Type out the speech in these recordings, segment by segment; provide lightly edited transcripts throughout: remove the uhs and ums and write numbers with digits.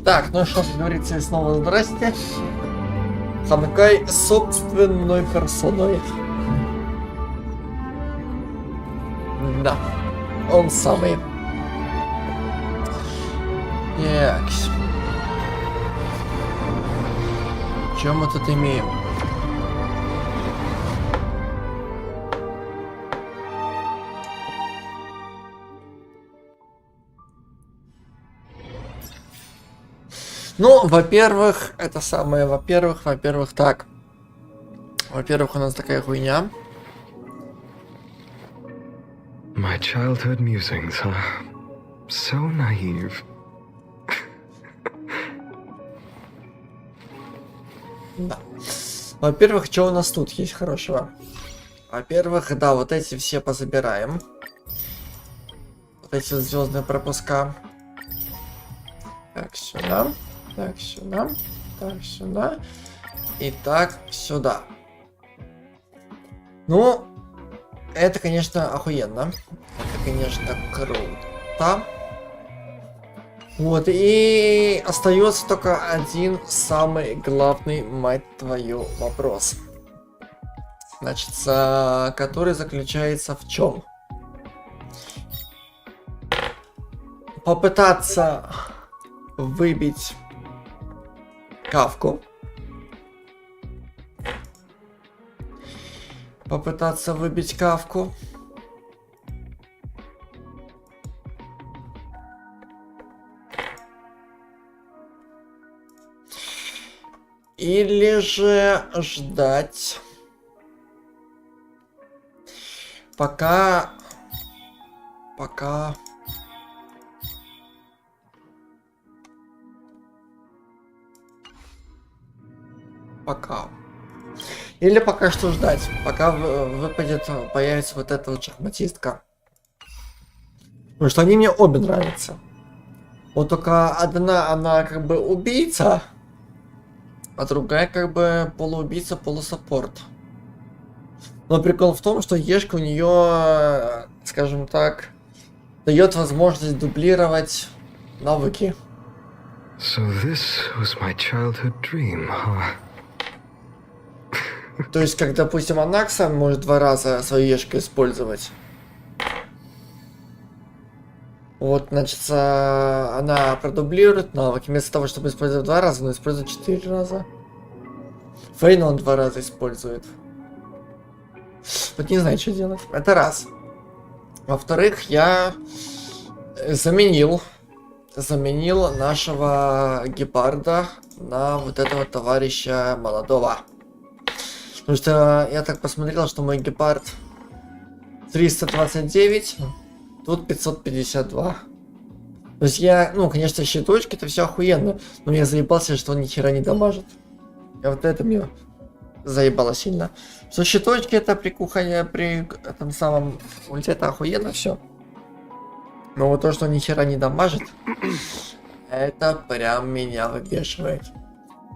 Так, ну что, как говорится, снова здрасте. Honkai собственной персоной. Да, он самый. Якс. Что мы тут имеем? Ну, во-первых, это самое, во-первых, так. Во-первых, у нас такая хуйня. My childhood musings, huh? So naive. Да. Во-первых, что у нас тут есть хорошего? Во-первых, да, вот эти все позабираем. Вот эти вот звездные пропуска. Так, сюда. Так, сюда. Так, сюда. И так, сюда. Ну, это, конечно, охуенно. Это, конечно, круто. Вот, и остается только один самый главный, мать твою, вопрос. Значит, который заключается в чем? Попытаться выбить кавку. Попытаться выбить кавку. Или же ждать, пока или пока что ждать, пока появится вот эта вот шахматистка. Потому что они мне обе нравятся. Вот только одна, она как бы убийца, а другая как бы полуубийца, полусаппорт. Но прикол в том, что Ешка у нее, скажем так, дает возможность дублировать навыки. So this was my childhood dream, huh? То есть, как, допустим, Анакса может 2 раза свою Ешку использовать. Вот, значит, она продублирует навыки. Вместо того, чтобы использовать 2 раза, она использует 4 раза. Фейна он 2 раза использует. Вот не знаю, что делать. Это раз. Во-вторых, я заменил нашего гепарда на вот этого товарища молодого. Потому что я так посмотрел, что мой гепард 329, тут 552. То есть я, ну, конечно, щиточки, это все охуенно, но я заебался, что он ни хера не дамажит. А вот это мне заебало сильно. Что щиточки это при кухне, при этом самом ульте это охуенно все. Но вот то, что он ни хера не дамажит, это прям меня выбешивает.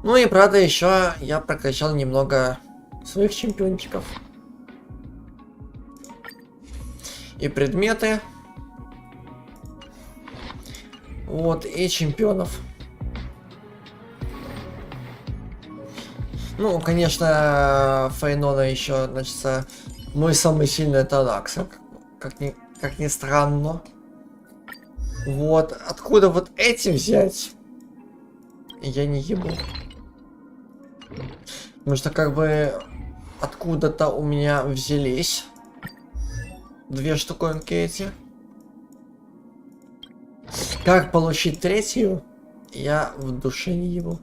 Ну и правда еще я прокачал немного своих чемпиончиков. И предметы. Вот, и чемпионов. Ну, конечно, Фейнона еще, значит, мой самый сильный это Анакса, как ни странно. Вот, откуда вот эти взять, я не ебу. Потому что как бы откуда-то у меня взялись 2 штуковинки эти. Как получить 3-ю, я в душе не ебу.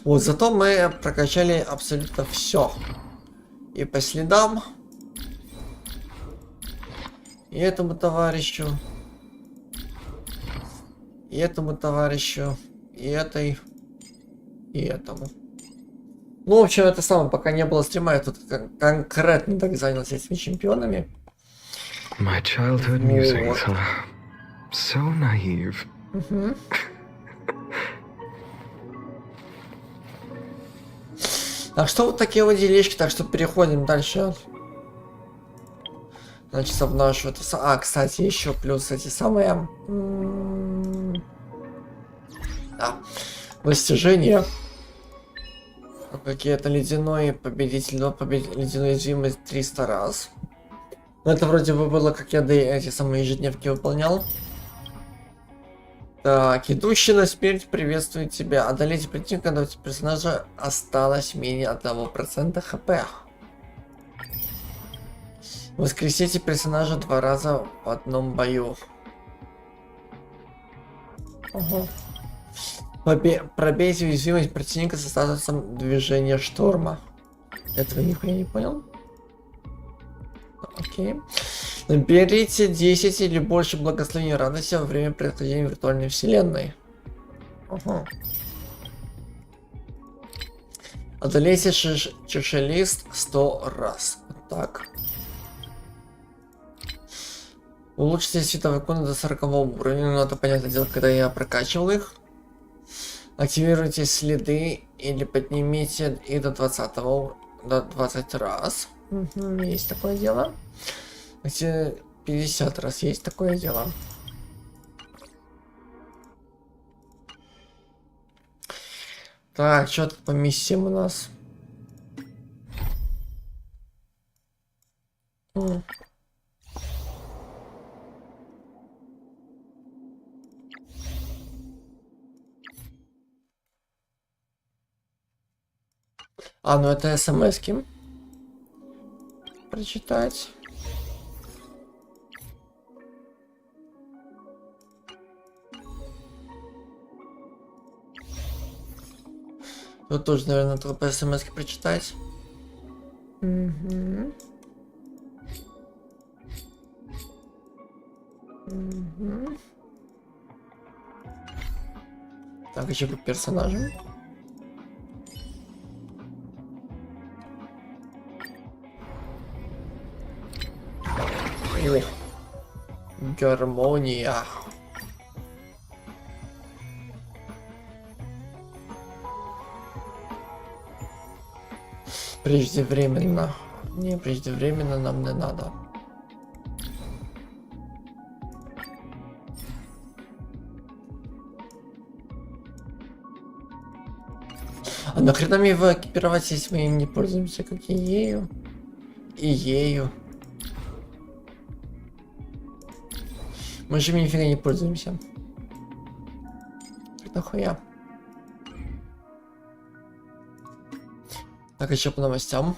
Вот, зато мы прокачали абсолютно все. И по следам. И этому товарищу. И этому товарищу. И этой. И этому. Ну, в общем, это самое, пока не было стрима, я тут конкретно так занялся этими чемпионами. My childhood musings, huh? So naive. Так что вот такие вот делишки, так что переходим дальше. Значит, обношу это... кстати, еще плюс эти самые... достижения. Какие-то ледяной победитель, ледяной уязвимость 300 раз. Ну, это вроде бы было, как я эти самые ежедневки выполнял. Так, идущий на смерть приветствует тебя. Одолейте противника, когда у персонажа осталось менее 1% хп. Воскресите персонажа 2 раза в одном бою. Ого. Пробейте уязвимость противника со статусом движения шторма. Этого нихуя не понял. Окей. Наберите 10 или больше благословений и радости во время прохождения виртуальной вселенной. Ага. Одолейте чешелист 100 раз. Вот так. Улучшите световые иконы до 40 уровня. Ну, это понятное дело, когда я прокачивал их. Активируйте следы или поднимите их до 20 раз. Угу, есть такое дело. 50 раз есть такое дело. Так, что тут по миссиям у нас? Ну это смс-ки. Прочитать. Тут тоже, наверное, только по смс-ке прочитать. Угу. Угу. Так, еще по персонажам. Гармония. Преждевременно. Не, преждевременно нам не надо. А нахрена мне его экипировать, если мы им не пользуемся, как и ею? И ею. Мы же нифига не пользуемся. Нахуя? Так, еще по новостям.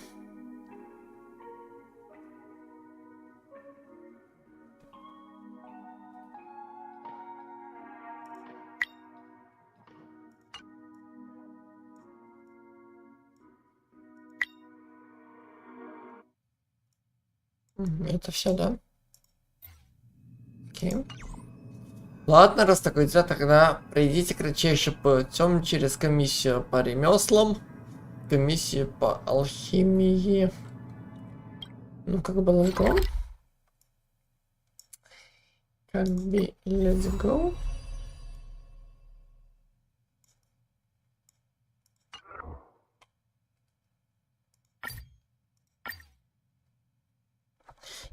Это все, да? Окей. Ладно, раз такое дело, тогда пройдите кратчайшим путем через комиссию по ремеслам, комиссию по алхимии. Ну, как бы, let's go. Как бы, let's go.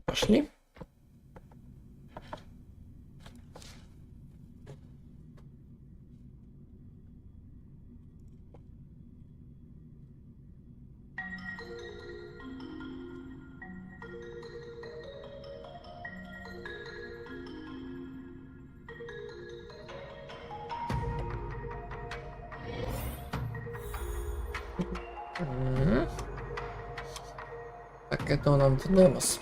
Пошли. Так, это у нас Демос.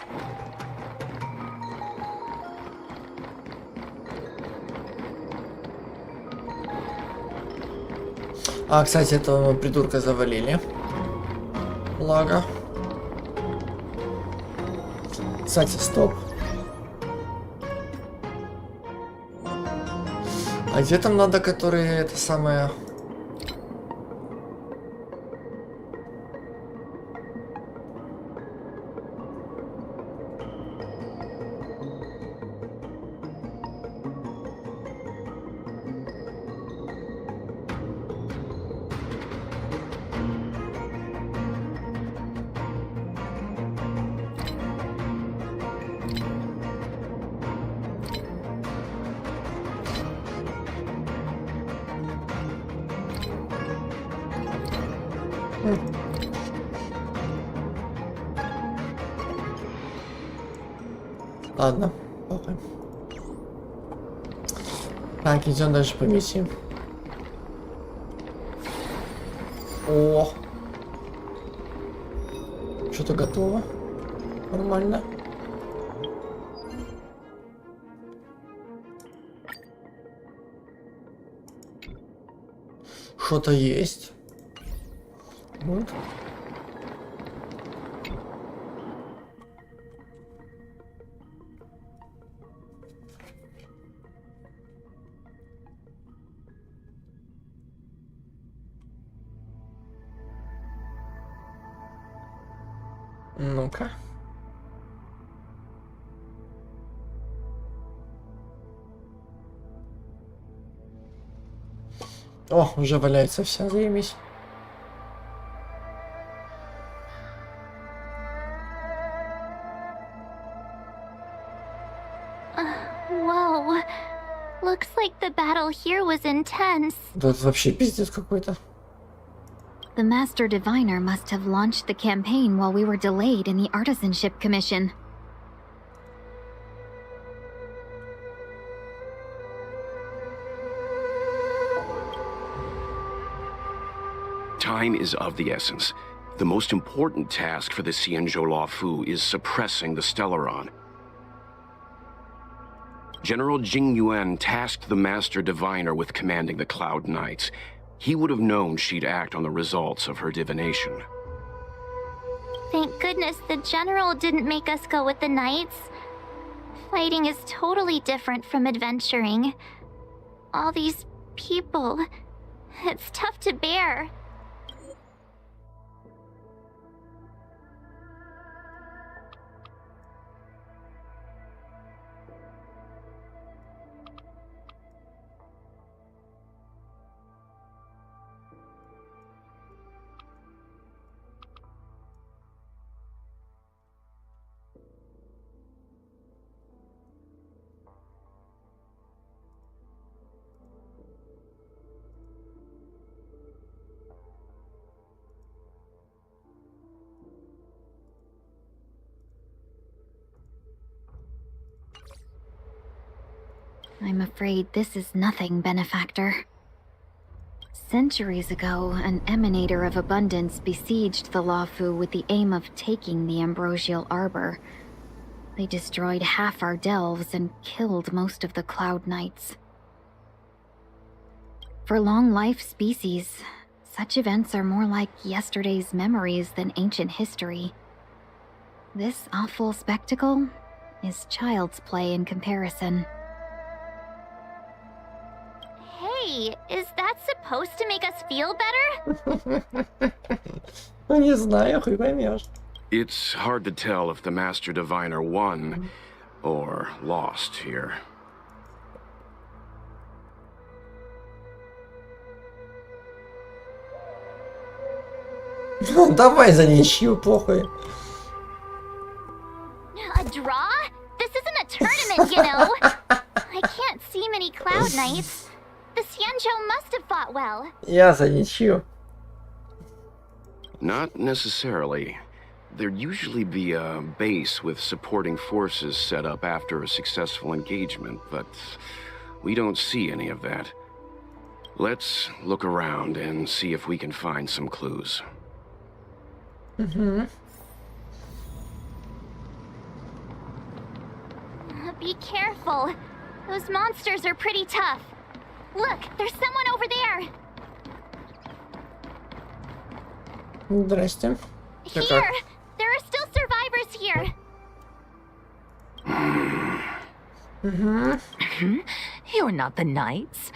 Кстати, этого придурка завалили. Лага. Кстати, стоп. А где там надо, которые это самое... Ладно, похуй. Так, идем дальше по миссии. О! Что-то готово. Нормально. Что-то есть. Вот. Ну-ка. О, уже валяется вся, заебись. Whoa. Looks like the battle here was intense. Да это вообще пиздец какой-то. The Master Diviner must have launched the campaign while we were delayed in the Artisanship Commission. Time is of the essence. The most important task for the Xianzhou Luofu is suppressing the Stellaron. General Jing Yuan tasked the Master Diviner with commanding the Cloud Knights. He would have known she'd act on the results of her divination. Thank goodness the General didn't make us go with the Knights. Fighting is totally different from adventuring. All these people... It's tough to bear. I'm afraid this is nothing, Benefactor. Centuries ago, an emanator of abundance besieged the Luofu with the aim of taking the ambrosial arbor. They destroyed half our delves and killed most of the Cloud Knights. For long-life species, such events are more like yesterday's memories than ancient history. This awful spectacle is child's play in comparison. Hey, is that supposed to make us feel better? Ну не знаю, хуй поймешь. It's hard to tell if the Master Diviner won or lost here. Давай за ничью, похуй. A draw? This isn't a tournament, you know. I can't see many Cloud Knights. The Xianzhou must have fought well. Я за ничью. Not necessarily. There'd usually be a base with supporting forces set up after a successful engagement, but we don't see any of that. Let's look around and see if we can find some clues. Be careful. Those monsters are pretty tough. Look, there's someone over there. Здрасте. Here, there are still survivors here. You're not the Knights.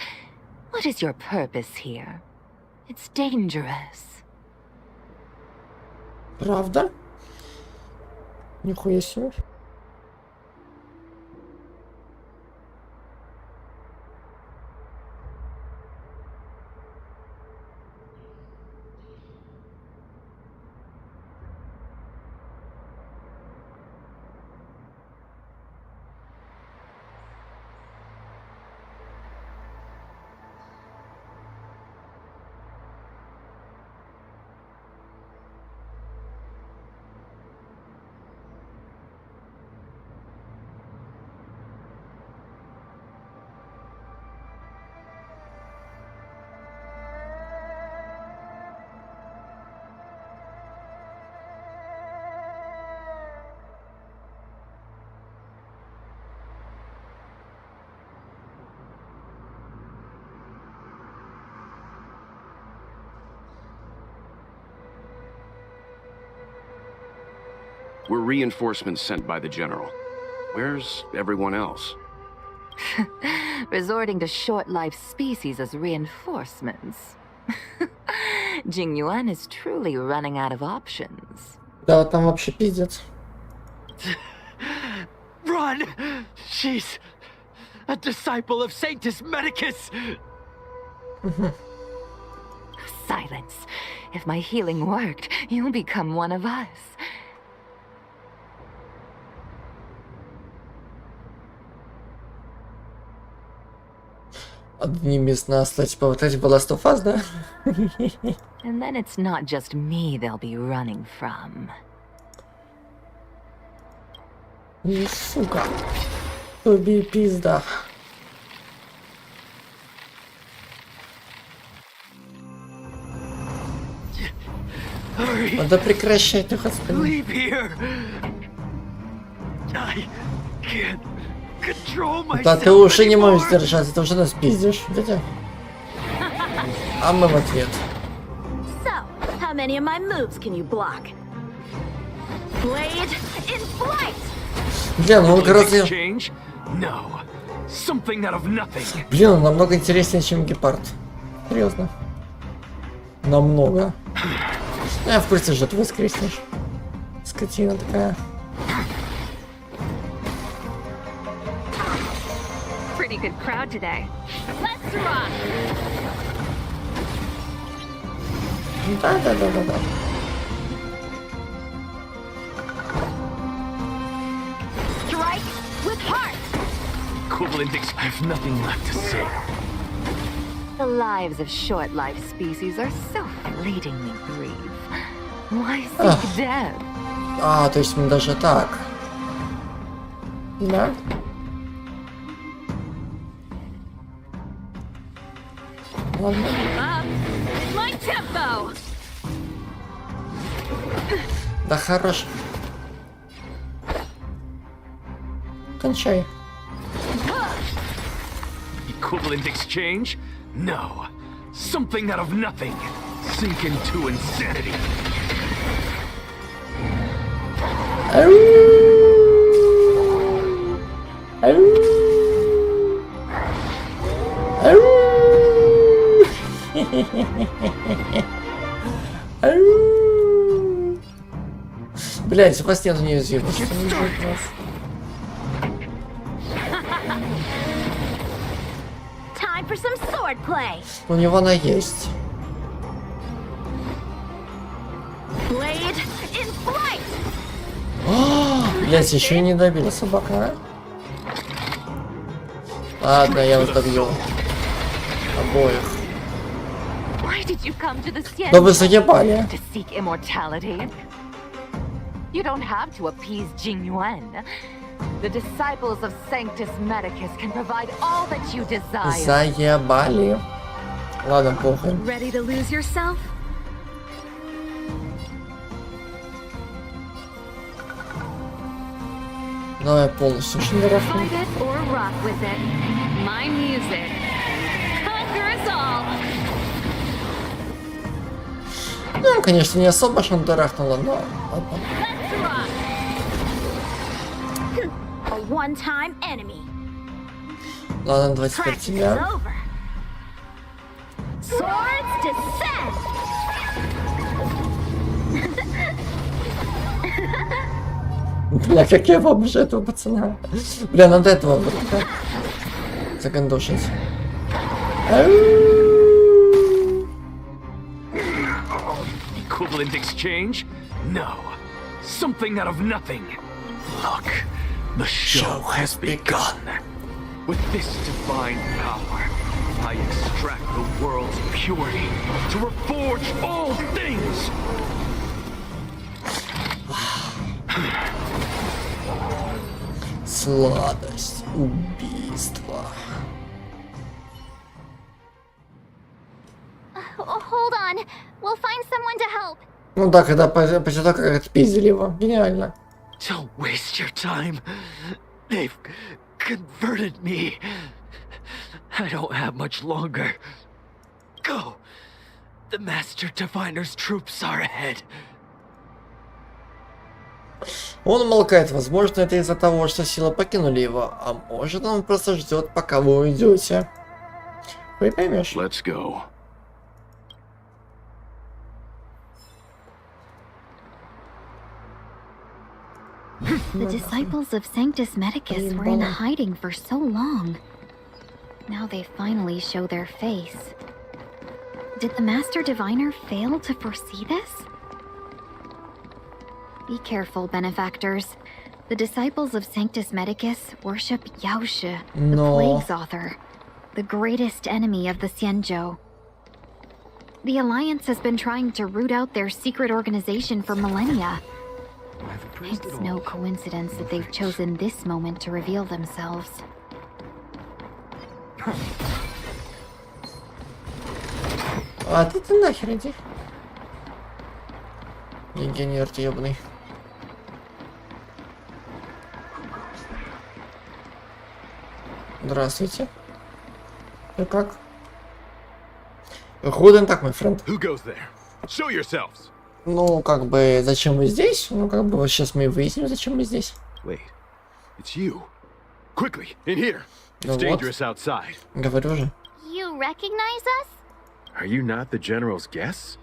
What is your purpose here? It's dangerous. Правда? Нихуя себе. We're reinforcements sent by the general. Where's everyone else? Resorting to short-lived species as reinforcements. Jingyuan is truly running out of options. Да, там вообще пиздец. Run! She's a disciple of Sanctus Medicus! Silence. If my healing worked, you'll become one of us. Одним из нас, кстати, вот эти была Last of Us, да? And then it's not just me they'll be running from. Сука. Тоби пизда. Надо прекращать их отстань. Leave here! I can't control myself. Да ты уже не можешь anymore. держаться, ты уже нас пиздишь. Видите? А мы в ответ. So, how many of my moves can you block? Blade in flight! Блин, он грозил. Exchange? No. Something out of nothing. Блин, он намного интереснее, чем гепард. Серьезно. Намного. Ну, я в курсе, что ты воскреснешь. Скотина такая. Pretty good crowd today. Let's rock! Да. Strike with heart! Equivalent I have nothing left to say. The lives of short-lived species are so fleetingly brief. Why seek death? А, то есть мы даже так. Да? Ладно. My tempo! Да хорош. Кончай. Equivalent exchange? No. Something out of nothing. Sink into insanity. Ау! Ау! Ау! Ау! Блять, у вас нет неуязвимости. Time for some swordplay! У него она есть. Blade in flight! Блять, еще и не добили собака, а? Ладно, я вас добью. Обоих. Why did you come to the Xian Да вы заебали. to seek immortality? You don't have to appease Jingyuan. The disciples of Sanctus Medicus can provide all that you desire. Заебали. Ладно, похуй. Ready to lose yourself? Давай полностью шнуровку. Fight it or rock with it. My music. Conquer us all! Ну, конечно, не особо шантарахнуло, но ладно. Let's rock! A one-time enemy. Ладно, давай теперь Practice is тебя. over. Swords descend! Бля, как я обожаю этого пацана. Бля, надо этого дурака загандошить. Ау! Equivalent exchange? No. Something out of nothing. Look, the show has begun. With this divine power, I extract the world's purity to reforge all things. Сладость убийства. Hold on. We'll find someone to help. Ну да, когда после того, как отпиздили его. Гениально. Don't waste your time. They've converted me. I don't have much longer. Go. The Master Diviner's troops are ahead. Он умолкает, возможно, это из-за того, что силы покинули его, а может, он просто ждет, пока вы уйдете. Вы поймешь. Let's go. The disciples of Sanctus Medicus were in hiding for so long. Now they finally show their face. Did the Master Diviner fail to foresee this? Be careful, benefactors. The disciples of Sanctus Medicus worship Yaoshe, the Plague's author, the greatest enemy of the Xianzhou. The Alliance has been trying to root out their secret organization for millennia. It's no coincidence that they've chosen this moment to reveal themselves. А ты нахер иди. Легионер ёбаный. Здравствуйте. Ну как? Худен так, мой френд. Who goes there? Show yourselves. Ну, как бы, зачем мы здесь? Ну, как бы, вот сейчас мы выясним, зачем мы здесь. Wait, it's you. Quickly, in here. It's Ну вот. dangerous outside. Говорю же. You recognize us? Are you not the General's guests?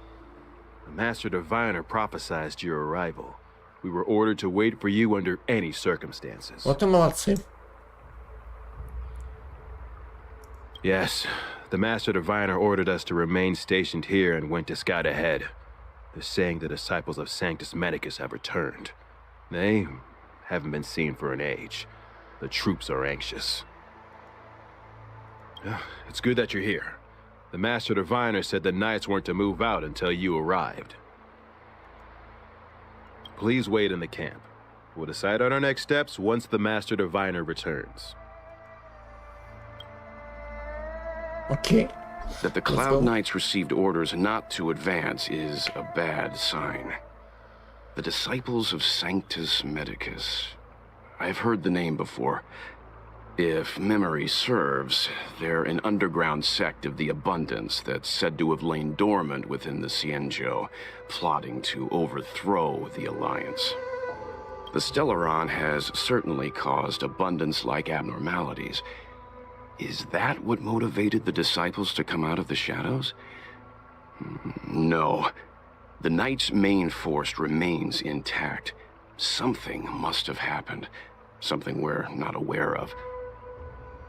The Master Diviner prophesized your arrival. We were ordered to wait for you under any circumstances. Вот и молодцы. Yes, the Master Diviner ordered us to remain stationed here and went to scout ahead. They're saying the disciples of Sanctus Medicus have returned. They haven't been seen for an age. The troops are anxious. It's good that you're here. The Master Diviner said the Knights weren't to move out until you arrived. Please wait in the camp. We'll decide on our next steps once the Master Diviner returns. Окей. That the Cloud Knights received orders not to advance is a bad sign. The disciples of Sanctus Medicus. I've heard the name before. If memory serves, they're an underground sect of the Abundance that's said to have lain dormant within the Xianzhou, plotting to overthrow the Alliance. The Stellaron has certainly caused Abundance-like abnormalities. Is that what motivated the disciples to come out of the shadows? No. The Knight's main force remains intact. Something must have happened. Something we're not aware of.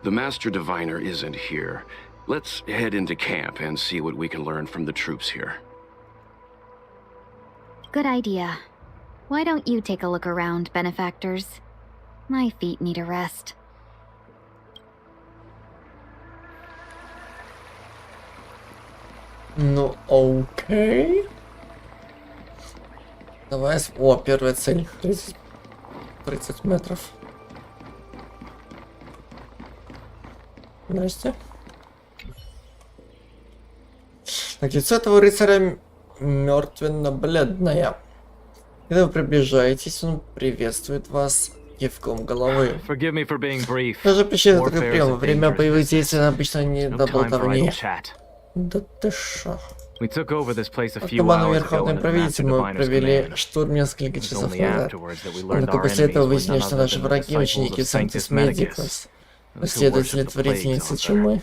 The Master Diviner isn't here. Let's head into camp and see what we can learn from the troops here. Good idea. Why don't you take a look around, benefactors? My feet need a rest. Ну, окей. Давай. О, первая цель. 30 метров. Здрасте. Так, лицо этого рыцаря мертвенно-бледное. Когда вы приближаетесь, он приветствует вас кивком головы. Даже пещера такой прием. Во время боевых действий обычно не до болтовни. Да ты шо? Отобану Верховной Правитель мы провели штурм несколько часов назад. Однако после этого выяснилось, что наши враги — ученики Sanctus Medicus, последователи творительницы чумы.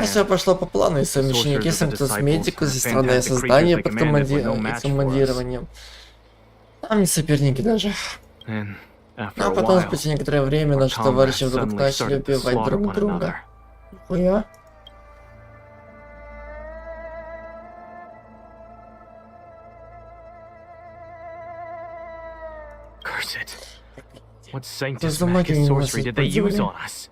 Все пошло по плану, и сами ученики Sanctus Medicus и странное создание под командированием. Там не соперники даже. А потом, спустя некоторое время, наши товарищи вдруг начали убивать друг друга. Нихуя. What Sanctus Medicus sorcery did they use on us?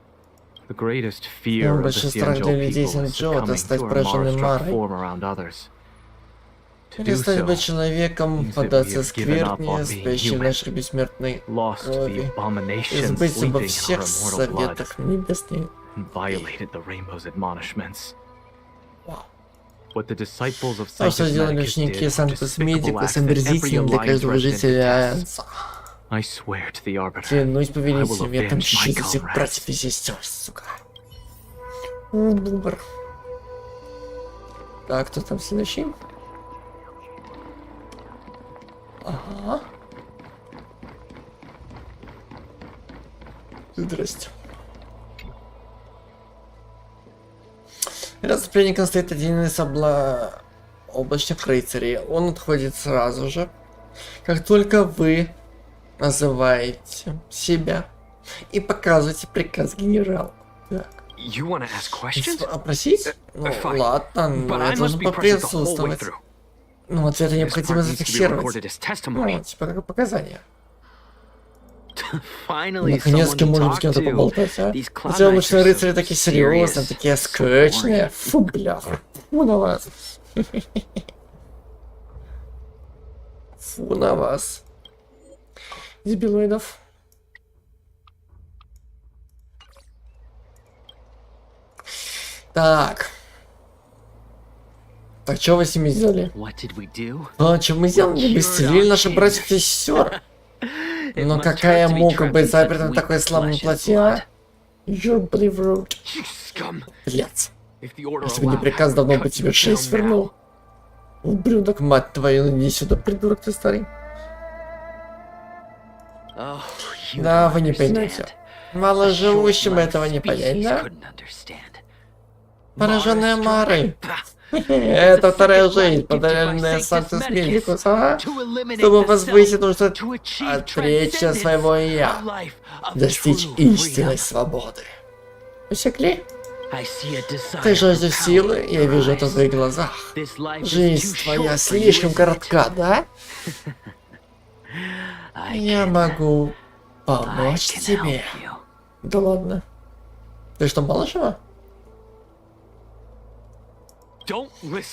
The greatest fear of the Xianzhou people is succumbing to a Mara-struck form around others. To do Перестать so быть человеком, means that we податься have given up скверне, on being спящей в human, нашей бессмертной lost the крови, abominations избыть обо sleeping in всех our immortal blood, советах небесных. and violated the Rainbow's admonishments. Вау. What the disciples of То, что Sanctus сделали Medicus ученики did were Sanctus despicable Medicus, acts that омерзительны every для life каждого resident жителя detests. Альянса. I swear to the Arbiter, Клянусь I will повелителем, я avenge отомщу my за всех comrades. братьев и сестер, сука. Добр. Так, кто там следующий? Ага. Здрасте. Рядом с пленником стоит один из облачных рыцарей. Он отходит сразу же, как только вы называете себя и показываете приказ генерала. Так. Опросить? Ну ладно, но я должен поприсутствовать. Ну, ответы необходимо зафиксировать. Ну, типа как показания. Наконец-то можем с кем-то поболтать, а? Эти облачные рыцари такие серьезные, такие скучные. Фу, бля. Фу на вас. Фу на вас. Дебилоидов. Так. Так, что вы с ними сделали? А, что мы сделали? Мы исцелили наших братьев и сестер. Но какая мука быть заперта на такой славной плоти, а? You're rude. Блядь. Если бы не приказ, давно бы тебе шею свернул. Ублюдок, мать твою, иди сюда, придурок ты старый. Да, вы не поймете. Маложивущим этого не понять, да? Пораженная Марой. Это вторая жизнь, подаренная Соц-сети, ага. Чтобы возвысить, нужно отречься от своего я, достичь истинной свободы. Усекли? Ты жаждешь силы, я вижу это в твоих глазах. Жизнь твоя слишком коротка, да? Я могу помочь тебе. Да ладно. Ты что, малышева?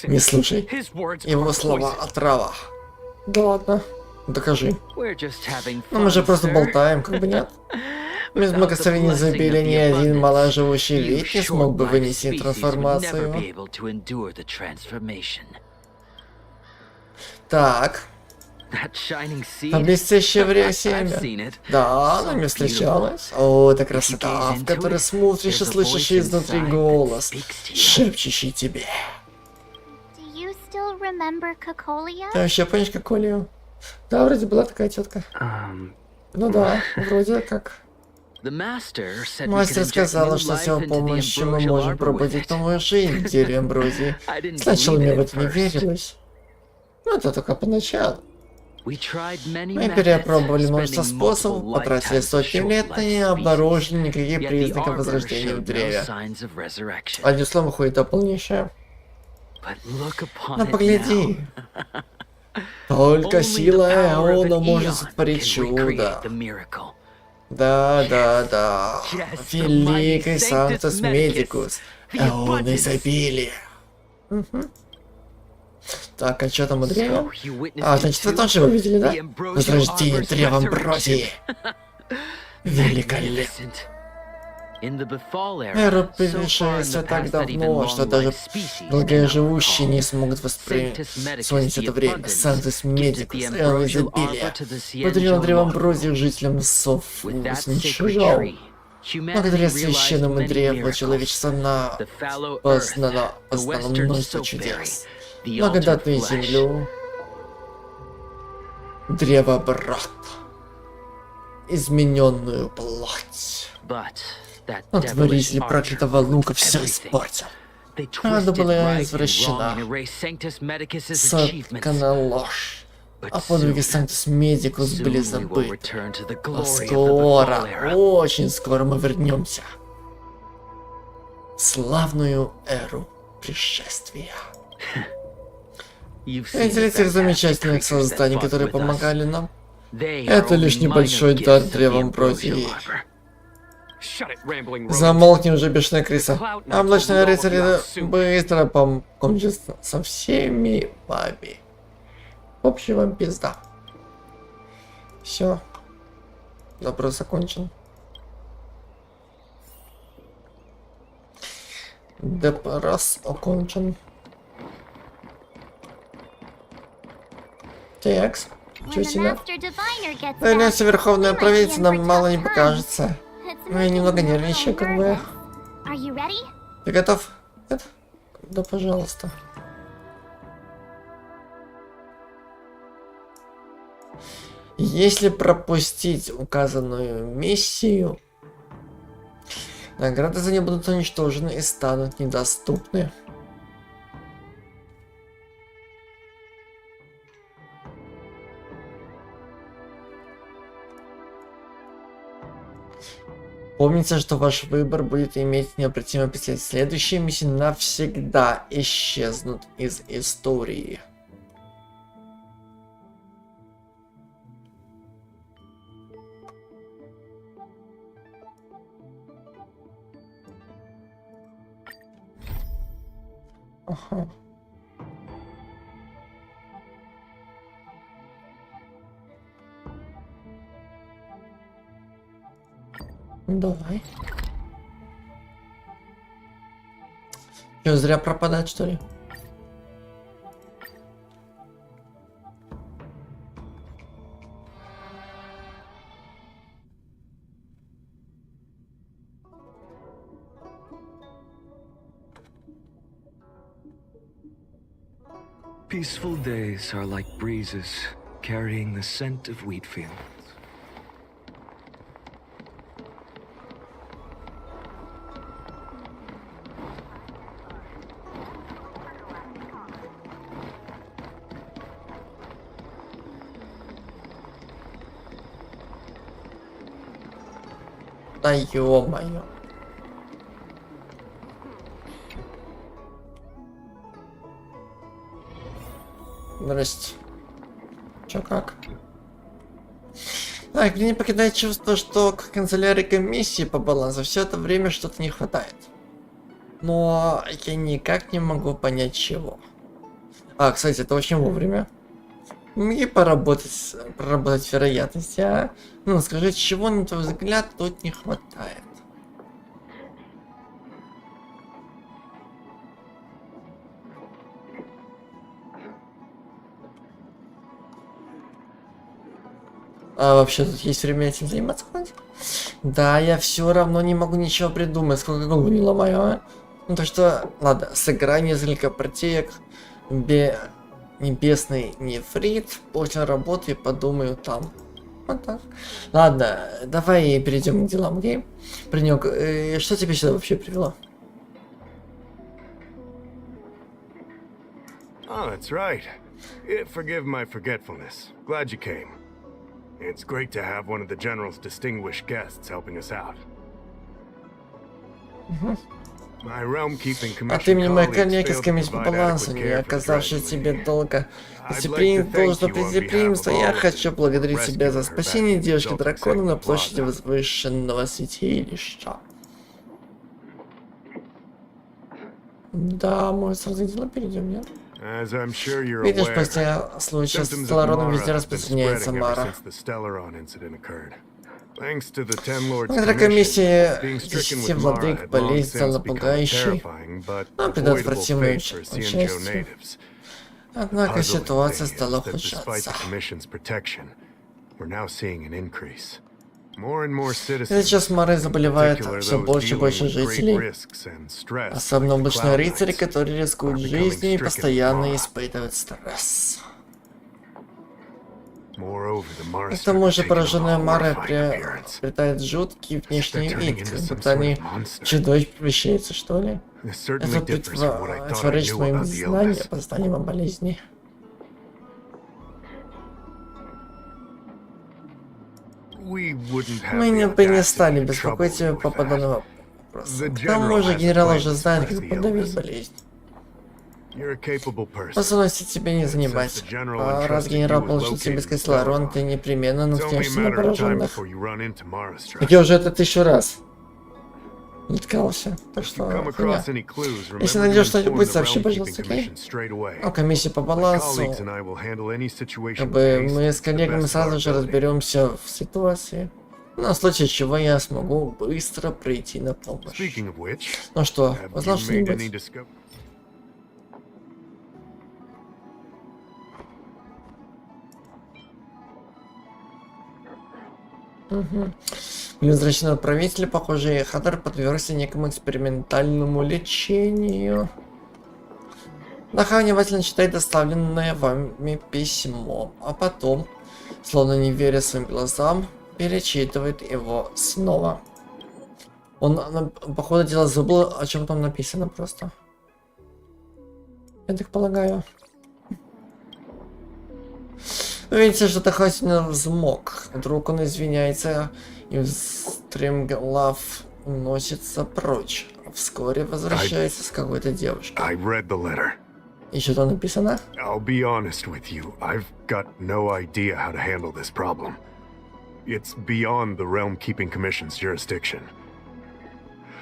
Не слушай. Его слова отрава. Да ладно. Докажи. Ну, мы же просто болтаем, как бы нет. Без благословения изобилия ни один маложивущий вид не смог бы вынести трансформацию. Так. Там блестящее время семя. Да, она мне встречалась. О, это красота, в которой смотришь и слышишь изнутри голос, шепчущий тебе. Ты вообще помнишь Коколию? Да, вроде была такая тетка. Ну да, вроде как. Мастер сказала, что с его помощью мы можем пробудить новую жизнь в дереве Амброзии. Сначала мне в это не верилось. Ну это только поначалу. Мы перепробовали множество способов, потратили сотни лет и не обнаружили никаких признаков возрождения в древе. Одним словом, выходит полнейшее. Но погляди. Только сила Эона может сотворить чудо. Да. Великий Санктус Медикус. Эон изобилия. Так, а что там у древа? А, значит, вы тоже его видели, да? Возрождение древа Амброзии. Великолепно. Эра пришествия так давно, что даже долгоживущие не смогут воспринять это время. Санктус Медикус, Эон изобилия. Подарил древо Амброзии жителям сов уничтожал. Благодаря священному древу человечество познало множество чудес. Благодатную землю, древо брат, измененную плоть. Но творитель проклятого лука все испортил. Правда была извращена, соткана ложь, а подвиги Санктус Медикус были забыты. А скоро, очень скоро мы вернемся в славную эру пришествия. Видели этих замечательных созданий, которые помогали нам? Это лишь небольшой дар древа Амброзии. Замолкни уже, бешеная крыса. Облачные рыцари быстро покончат со всеми вами. Общий вам пизда. Все. Допрос закончен. Допрос окончен. Текс. Чё себе? Появляется верховная правительница, нам мало не покажется. Ну, я немного нервничаю, как бы. Ты готов? Нет? Да, пожалуйста. Если пропустить указанную миссию, награды за нее будут уничтожены и станут недоступны. Помните, что ваш выбор будет иметь необратимое последствие. Следующие миссии навсегда исчезнут из истории. Ага. Давай. Что, зря пропадать, что ли? Peaceful days are like breezes carrying the scent of wheat fields. Да ё-моё. Здрасте. Чё как? Так, мне не покидает чувство, что к канцелярии комиссии по балансу все это время что-то не хватает. Но я никак не могу понять чего. А, кстати, это очень вовремя. Мне проработать вероятность, а? Ну, скажи, чего, на твой взгляд, тут не хватает? А вообще тут есть время этим заниматься хоть? Да, я все равно не могу ничего придумать, сколько голову не ломаю, а? Ну так что, ладно, сыграй несколько партиек, небесный нефрит, после работы подумаю там. Вот так. Ладно, давай перейдем к делам, окей? Паренек, что тебе сюда вообще привело? Oh, that's right. Forgive my forgetfulness. Glad you came. It's great to have one of the General's distinguished guests helping us out. От имени моей коллеги с комиссией по балансу, не оказавшей тебе долго должного предупреждения, я хочу благодарить тебя за спасение девушки дракона на площади возвышенного святилища. Да, мы сразу дело перейдем, нет? Видишь, после случая с Стеллароном везде распространяется Мара. Благодаря комиссии 10 владык болезнь стала пугающей, но предотвратимой участию. Однако ситуация стала ухудшаться. Сейчас Мары заболевает все больше и больше жителей. Особенно обычные рыцари, которые рискуют жизнью и постоянно испытывают стресс. К тому же пораженная Мара приобретает жуткий внешний вид, как будто они чудовищ превращаются, что ли. Это противоречит моим знаниям по знанию о болезни. Мы бы не стали беспокоить тебя по подобному вопросу. К тому же генерал уже знает, как подавить болезнь. Способности тебе не занимать. А раз генерал получил тебе сказать Ларон, ты непременно наткнешься на пораженных. Так я уже это 1000 раз наткался. Так что, хуйня. Если найдешь что-нибудь, сообщи, пожалуйста, окей? А комиссия по балансу. Как бы мы с коллегами сразу же разберемся в ситуации. На случай чего я смогу быстро прийти на помощь. Ну что, узнал что-нибудь? Невозвращенного правителя, похоже, Хаттер подвергся некому экспериментальному лечению. Наха внимательно читает доставленное вами письмо, а потом словно не веря своим глазам, перечитывает его снова. Он, походу дела, забыл, о чем там написано просто. Я так полагаю. Видите, что Тахасина взмок. Вдруг он извиняется и стремглав уносится прочь. Вскоре возвращается с какой-то девушкой. И что там написано? I'll be honest with you. I've got no idea how to handle this problem. It's beyond the Realm Keeping Commission's jurisdiction.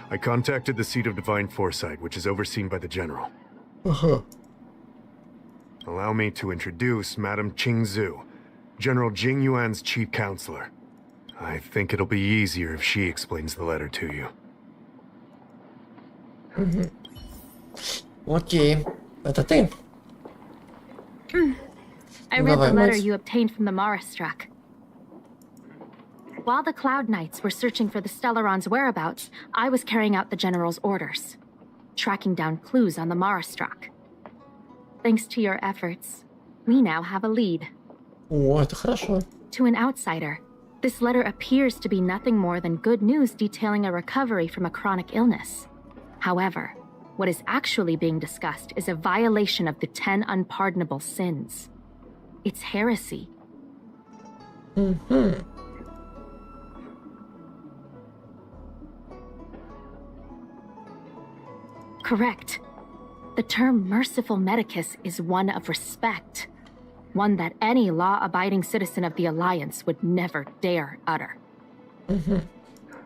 I contacted the seat of Divine Foresight, which is overseen by the General. Allow me to introduce Madame Qingzhu, General Jing Yuan's chief counselor. I think it'll be easier if she explains the letter to you. Окей. Это ты? I read the letter you obtained from the Marastruck. While the Cloud Knights were searching for the Stellaron's whereabouts, I was carrying out the General's orders, tracking down clues on the Marastruck. Thanks to your efforts, we now have a lead. О, это хорошо. To an outsider, this letter appears to be nothing more than good news detailing a recovery from a chronic illness. However, what is actually being discussed is a violation of the 10 unpardonable sins. It's heresy. Correct. The term merciful medicus is one of respect. One that any law-abiding citizen of the Alliance would never dare utter.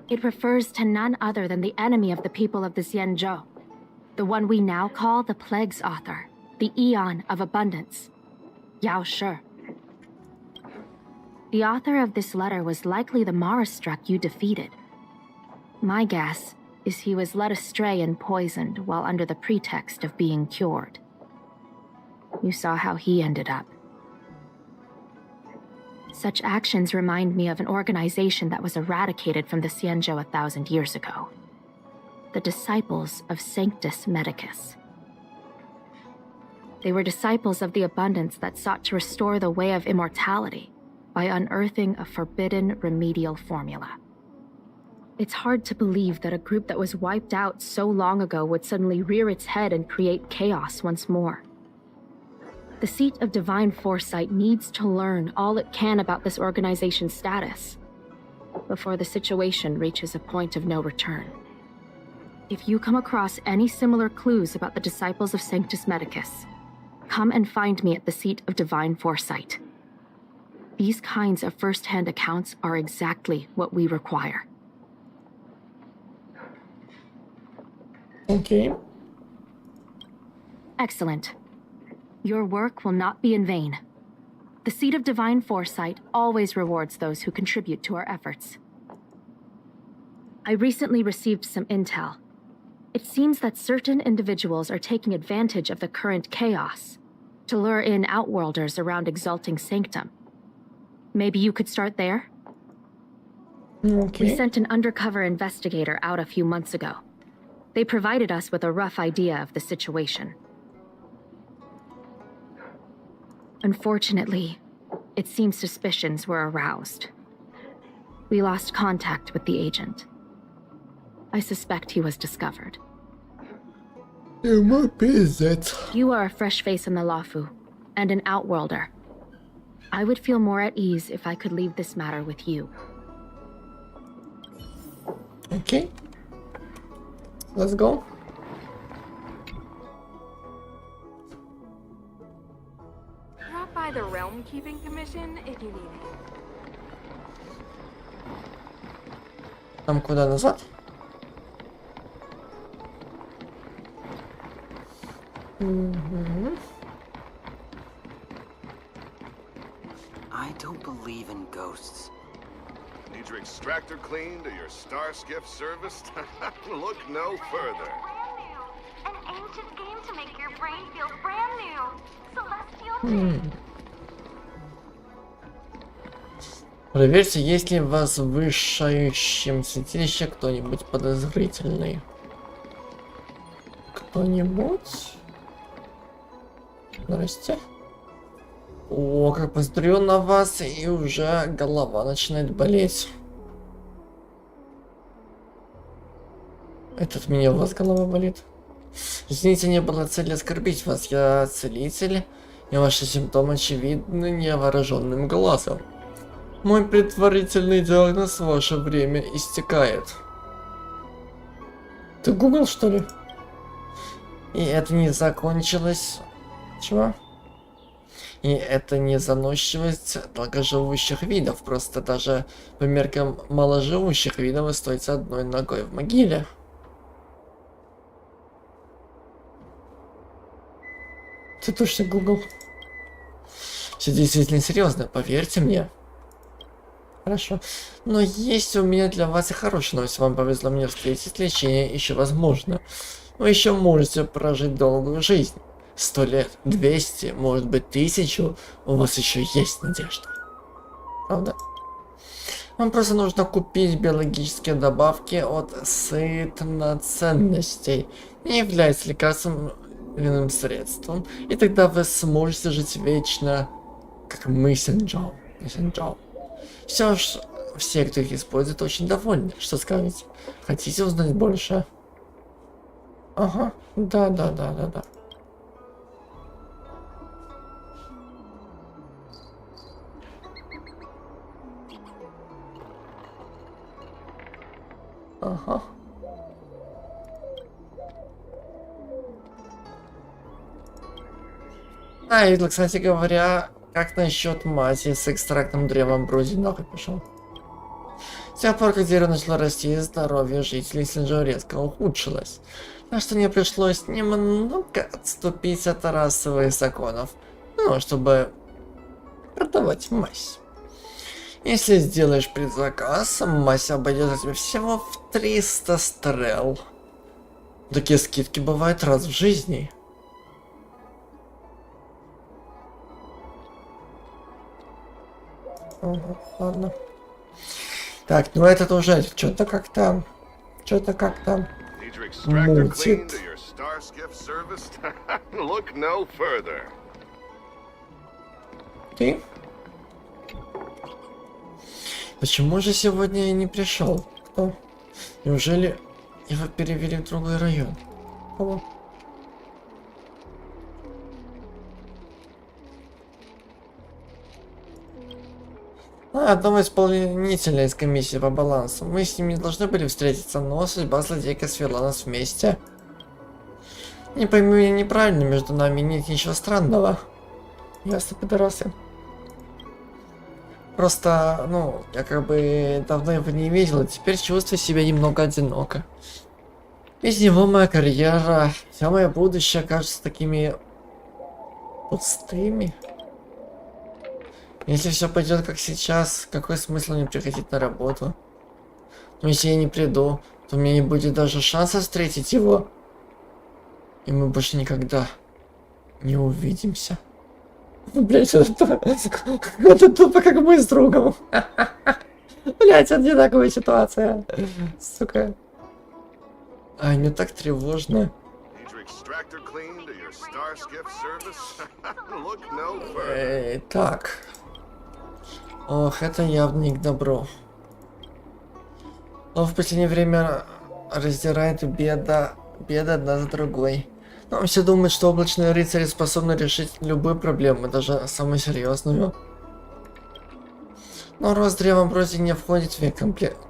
It refers to none other than the enemy of the people of the Xianzhou. The one we now call the Plague's author, the Eon of Abundance, Yao Shi. The author of this letter was likely the Marastruck you defeated. My guess is he was led astray and poisoned while under the pretext of being cured. You saw how he ended up. Such actions remind me of an organization that was eradicated from the Xianzhou 1,000 years ago. The disciples of Sanctus Medicus. They were disciples of the abundance that sought to restore the way of immortality by unearthing a forbidden remedial formula. It's hard to believe that a group that was wiped out so long ago would suddenly rear its head and create chaos once more. The seat of Divine Foresight needs to learn all it can about this organization's status before the situation reaches a point of no return. If you come across any similar clues about the disciples of Sanctus Medicus, come and find me at the seat of Divine Foresight. These kinds of first-hand accounts are exactly what we require. Okay. Excellent. Your work will not be in vain. The seat of Divine Foresight always rewards those who contribute to our efforts. I recently received some intel. It seems that certain individuals are taking advantage of the current chaos to lure in outworlders around Exalting Sanctum. Maybe you could start there? Okay. We sent an undercover investigator out a few months ago. They provided us with a rough idea of the situation. Unfortunately, it seems suspicions were aroused. We lost contact with the agent. I suspect he was discovered. It might be that. You are a fresh face in the Lafu, and an outworlder. I would feel more at ease if I could leave this matter with you. Okay. Let's go. Drop by the Realm Keeping Commission if you need it. Нам куда назад? I don't believe in ghosts. Need your extractor cleaned or your star skiff serviced? Look no further. An ancient game to make your brain feel brand new. Celestial Проверьте, есть ли в возвышающем святилище кто-нибудь подозрительный. Кто-нибудь? Здрасте. О, как посмотрю на вас, и уже голова начинает болеть. Этот меня у вас голова болит. Извините, не было цели оскорбить вас. Я целитель, и ваши симптомы очевидны невооруженным глазом. Мой предварительный диагноз: ваше время истекает. Ты гугл, что ли? И это не закончилось... Чего? И это не заносчивость долгоживущих видов. Просто даже по меркам маложивущих видов вы стоите одной ногой в могиле. Ты точно гугл? Все действительно серьезно, поверьте мне. Хорошо. Но есть у меня для вас и хорошая новость. Вам повезло мне встретить, лечение еще возможно. Вы еще можете прожить долгую жизнь. 100 лет, 200, может быть 1000. У вас еще есть надежда. Правда? Вам просто нужно купить биологические добавки от сытноценностей. Не является лекарственным средством. И тогда вы сможете жить вечно, как Мессенджер. Все, кто их использует, очень довольны. Что скажете? Хотите узнать больше? Ага, да. Ага. И, кстати говоря, как насчет мази с экстрактом древа амброзии? Нахуй пошел. С тех пор, как дерево начало расти, здоровье жителей Синджо резко ухудшилось. Так что мне пришлось немного отступить от расовых законов, чтобы продавать мазь. Если сделаешь предзаказ, мазь обойдется тебе всего в 300 стрел. Такие скидки бывают раз в жизни. Ага, ладно. Так, ну этот уже что-то как-то мутит. Ты? Почему же сегодня я не пришел? Кто? Неужели его перевели в другой район? Кого? Одного исполнителя из комиссии по балансу. Мы с ним не должны были встретиться, но судьба злодейка свела нас вместе. Не пойму меня неправильно, между нами нет ничего странного. Ясно, пидорасы. Просто, я как бы давно его не видел, и теперь чувствую себя немного одиноко. Без него моя карьера, вся моя будущее кажется такими пустыми. Если все пойдет как сейчас, какой смысл мне приходить на работу? Но если я не приду, то у меня не будет даже шанса встретить его. И мы больше никогда не увидимся. Блять, это тупо как мы с другом. Блять, одинаковая ситуация. Сука. Мне так тревожно. Так. Ох, это явно не к добру. Он в последнее время раздирает беды одна за другой. Но все думают, что облачные рыцари способны решить любую проблему, даже самую серьезную. Но рост древа амброзии не входит в их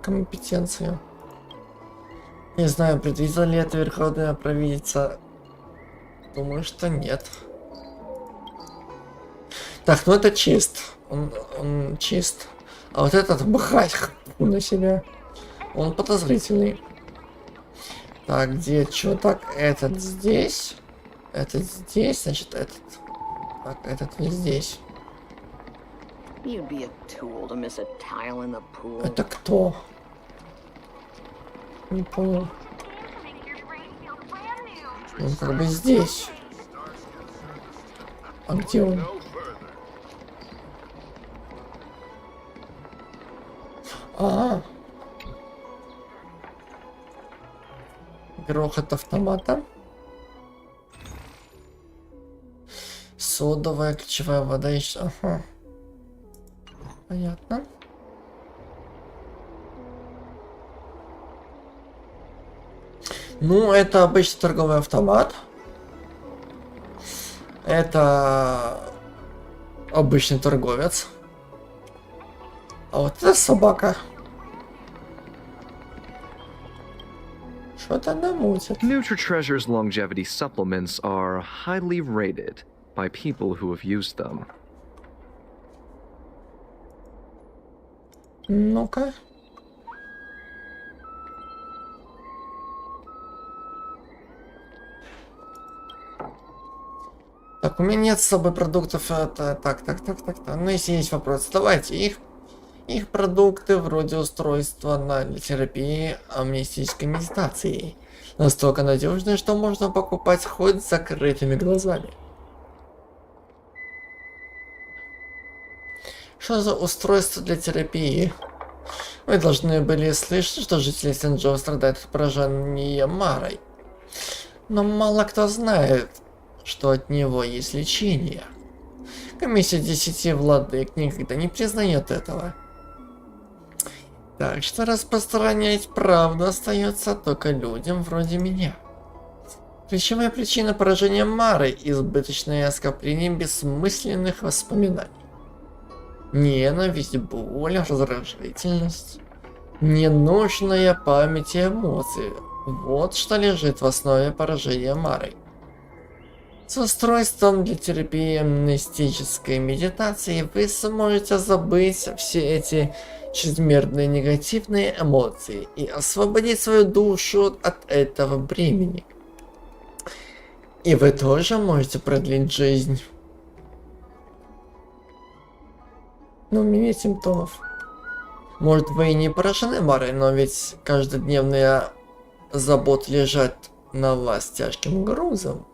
компетенцию. Не знаю, предвидела ли это верховная правительница. Думаю, что нет. Так, это чист. Он чист. А вот этот бахать на себя. Он подозрительный. Так, где что так? Этот здесь. Этот здесь, значит, этот. Так, этот вот здесь. Это кто? Не понял. Он как бы здесь. А где он? Грохот автомата. Содовая, ключевая вода еще. Ага. Понятно. Ну, это обычный торговый автомат. Это обычный торговец. А вот это собака. Что-то намутит. NutriTreasure's longevity supplements are highly rated by people who have used them. Ну-ка. Так, у меня нет с собой продуктов. Это так. Ну, если есть вопросы, давайте их. Их продукты вроде устройства для терапии амнистической медитации. Настолько надежные, что можно покупать хоть с закрытыми глазами. Что за устройство для терапии? Вы должны были слышать, что жители Сен-Джо страдают от поражения Марой. Но мало кто знает, что от него есть лечение. Комиссия 10 владык никогда не признает этого. Так что распространять правду остается только людям вроде меня. Ключевая причина поражения Мары – избыточное оскорбление бессмысленных воспоминаний. Ненависть, боль, раздражительность, ненужная память и эмоции – вот что лежит в основе поражения Марой. С устройством для терапии амнистической медитации вы сможете забыть все эти чрезмерные негативные эмоции и освободить свою душу от этого бремени. И вы тоже можете продлить жизнь. Но у меня нет симптомов. Может, вы и не поражены Марой, но ведь каждодневные заботы лежат на вас тяжким грузом.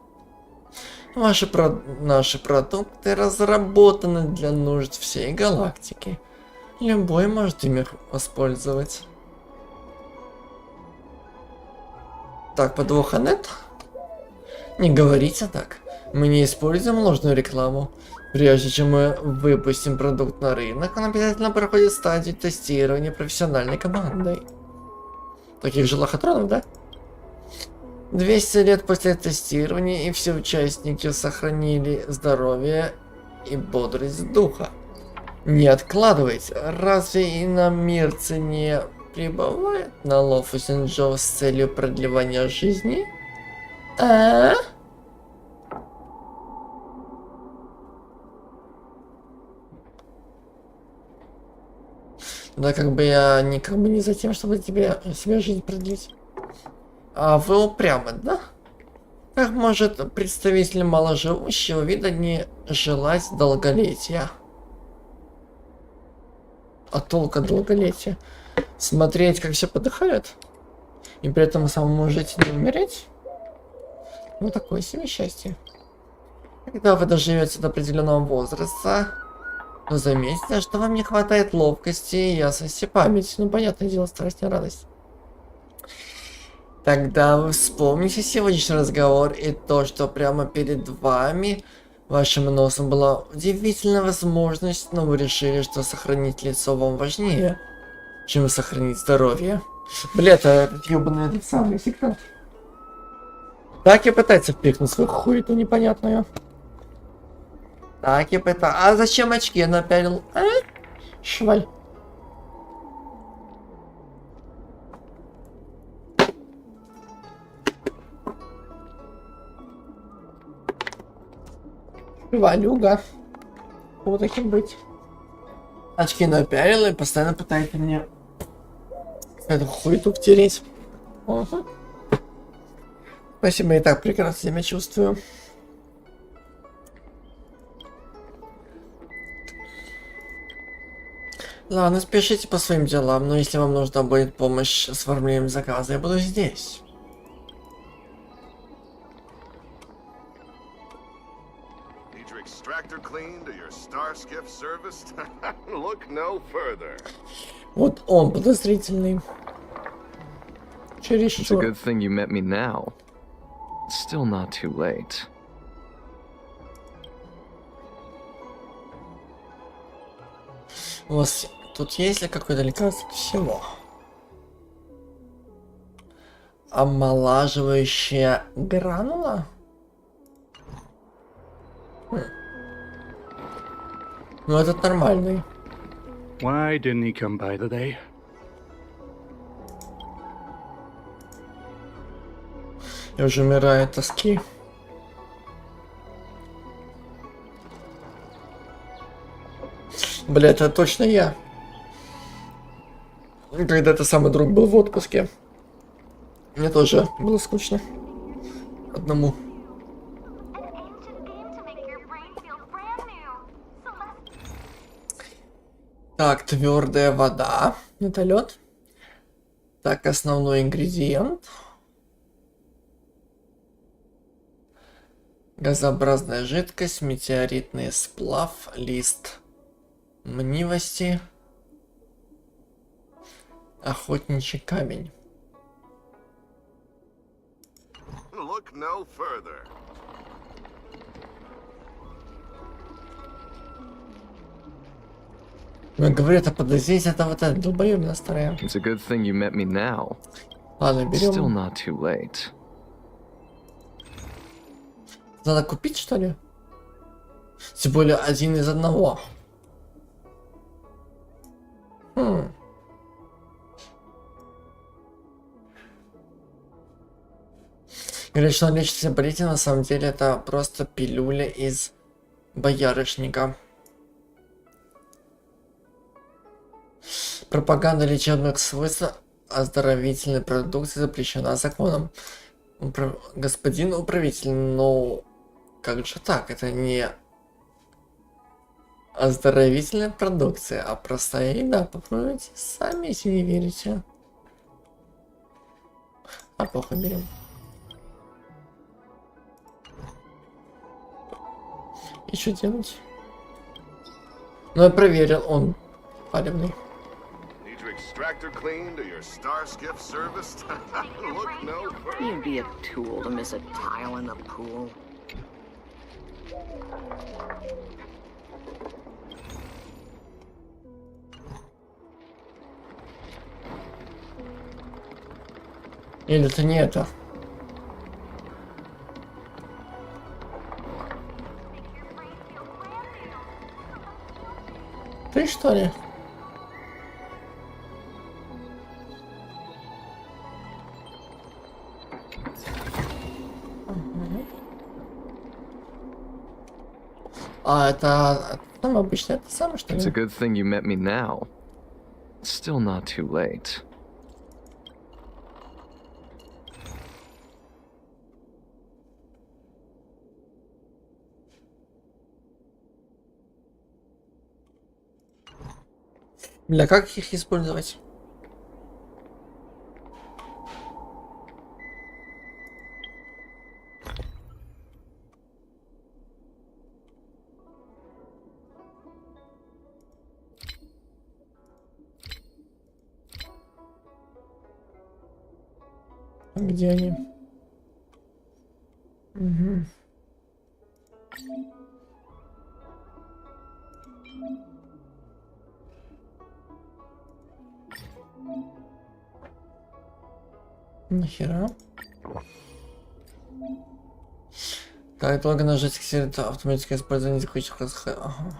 Наши продукты разработаны для нужд всей галактики. Любой может ими воспользоваться. Так, подвоха нет? Не говорите так. Мы не используем ложную рекламу. Прежде чем мы выпустим продукт на рынок, он обязательно проходит стадию тестирования профессиональной командой. Таких же лохотронов, да? 200 лет после тестирования, и все участники сохранили здоровье и бодрость духа. Не откладывайте. Разве иномирцы не прибывают на лов у Сен-Джо с целью продлевания жизни? А? Да, как бы я никак бы не за тем, чтобы себе жизнь продлить. А вы упрямы, да? Как может представитель маложивущего вида не желать долголетия? А толка долголетия? Смотреть, как все подыхают? И при этом самому жить и не умереть? Ну, такое себе счастье. Когда вы доживете до определенного возраста, то заметьте, что вам не хватает ловкости и ясности памяти. Ну, понятное дело, старость не радость. Тогда вы вспомните сегодняшний разговор и то, что прямо перед вами, вашим носом, была удивительная возможность, но вы решили, что сохранить лицо вам важнее, чем сохранить здоровье. Бля, это ёбаный этот самый секрет. Так и пытается впихнуть свою хуету непонятную. Так и пытается. А зачем очки напялил? А? Шваль. Валюга. Вот таким быть. Очки напялила и постоянно пытается мне эту хуету втереть. Угу. Спасибо, я и так прекрасно себя чувствую. Ладно, спешите по своим делам, но если вам нужна будет помощь с оформлением заказа, я буду здесь. Вот он подозрительный. It's a good thing you met me now. It's still not too late. У вас тут есть ли какое-то лекарство от всего? Омолаживающая гранула? Ну этот нормальный. Why didn't he come by today? Я уже умираю от тоски. Бля, это точно я. Когда-то самый друг был в отпуске. Мне тоже было скучно. Одному. Так, твердая вода. Это лед. Так, основной ингредиент. Газообразная жидкость, метеоритный сплав, лист мнивости, охотничий камень. Look no further. Ну, говорят, это подозрение, это вот этот долбоёбина старая. It's a good thing you met me now. Ладно, берем. Still not too late. Надо купить, что ли? Тем более один из одного. Говорят, что он лечит все болезни, на самом деле это просто пилюля из боярышника. Пропаганда лечебных свойств оздоровительной продукции запрещена законом. Господин управитель, но как же так? Это не оздоровительная продукция, а простая еда. Попробуйте сами, если не верите. А плохо берем. И что делать? Ну, я проверил, он палевный. Extractor cleaned or your star skiff serviced? Look no further. You'd be a tool to miss a tile in the pool. Или это не это? Ты что ли? А это там обычно это самое, что ли? It's a good thing you met me now. Still not too late. Бля, как их использовать? Где они? Угу. Нихера. Так, долго нажать автоматическое использование захватчиков. Ага.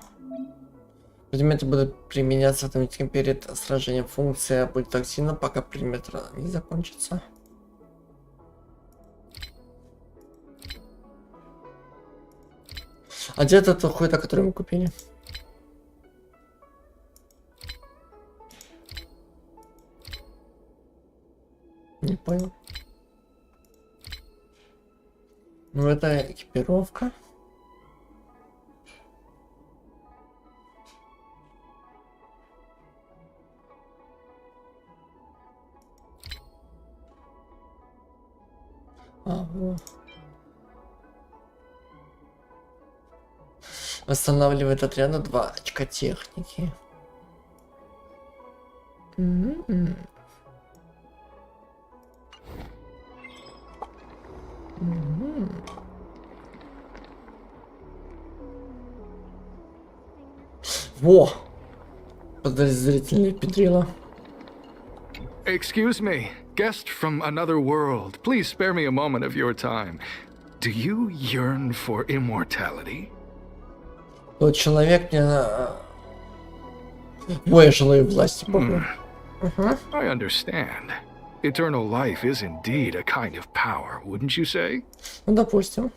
Предметы будут применяться автоматически перед сражением. Функция будет активна, пока предмет не закончится. А где этот хуй-то, который мы купили? Не понял. Ну это экипировка. Ага. Восстанавливает отряда 2 очка техники. Во! Подозрительные педрила. Excuse me, guest from another world. Please spare me a moment of your time. Do you yearn for immortality? Тот человек мне... Ой, я желаю власти, Бога. I understand. Eternal life is indeed a kind of power, wouldn't you say? Ну, допустим.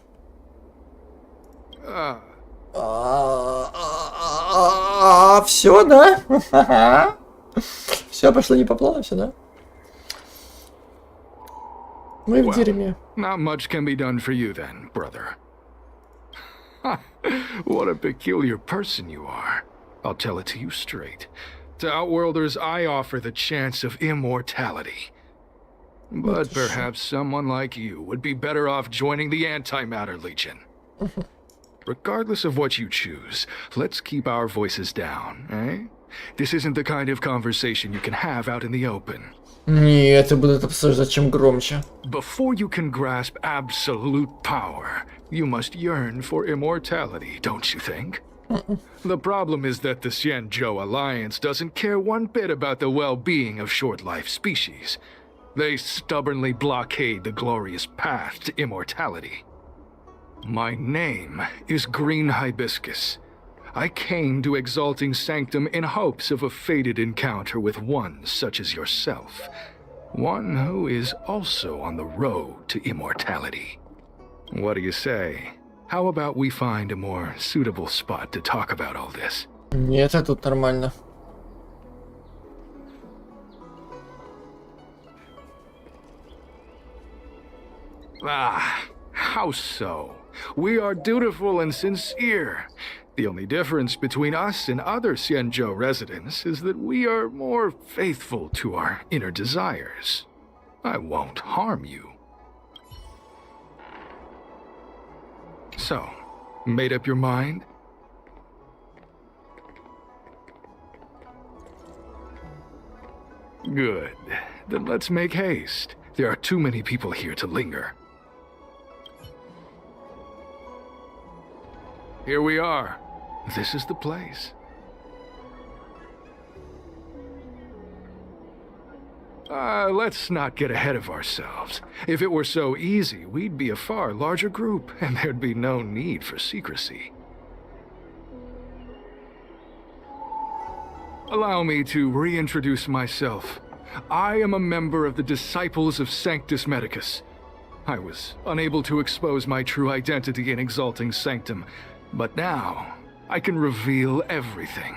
Все, да? Все пошло не по плану, все, да? Мы в дерьме. Not much can be done for you then, brother. What a peculiar person you are. I'll tell it to you straight. To Outworlders, I offer the chance of immortality. But perhaps someone like you would be better off joining the Antimatter Legion. Regardless of what you choose, let's keep our voices down, eh? This isn't the kind of conversation you can have out in the open. Нет, это будут обсуждать чем громче. Before you can grasp absolute power, you must yearn for immortality, don't you think? The problem is that the Xianzhou Alliance doesn't care one bit about the well-being of short-life species. They stubbornly blockade the glorious path to immortality. My name is Green Hibiscus. I came to Exalting Sanctum in hopes of a fated encounter with one such as yourself. One who is also on the road to immortality. What do you say? How about we find a more suitable spot to talk about all this? Нет, это тут нормально. Ah, how so? We are dutiful and sincere. The only difference between us and other Xianzhou residents is that we are more faithful to our inner desires. I won't harm you. So, made up your mind? Good. Then let's make haste. There are too many people here to linger. Here we are. This is the place. Let's not get ahead of ourselves. If it were so easy, we'd be a far larger group, and there'd be no need for secrecy. Allow me to reintroduce myself. I am a member of the Disciples of Sanctus Medicus. I was unable to expose my true identity in Exalting Sanctum, but now I can reveal everything.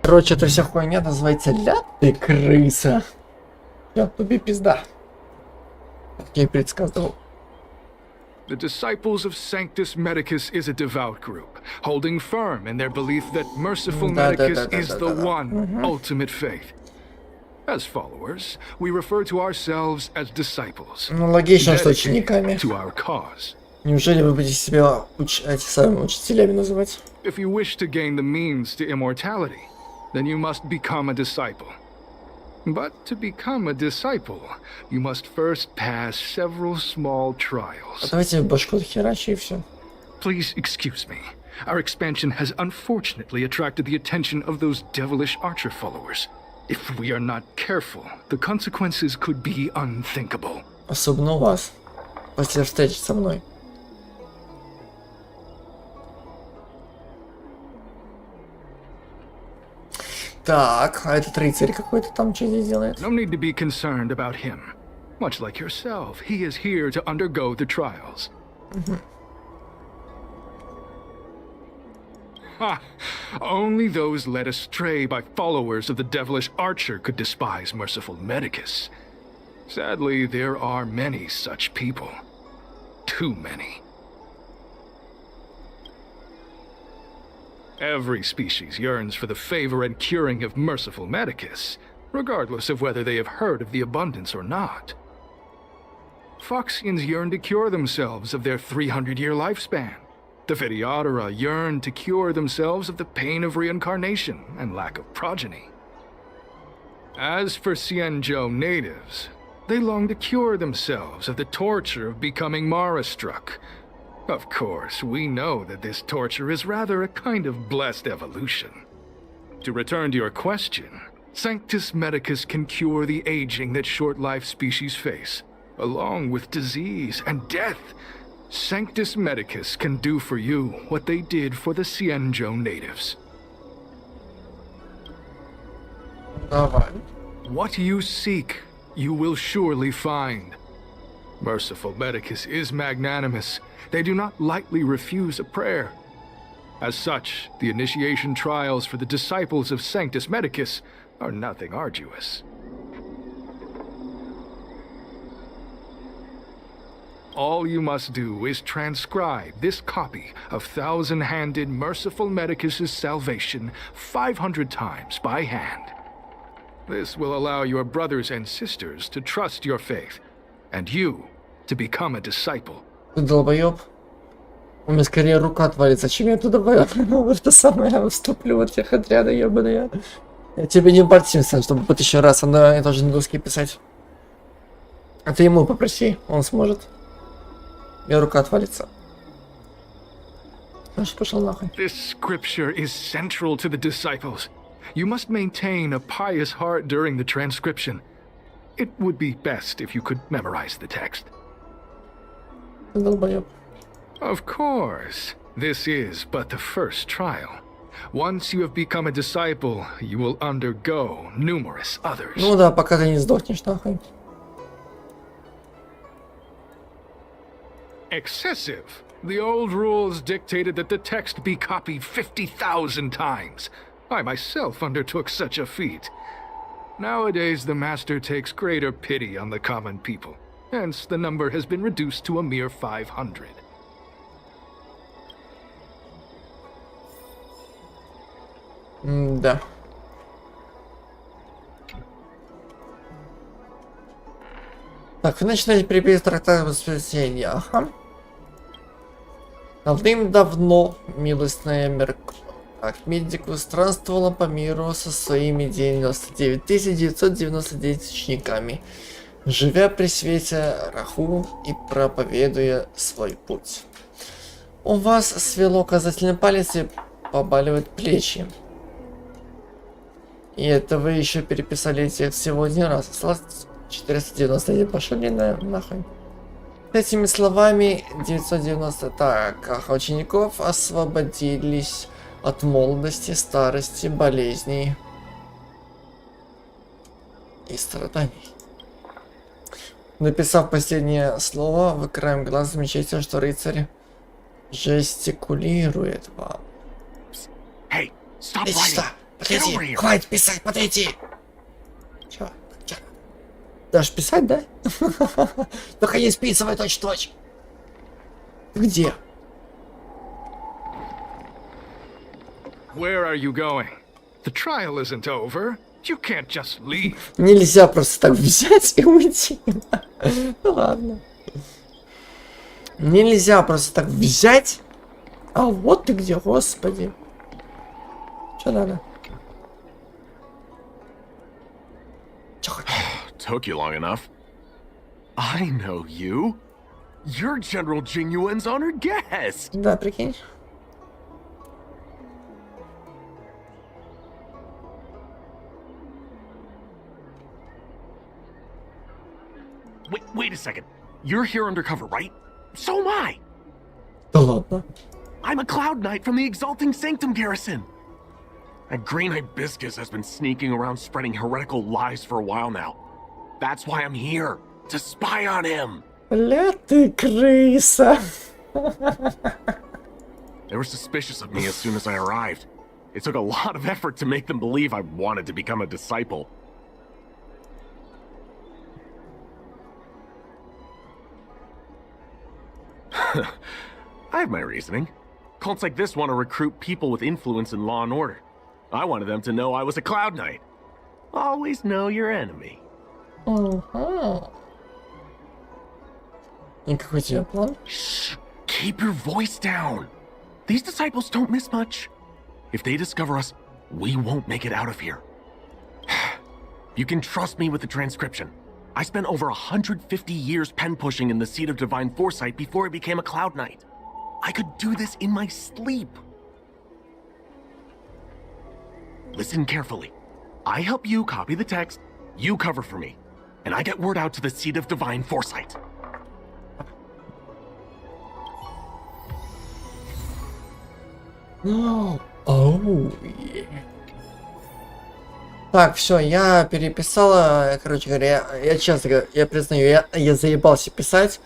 Короче, это вся хуйня называется ля ты крыса. Я тебе пизда. Как я и предсказывал. The disciples of Sanctus Medicus is a devout group, holding firm in their belief that merciful Medicus is the one ultimate faith. As followers, we refer to ourselves as disciples. Ну, логично, что учениками. To our cause. Неужели вы будете себя эти самыми учителями называть? If you wish to gain the means to immortality, then you must become a disciple. But to become a disciple, you must first pass several small trials. Давайте башку херачи и все. Please excuse me. Our expansion has unfortunately attracted the attention of those devilish archer followers. If we are not careful, the consequences could be unthinkable. Особенно у вас. После встречи со мной. Так, а этот рыцарь какой-то там что здесь делает? No need to be concerned about him. Much like yourself, he is here to undergo the trials. Ha! Only those led astray by followers of the devilish archer could despise merciful Medicus. Sadly, there are many such people. Too many. Every species yearns for the favor and curing of merciful Medicus, regardless of whether they have heard of the abundance or not. Foxians yearn to cure themselves of their 300-year lifespan. The Videodora yearn to cure themselves of the pain of reincarnation and lack of progeny. As for Xianzhou natives, they long to cure themselves of the torture of becoming Mara-struck. Of course, we know that this torture is rather a kind of blessed evolution. To return to your question, Sanctus Medicus can cure the aging that short-life species face, along with disease and death. Sanctus Medicus can do for you what they did for the Xianzhou natives. What you seek, you will surely find. Merciful Medicus is magnanimous. They do not lightly refuse a prayer. As such, the initiation trials for the disciples of Sanctus Medicus are nothing arduous. All you must do is transcribe this copy of thousand-handed Merciful Medicus's salvation 500 times by hand. This will allow your brothers and sisters to trust your faith, and you to become a disciple. Ты долбоёб. У меня скорее рука отвалится, чем я туда в это самое я вступлю в тех отряда, ёбаные. Я тебе не Бартимсон, чтобы хоть еще раз, я тоже не русский писать. А ты ему попроси, он сможет. У меня рука отвалится. Аж пошел нахуй. This scripture is central to the disciples. You must maintain a pious heart during the transcription. It would be best if you could memorize the text. Of course, this is but the first trial. Once you have become a disciple, you will undergo numerous others. Ну да, пока ты не сдохнешь нахуй. Excessive. The old rules dictated that the text be copied 50,000 times. I myself undertook such a feat. Nowadays, the master takes greater pity on the common people. Hence, the number has been reduced to a mere 500. Да. Так, вы начинаете приписывать трактат воскресенья. Ага. Давным-давно, милостная Мерку. Так, медик странствовала по миру со своими 99 999 учениками, живя при свете Раху и проповедуя свой путь. У вас свело указательный палец и побаливают плечи. И это вы еще переписали эти всего один раз. Осталось 491. Пошли нахуй. Этими словами 990 учеников освободились от молодости, старости, болезней и страданий. Написав последнее слово, вы краем глаза замечаете, что рыцарь жестикулирует вам. Hey, stop writing. Подойди, хватит писать, подойди. Чё? Дашь писать, да? Только не списывай точь-в-точь. Ты где? Where are you going? The trial isn't over. You can't just leave. Нельзя просто так взять и уйти. Ну ладно. Нельзя просто так взять. А вот ты где, господи. Что надо? Took you long enough. I know you. You're General Jingyuen's honored guest. Да, прикинь. Wait a second. You're here undercover, right? So am I. Да ладно. I'm a Cloud Knight from the Exalting Sanctum garrison. That green hibiscus has been sneaking around spreading heretical lies for a while now. That's why I'm here, to spy on him. Бля, ты крыса. They were suspicious of me as soon as I arrived. It took a lot of effort to make them believe I wanted to become a disciple. I have my reasoning. Cults like this want to recruit people with influence in law and order. I wanted them to know I was a Cloud Knight. Always know your enemy. И какой у тебя план? Shh! Keep your voice down. These disciples don't miss much. If they discover us, we won't make it out of here. You can trust me with the transcription. I spent over 150 years pen pushing in the seat of divine foresight before I became a Cloud Knight. I could do this in my sleep. Listen carefully. I help you copy the text, you cover for me, and I get word out to the seat of divine foresight. Oh, yeah. Так, все, я переписала, короче говоря, я честно, я признаю, я заебался писать.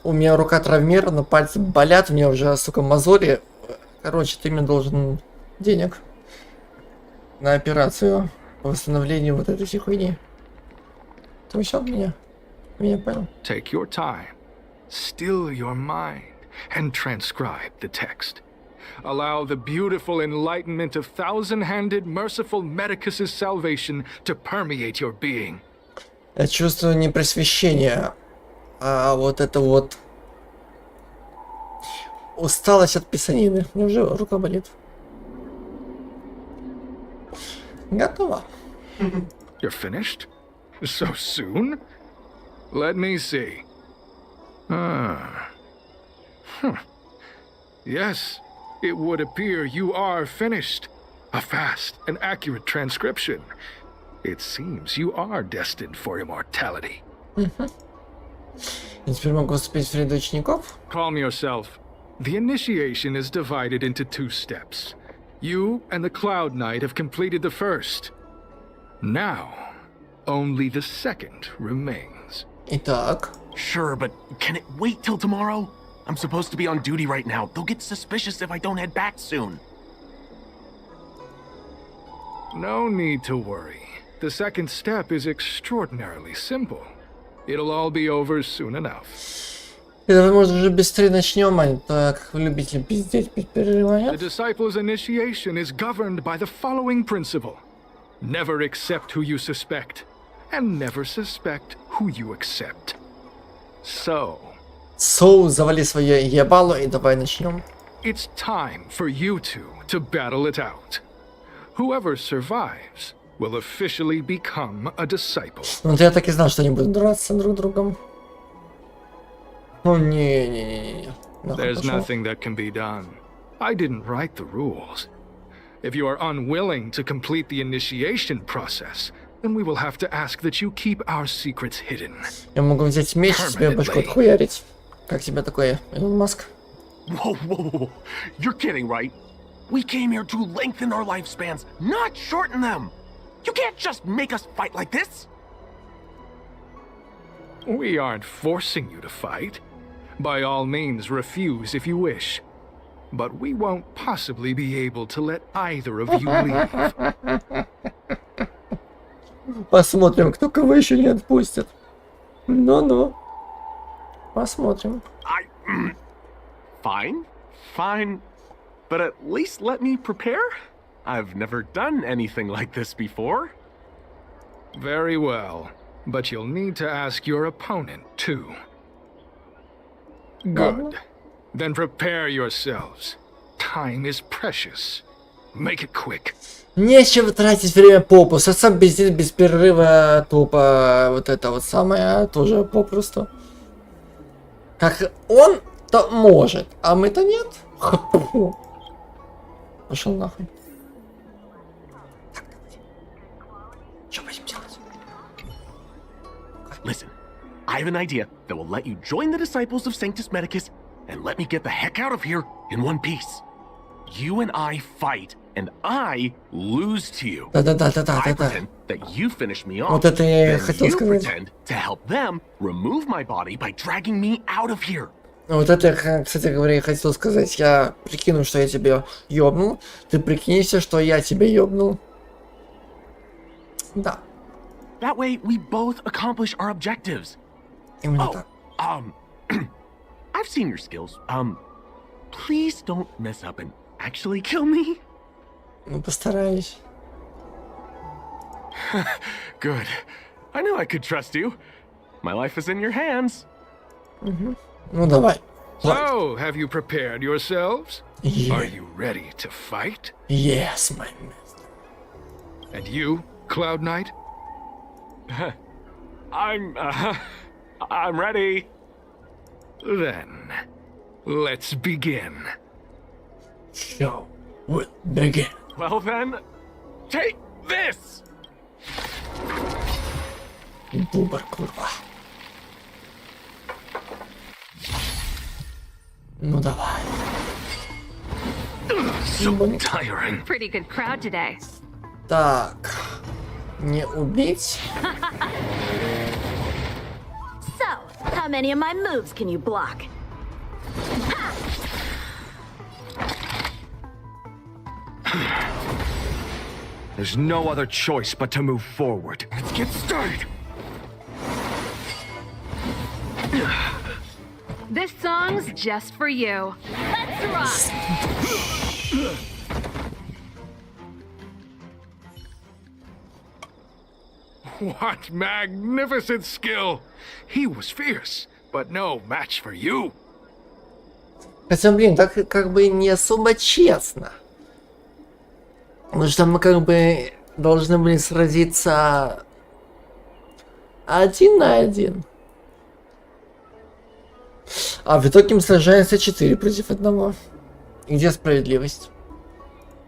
У меня рука травмирована, пальцы болят, у меня уже, сука, мозоли. Короче, ты мне должен денег на операцию по восстановлению вот этой всей хуйни. Ты все меня? Меня понял? Take your time, still your mind, and transcribe the text. Allow the beautiful enlightenment of thousand-handed, merciful Medicus's salvation to permeate your being. Я чувствую не просвещение, а вот это вот усталость от писанины. Мне уже рука болит. Готово. You're finished? So soon? Let me see. Yes. It would appear you are finished. A fast and accurate transcription. It seems you are destined for immortality. Я теперь могу вступить в ряды учеников? Calm yourself. The initiation is divided into 2 steps. You and the Cloud Knight have completed the first. Now, only the second remains. Итак. Sure, but can it wait till tomorrow? I'm supposed to be on duty right now. They'll get suspicious if I don't head back soon. No need to worry. The second step is extraordinarily simple. It'll all be over soon enough. Это, может, уже быстрее начнем, а то как вы любите пиздеть без перерыва, нет? The disciple's initiation is governed by the following principle. Never accept who you suspect, and never suspect who you accept. So... завали свое ебало и давай начнем. It's time for you two to battle it out. Whoever survives will officially become a disciple. Ну, я так и знал, что они будут драться друг другом. Ну, не. There's nothing that can be done. I didn't write the rules. If you are unwilling to complete the initiation process, then we will have to ask that you keep our secrets hidden. Я могу взять меч и себе башку отхуярить. Как тебе такое, Илон Маск? Whoa. You're kidding, right? We came here to lengthen our lifespans, not shorten them. You can't just make us fight like this. We aren't forcing you to fight. By all means, refuse if you wish. but we won't possibly be able to let either of you leave. Посмотрим, кто кого еще не отпустит. Ну-ну. Посмотрим. Fine. Fine. But at least let me prepare. I've never done anything like this before. Very well. But you'll need to ask your opponent, too. Good. Then prepare yourselves. Time is precious. Make it quick. Нечего тратить время попусту. Сам пиздит без перерыва тупо. Вот это вот самое тоже попросту. Как он-то может, а мы-то нет. Пошел нахуй. Что будем делать? Listen, I have an idea that will let you join the disciples of Sanctus Medicus and let me get the heck out of here in one piece. You and I fight, and I lose to you. I pretend that you finish me off. Вот это я then хотел you сказать. pretend to help them remove my body by dragging me out of here. Вот это, кстати говоря, я хотел сказать. Я прикину, что я тебя ёбнул. Ты прикинься, что я тебя ёбнул. Да. That way, we both accomplish our objectives. Именно так. I've seen your skills. Please don't mess up and actually kill me. Ну, постараюсь. Good. I knew I could trust you. My life is in your hands. Ну, давай. So, have you prepared yourselves? Yeah. Are you ready to fight? Yes, my master. And you, Cloud Knight? I'm ready. Then, let's begin. Show will begin. Well then, take this! Бубар, курва. Ну давай. So tiring. Pretty good crowd today. Так. Не убить. So, how many of my moves can you block? There's no other choice but to move forward. Let's get started. This song's just for you. Let's rock! What magnificent skill! He was fierce, but no match for you. Хотя, блин, так как бы не особо честно. Потому что мы как бы должны были сразиться 1 на 1. А в итоге мы сражаемся 4 против 1. И где справедливость?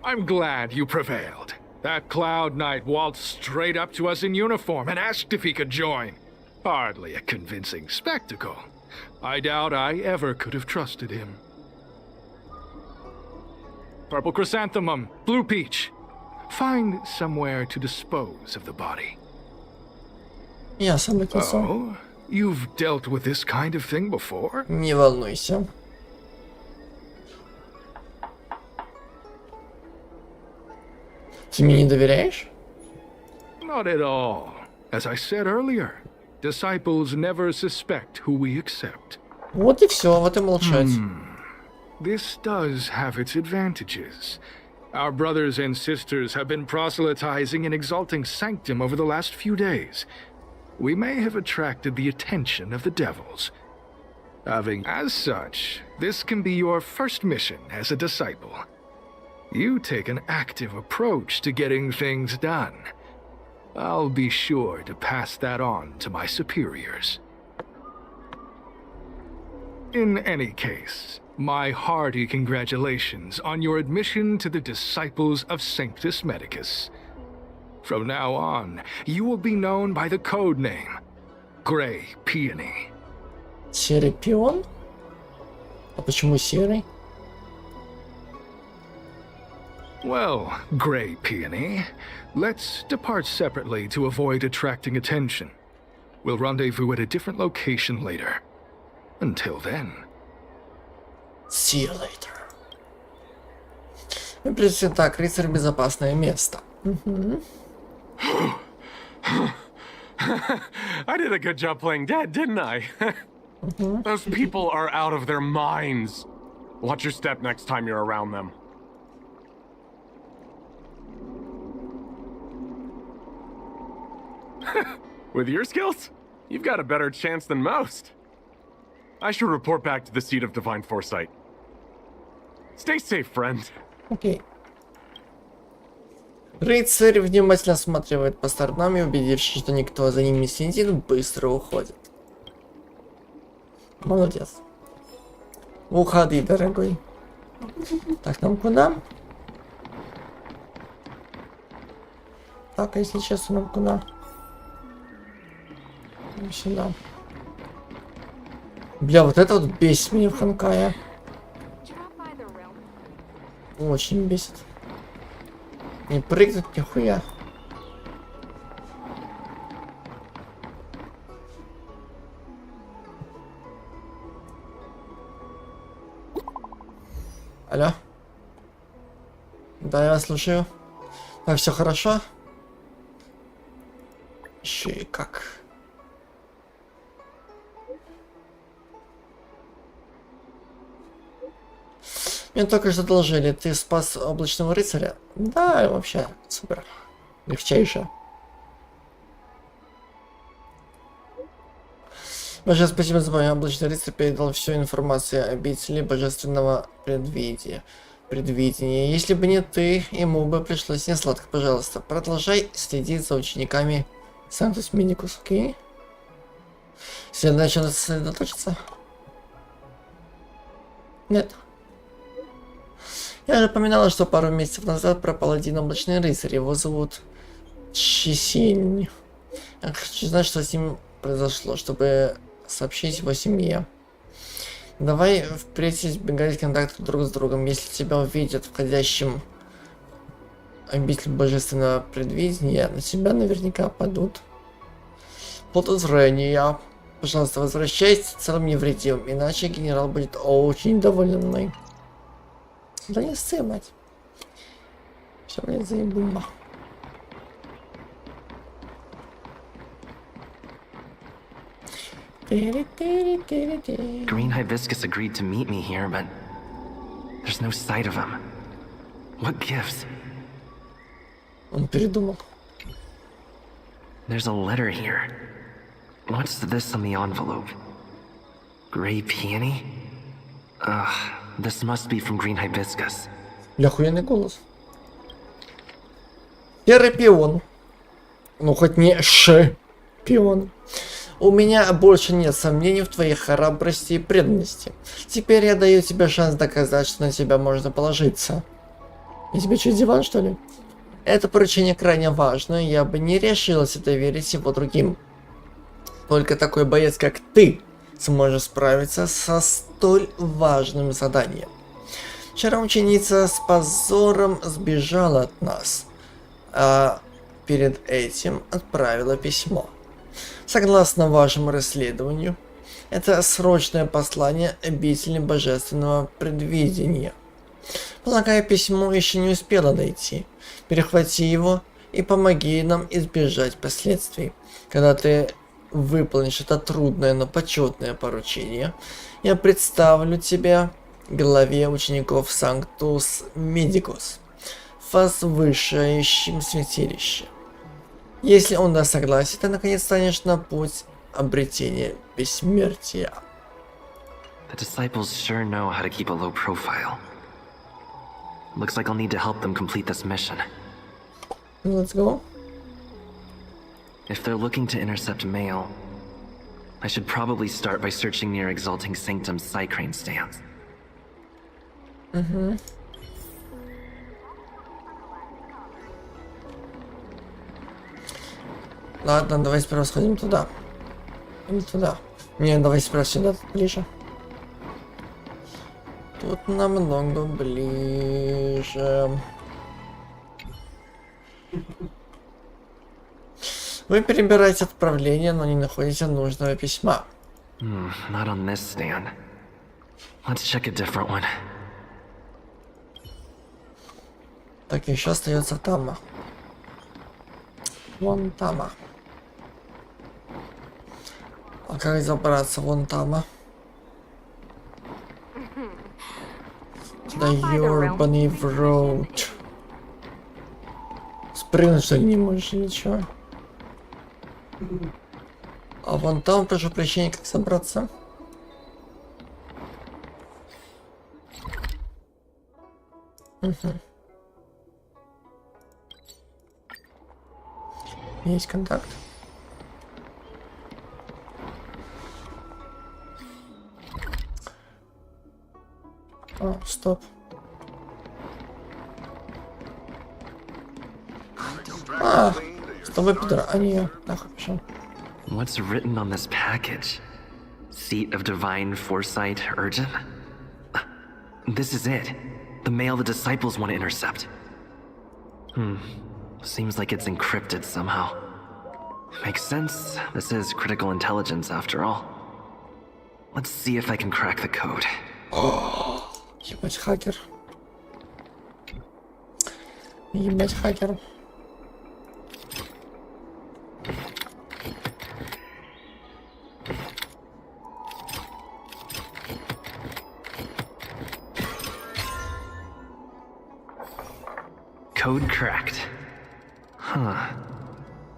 I'm glad you prevailed. That Cloud Knight waltzed straight up to us in uniform and asked if he could join. Hardly a convincing spectacle. I doubt I ever could have trusted him. Purple chrysanthemum, blue peach. Find somewhere to dispose of the body. Я сам это сам. Oh, you've dealt with this kind of thing before? Не волнуйся. Ты мне не доверяешь? Not at all. As I said earlier, disciples never suspect who we accept. Вот и все, вот и молчать. This does have its advantages. Our brothers and sisters have been proselytizing and exalting sanctum over the last few days. We may have attracted the attention of the devils. As such, this can be your first mission as a disciple. You take an active approach to getting things done. I'll be sure to pass that on to my superiors. In any case, my hearty congratulations on your admission to the Disciples of Sanctus Medicus. From now on, you will be known by the code name, Grey Peony. Серый пион? А почему серый? Well, Grey Peony, let's depart separately to avoid attracting attention. We'll rendezvous at a different location later. Until then. See you later. Мы пришли так, рыцарь, безопасное место. I did a good job playing dead, didn't I? Those people are out of their minds. Watch your step next time you're around them. With your skills, you've got a better chance than most. I should report back to the seat of divine foresight. Stay safe, friend. Окей. Рыцарь внимательно осматривает по сторонам и, убедившись, что никто за ним не следит, быстро уходит. Молодец. Уходи, дорогой. Так, нам куда? Так, а если честно, нам куда? Сюда. Бля, вот это вот бесит меня в Хонкае. Очень бесит. Не прыгнуть нихуя. Алло. Да, я вас слушаю. Так, все хорошо? Еще и как. Мне только что доложили, ты спас облачного рыцаря? Да, вообще, супер. Легчайше. Большое спасибо за мой облачный рыцарь, передал всю информацию о обители божественного предвидения. Если бы не ты, ему бы пришлось несладко. Пожалуйста, продолжай следить за учениками Сантус Миникус, окей? Следующее надо сосредоточиться? Нет. Я же упоминала, что пару месяцев назад пропал один облачный рыцарь. Его зовут Чисень. Я хочу знать, что с ним произошло, чтобы сообщить его семье. Давай впредь избегать контактов друг с другом. Если тебя увидят входящим в обитель божественного предвидения, на тебя наверняка падут подозрения. Пожалуйста, возвращайся целым невредимым, иначе генерал будет очень доволен мной. Да не ссы, мать. Все, блядь, заебумба. Green Hibiscus agreed to meet me here, but there's no sight of him. What gives? Он передумал. There's a letter here. What's this on the envelope? Gray peony? Ugh. This must be from Green Hibiscus. Бля, охуенный голос. Серый пион. Ну, хоть не пион. У меня больше нет сомнений в твоей храбрости и преданности. Теперь я даю тебе шанс доказать, что на тебя можно положиться. Я тебе что, диван, что ли? Это поручение крайне важно, я бы не решилась доверить его другим. Только такой боец, как ты, сможешь справиться со столь важным заданием. Вчера ученица с позором сбежала от нас, а перед этим отправила письмо. Согласно вашему расследованию, это срочное послание обители божественного предвидения. Полагаю, письмо еще не успело дойти. Перехвати его и помоги нам избежать последствий. Когда ты выполнишь это трудное, но почетное поручение, я представлю тебя главе учеников Санктус Медикус в возвышающем святилище. Если он даст согласие, ты наконец станешь на путь обретения бессмертия. The disciples sure know how to keep a low profile. Looks like I'll need to help them complete this mission. Let's go. If they're looking to intercept mail, I should probably start by searching near Exalting Sanctum's Psycrane stands. Ладно, давай сперва сходим туда. Или туда. Не, давай сперва сюда, ближе. Тут намного ближе. Вы перебираете отправление, но не находите нужного письма. Not on this stand. Let's check a different one. Так, еще остается Тама. Вон Тама. А как забраться вон Тама? The Urban Road. Спрыгнуть что ли не можешь ничего? А вон там, прошу прощения, как собраться? Есть контакт. О, стоп. А, с тобой Петр, а не я. Нахуй пошел. What's written on this package? Seat of divine foresight, urgent? This is it. The mail the disciples want to intercept. Seems like it's encrypted somehow. Makes sense. This is critical intelligence after all. Let's see if I can crack the code. Ебать хакер. Ебать хакер. Code cracked. Huh.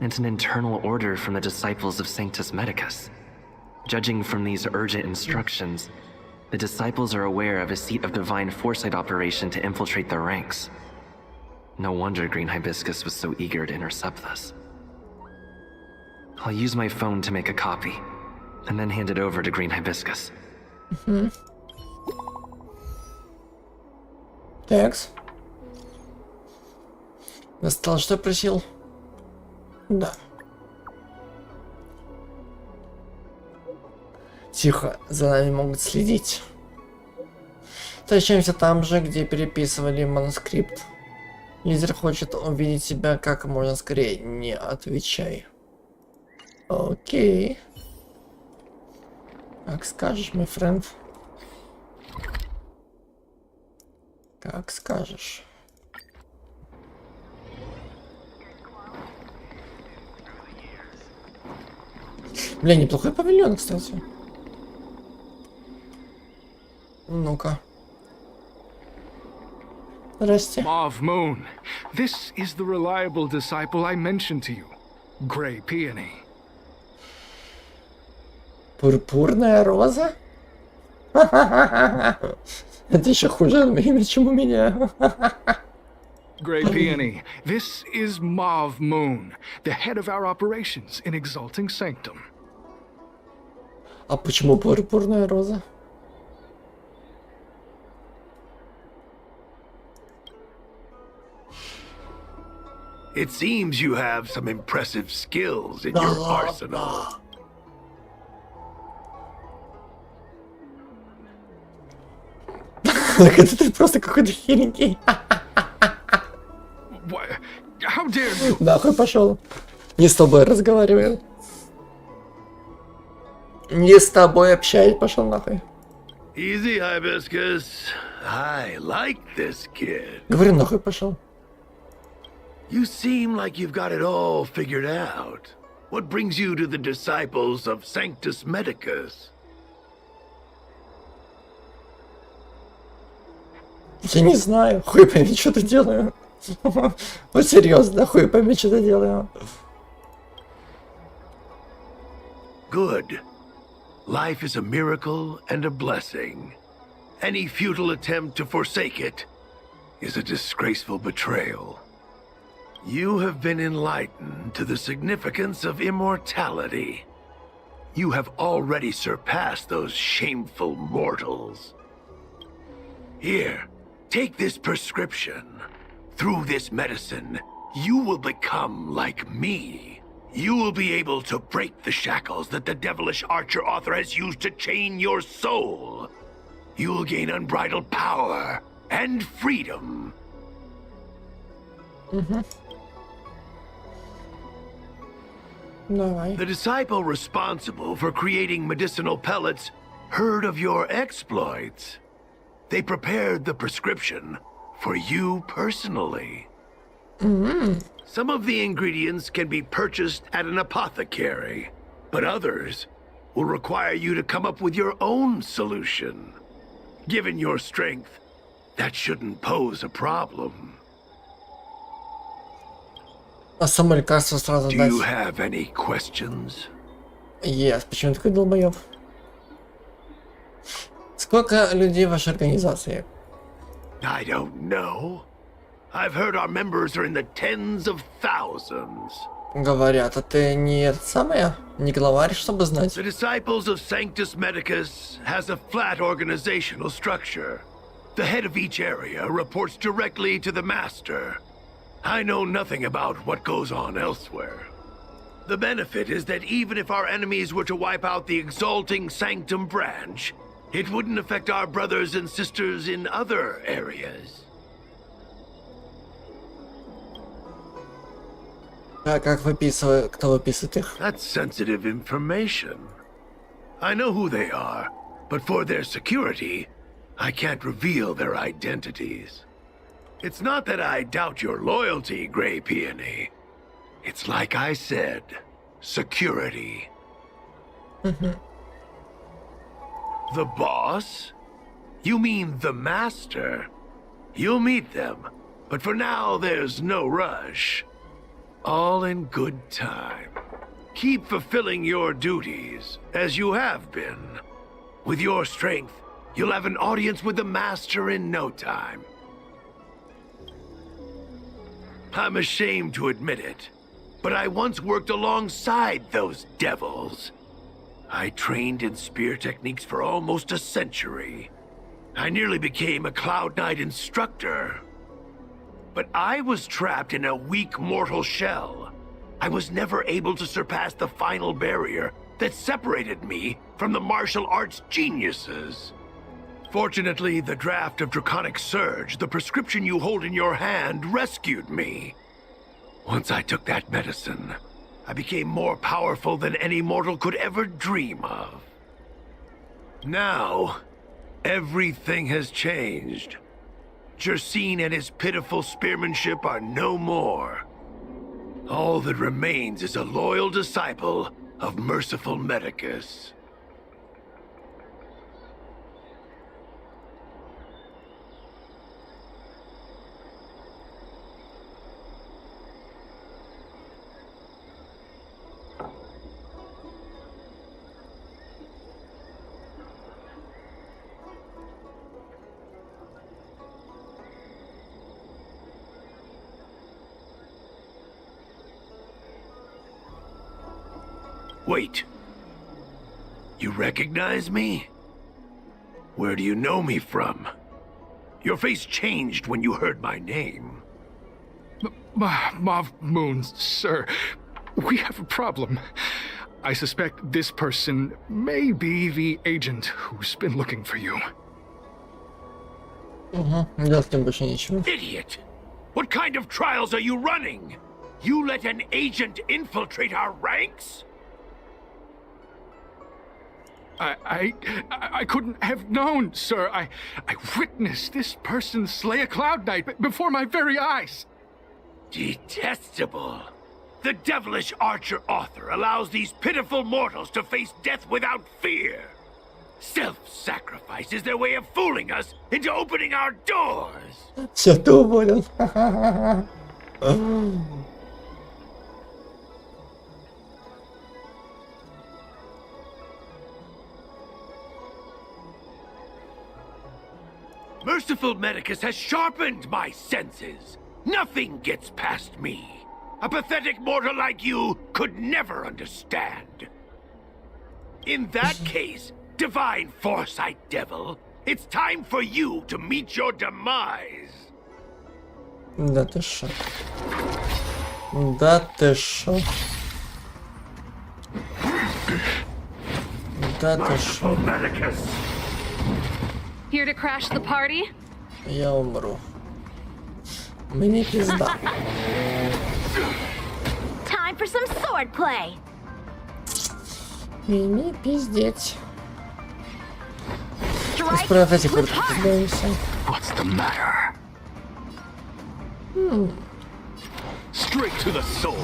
It's an internal order from the disciples of Sanctus Medicus. Judging from these urgent instructions, the disciples are aware of a seat of divine foresight operation to infiltrate their ranks. No wonder Green Hibiscus was so eager to intercept this. I'll use my phone to make a copy, and then hand it over to Green Hibiscus. Текс. Достал, что просил? Да. Тихо, за нами могут следить. Тащимся там же, где переписывали манускрипт. Лидер хочет увидеть себя как можно скорее. Не отвечай. Окей. Как скажешь, мой френд. Как скажешь. Бля, неплохой павильон, кстати. Ну-ка. Здрасте. Mauve Moon, this is the reliable disciple I mentioned to you, Grey Peony. Пурпурная роза? Это еще хуже имя, чем у меня. Grey Peony, this is Mauve Moon, the head of our operations in Exalting Sanctum. А почему пурпурная роза? It seems you have some impressive skills in your arsenal. Так это ты просто какой-то хиленький. How dare you? Нахуй пошел. Не с тобой разговариваю. Не с тобой общаюсь, пошел нахуй. Easy, Hibiscus. I like this kid. Говорю, нахуй пошел. You seem like you've got it all figured out. What brings you to the disciples of Sanctus Medicus? Я не знаю, хуй пойми, что-то делаю. Вот серьезно, хуй пойми, что-то делаю. Good. Life is a miracle and a blessing. Any futile attempt to forsake it is a disgraceful betrayal. You have been enlightened to the significance of immortality. You have already surpassed those shameful mortals. Here, take this prescription. Through this medicine, you will become like me. You will be able to break the shackles that the devilish archer author has used to chain your soul. You will gain unbridled power and freedom. The disciple responsible for creating medicinal pellets heard of your exploits. They prepared the prescription for you personally. Some of the ingredients can be purchased at an apothecary, but others will require you to come up with your own solution. Given your strength, that shouldn't pose a problem. А само лекарство сразу Do дать. you have any questions? Yes, почему такой долбоёб? Сколько людей в вашей организации? I don't know. I've heard our members are in the tens of thousands. Говорят, а ты не это самое? Не главарь, чтобы знать? The Disciples of Sanctus Medicus has a flat organizational structure. The head of each area reports directly to the Master. I know nothing about what goes on elsewhere. The benefit is that even if our enemies were to wipe out the Exalting Sanctum branch, it wouldn't affect our brothers and sisters in other areas. А как выписывают, кто выписывает их? That's sensitive information. I know who they are, but for their security, I can't reveal their identities. It's not that I doubt your loyalty, Grey Peony. It's like I said, security. The boss? You mean the master? You'll meet them, but for now there's no rush. All in good time. Keep fulfilling your duties, as you have been. With your strength, you'll have an audience with the master in no time. I'm ashamed to admit it, but I once worked alongside those devils. I trained in spear techniques for almost a century. I nearly became a Cloud Knight instructor. But I was trapped in a weak mortal shell. I was never able to surpass the final barrier that separated me from the martial arts geniuses. Fortunately, the draft of Draconic Surge, the prescription you hold in your hand, rescued me. Once I took that medicine, I became more powerful than any mortal could ever dream of. Now, everything has changed. Jersine and his pitiful spearmanship are no more. All that remains is a loyal disciple of merciful Medicus. Wait. You recognize me? Where do you know me from? Your face changed when you heard my name. Mav Moons, sir. We have a problem. I suspect this person may be the agent who's been looking for you. Idiot! What kind of trials are you running? You let an agent infiltrate our ranks? I couldn't have known, sir. I witnessed this person slay a Cloud Knight before my very eyes. Detestable. The devilish archer author allows these pitiful mortals to face death without fear. Self-sacrifice is their way of fooling us into opening our doors. Все, ты уволен. Merciful Medicus has sharpened my senses. Nothing gets past me. A pathetic mortal like you could never understand. In that case, Divine Foresight Devil, it's time for you to meet your demise. Да ты шо? Да ты шо? Да ты шо? Here to crash the party? Я умру. Мне пизда. Time for some sword play. Мне пиздец. Спрятать их, пиздаемся. What's the matter? Straight to the soul.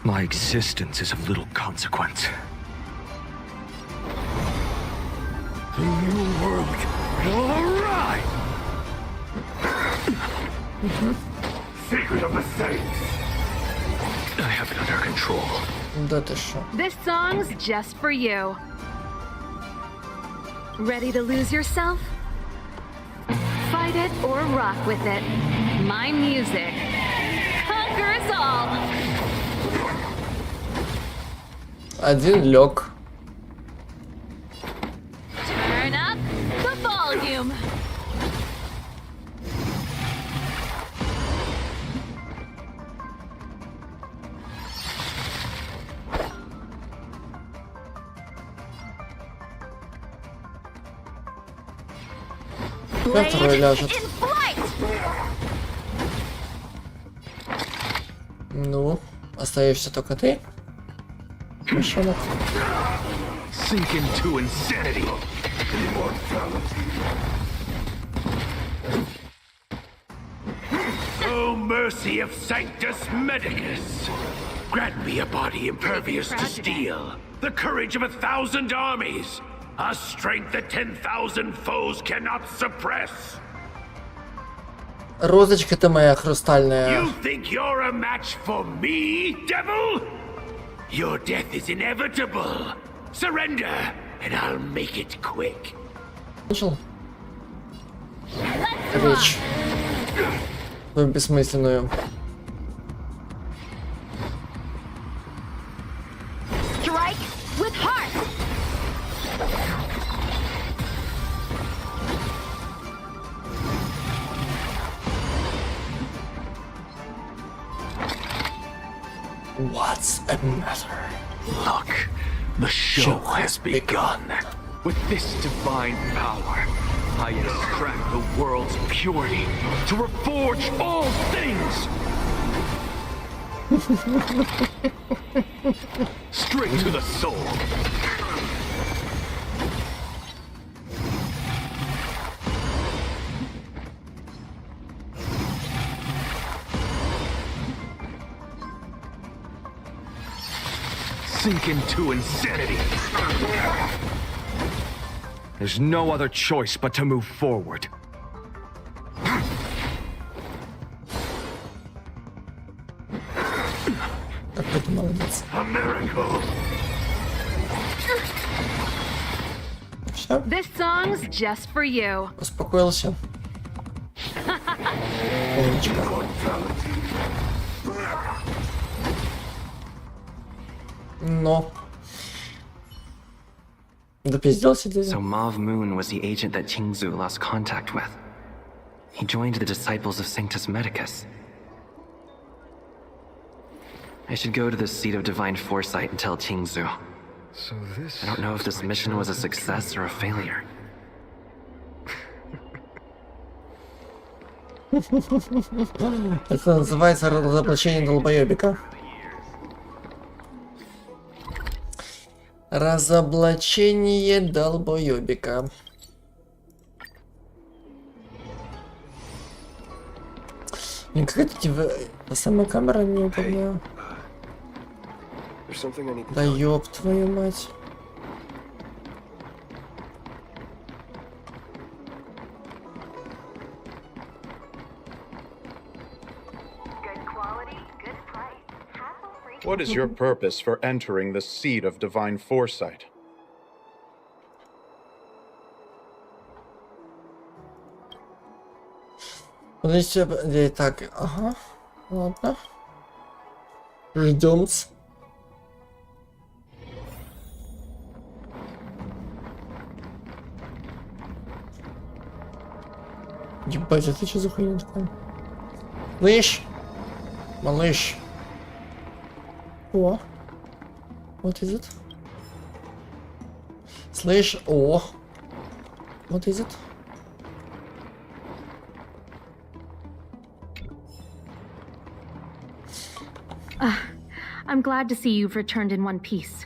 My existence is of little consequence. The new world will arrive! Secret of the Saints! I have it under control. Да ты шо? This song's just for you. Ready to lose yourself? Fight it or rock with it. My music conquers all. Один лег. Turn up the volume. Второй ляжет. Ну, остаешься только ты. Мышонок. Sink into insanity. Oh, mercy of Sanctus Medicus! Grant me a body impervious to steel, the courage of 1,000 armies, a strength that 10,000 foes cannot suppress. Розочка ты моя хрустальная. You think you're a match for me, devil? Your death is inevitable. Surrender, and I'll make it quick. Начал. Речь. Твою бессмысленную. Strike with heart. What's the matter? Look, the show has begun. With this divine power, I extract the world's purity to reforge all things. Straight to the soul. Sink into insanity. There's no other choice but to move forward. A miracle. Все, This song's just for you. успокоился. Умничка. Но. Допиздился ты. So Mauve Moon was the agent that Qingzu lost contact with. He joined the disciples of Sanctus Medicus. I should go to the seat of divine foresight and tell Qingzu. So this. I don't know if this mission was a success or a failure. Это называется разоблачение долбоебика. Разоблачение долбоебика. Мне какая-то самая камера неудобная. Да ёб твою мать. What is your purpose for entering the seat of divine foresight? Подождите, так, ага, ладно. Ждём-с. Ебать, это что за хуйня такая? Слышь, малыш. О, what is it? Слышь, о, what is it? I'm glad to see you've returned in one piece.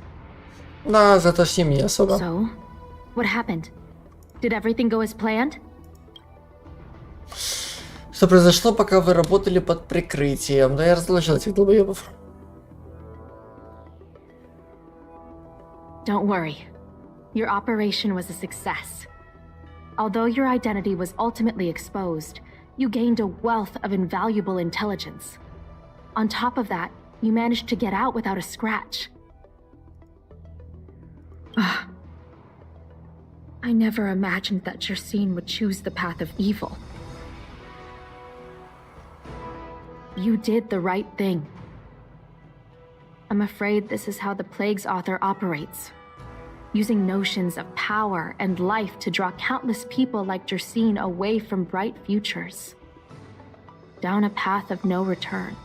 Да, зато с ним не особо. So, what happened? Did everything go as planned? Что произошло, пока вы работали под прикрытием? Да я разлучил этих долбоебов. Don't worry. Your operation was a success. Although your identity was ultimately exposed, you gained a wealth of invaluable intelligence. On top of that, you managed to get out without a scratch. I never imagined that Jersine would choose the path of evil. You did the right thing. I'm afraid this is how the Plague's author operates, using notions of power and life to draw countless people like Jersine away from bright futures, down a path of no return.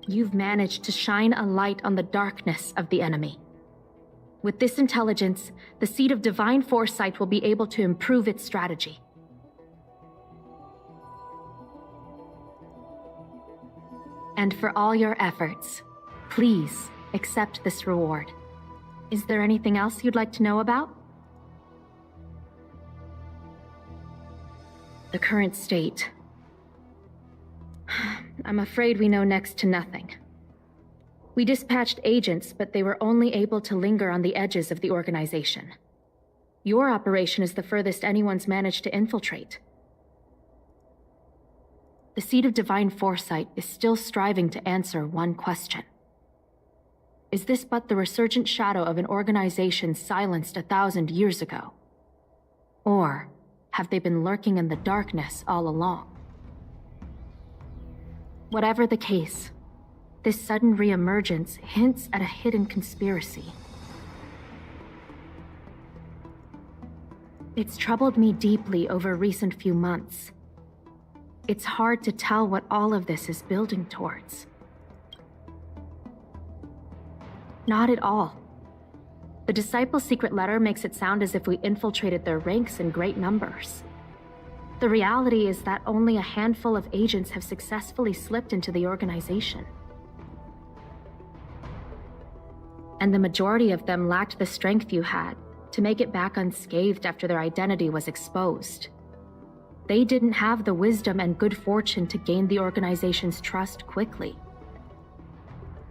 You've managed to shine a light on the darkness of the enemy. With this intelligence, the seed of divine foresight will be able to improve its strategy. And for all your efforts, please accept this reward. Is there anything else you'd like to know about? The current state. I'm afraid we know next to nothing. We dispatched agents, but they were only able to linger on the edges of the organization. Your operation is the furthest anyone's managed to infiltrate. The seed of divine foresight is still striving to answer one question. Is this but the resurgent shadow of an organization silenced 1,000 years ago? Or have they been lurking in the darkness all along? Whatever the case, this sudden reemergence hints at a hidden conspiracy. It's troubled me deeply over recent few months. It's hard to tell what all of this is building towards. Not at all. The Disciples' secret letter makes it sound as if we infiltrated their ranks in great numbers. The reality is that only a handful of agents have successfully slipped into the organization. And the majority of them lacked the strength you had to make it back unscathed after their identity was exposed. They didn't have the wisdom and good fortune to gain the organization's trust quickly.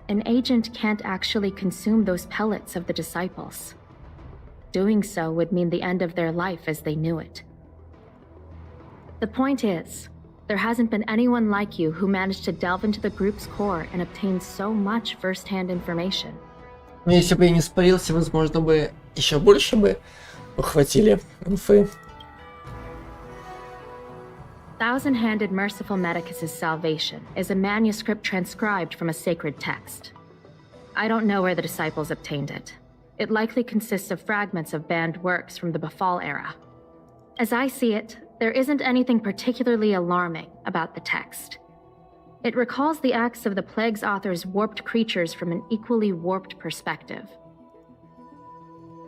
An agent can't actually consume those pellets of the Disciples. Doing so would mean the end of their life as they knew it. The point is, there hasn't been anyone like you who managed to delve into the group's core and obtain so much first-hand information. Но если бы я не спалился, возможно бы еще больше бы ухватили инфы. Thousand-Handed Merciful Medicus's Salvation is a manuscript transcribed from a sacred text. I don't know where the Disciples obtained it. It likely consists of fragments of banned works from the Befall era. As I see it, there isn't anything particularly alarming about the text. It recalls the acts of the Plague's author's warped creatures from an equally warped perspective.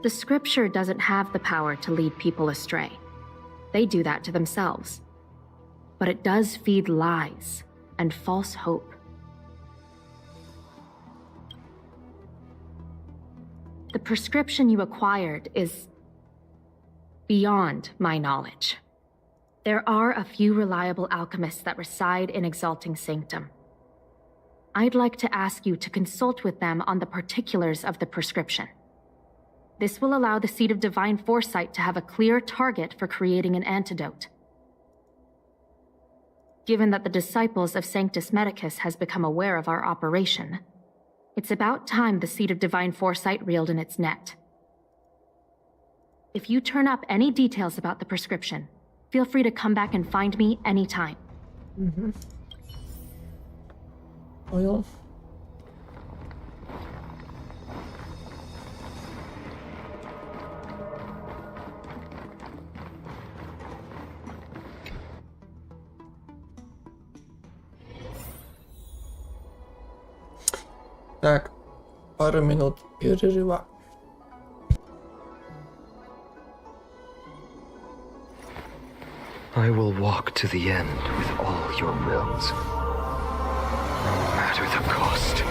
The scripture doesn't have the power to lead people astray. They do that to themselves. But it does feed lies and false hope. The prescription you acquired is beyond my knowledge. There are a few reliable alchemists that reside in Exalting Sanctum. I'd like to ask you to consult with them on the particulars of the prescription. This will allow the Seed of Divine Foresight to have a clear target for creating an antidote. Given that the Disciples of Sanctus Medicus has become aware of our operation, it's about time the Seed of Divine Foresight reeled in its net. If you turn up any details about the prescription, feel free to come back and find me anytime. Понял. Так, пару минут перерыва. I will walk to the end with all your wills, no matter the cost.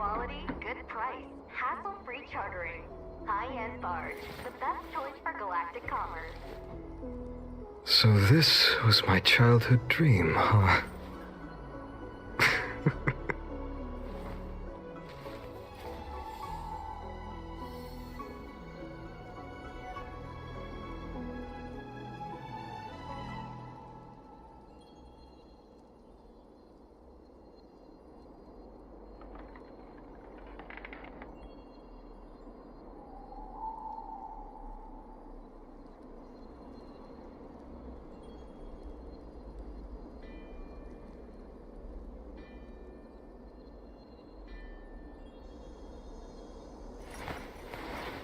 quality, good price, hassle-free chartering. High-end barge, the best choice for galactic commerce. So this was my childhood dream, huh?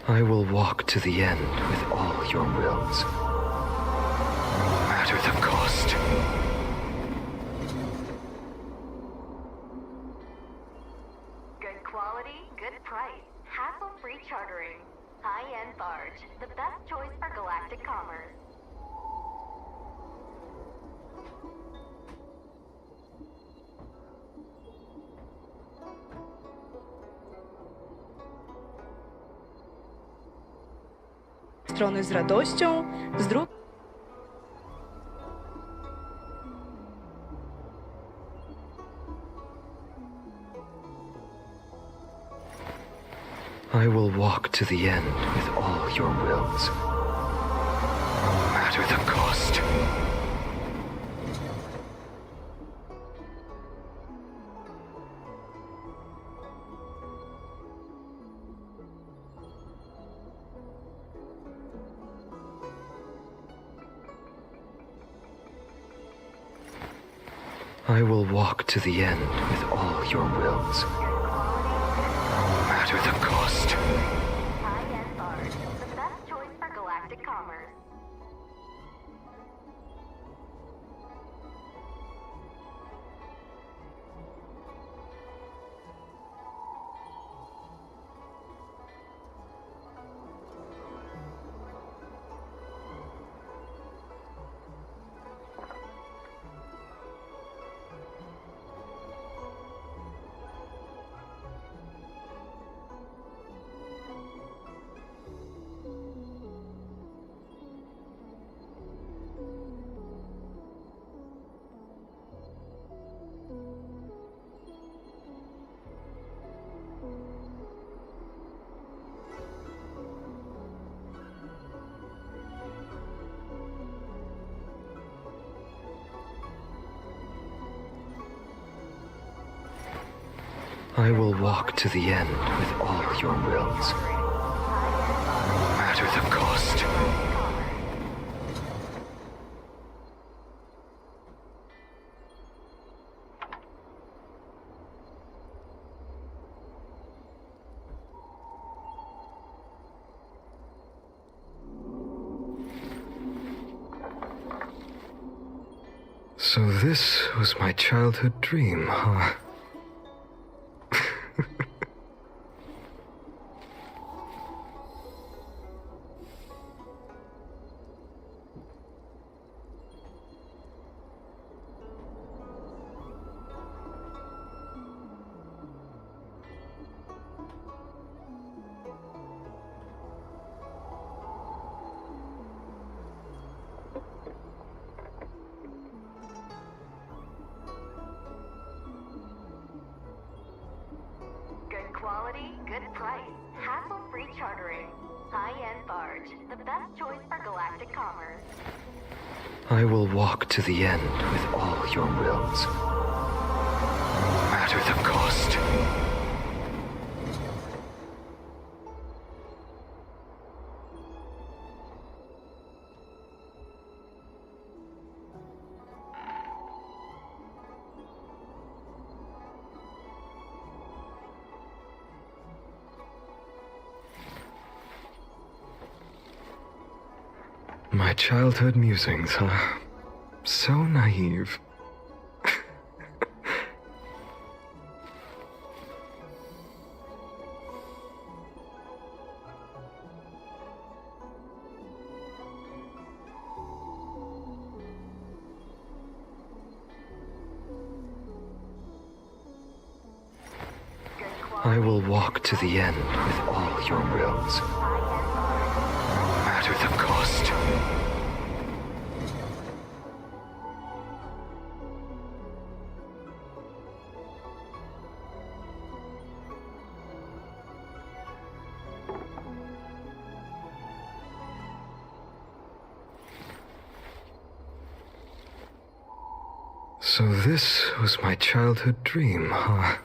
I will walk to the end with all your wills, no matter the cost. Good quality, good price, hassle-free chartering. High-end barge, the best choice for galactic commerce. Strony z radością, z drugiej I will walk to the end with all your wills, no matter the cost. I will walk to the end with all your wills, no matter the cost. High-end barge, the best choice for galactic commerce. I will walk to the end with all your wills, no matter the cost. So this was my childhood dream, huh? Quality, good price, hassle-free chartering. High-end barge, the best choice for galactic commerce. I will walk to the end with all your wills, no matter the cost. My childhood musings, huh? So naive. I will walk to the end with all your wills, no matter the cost. So this was my childhood dream, huh?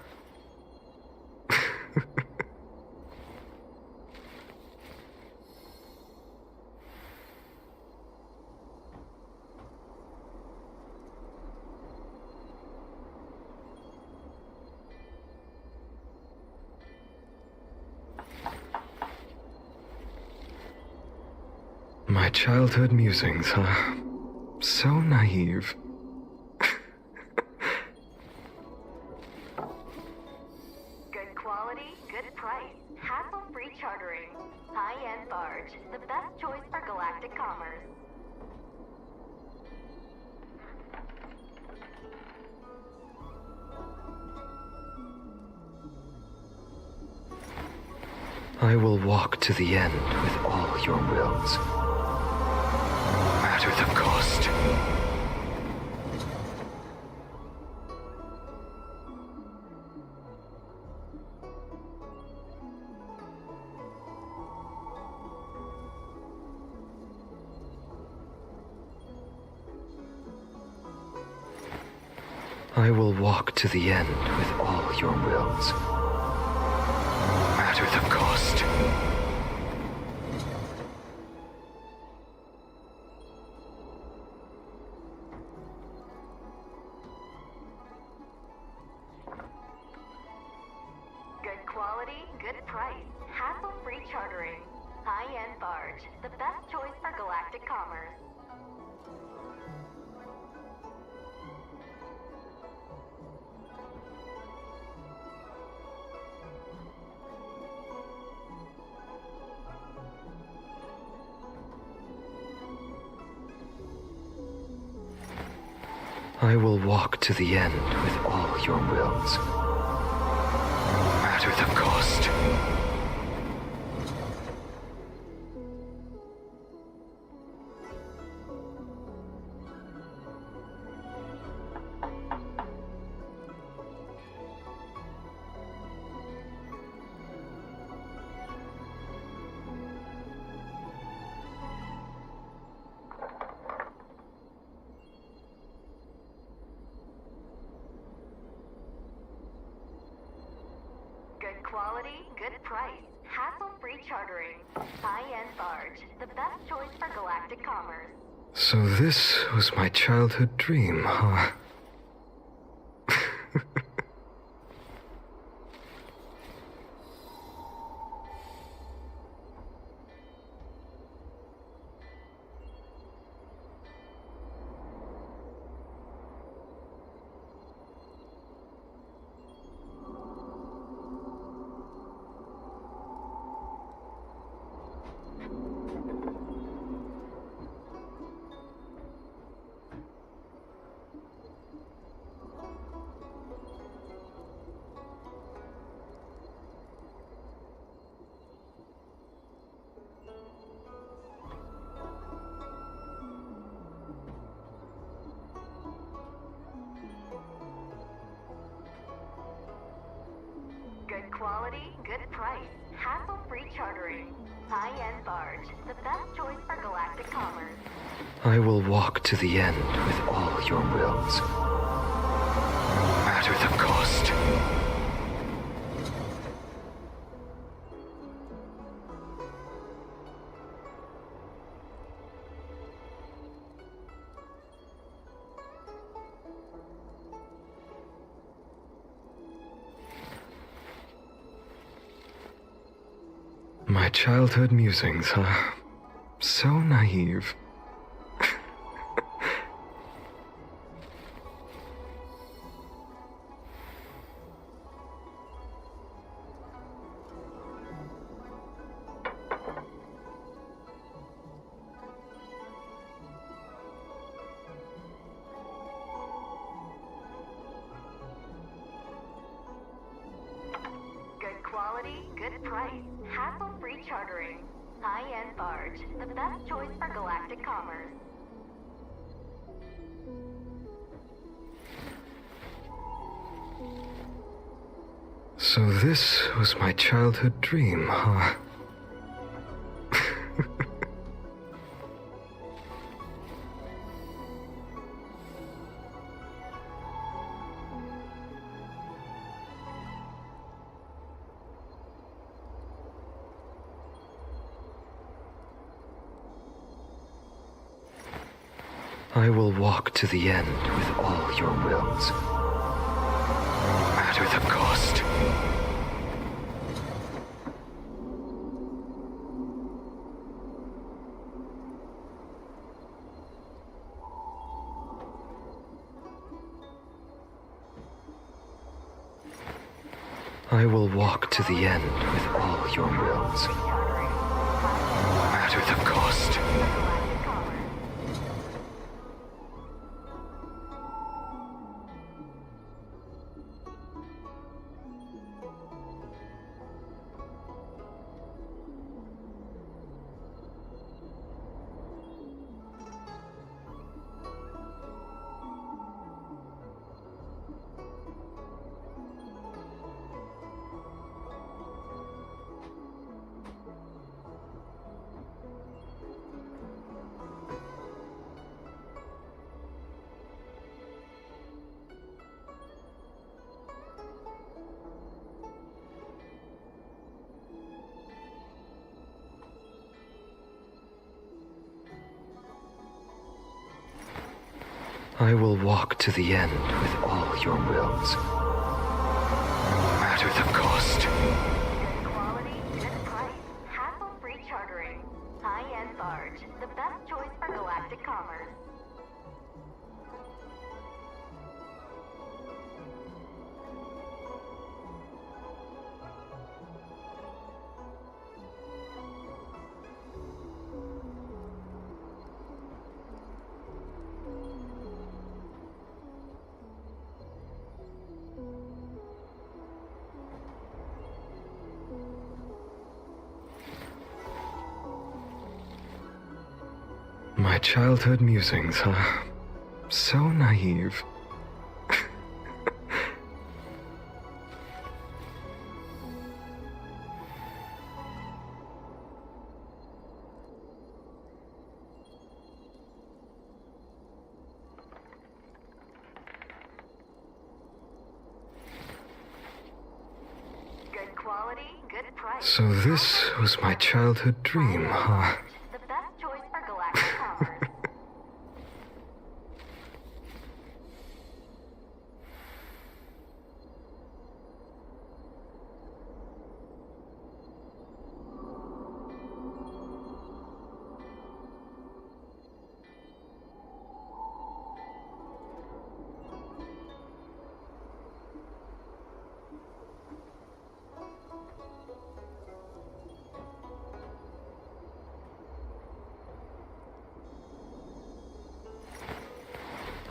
My childhood musings, huh? So naive. Good quality, good price. Hassle-free chartering. High-end barge. The best choice for galactic commerce. I will walk to the end with all your wills, no matter the cost. I will walk to the end with all your wills, no matter the cost. Good quality, good price. Hassle-free chartering. High-end barge. The best choice for galactic commerce. I will walk to the end with all your wills, no matter the cost. Good quality, good price. Hassle-free chartering. High-end barge. The best choice for galactic commerce. So this was my childhood dream, huh? Good quality, good price. Hassle-free chartering. High-end barge. The best choice for galactic commerce. I will walk to the end with all your wills, no matter the cost. My childhood musings, huh? So naive. price, hassle-free chartering, high-end barge, the best choice for galactic commerce. So this was my childhood dream, huh? I will walk to the end with all your wills, no matter the cost. I will walk to the end with all your wills, no matter the cost. I will walk to the end with all your wills, no matter the cost. Good quality, good price, hassle-free chartering, high-end barge, the best choice for galactic commerce. My childhood musings, huh? So naive. Good quality, good price. So this was my childhood dream, huh? The best choice for galactic commerce.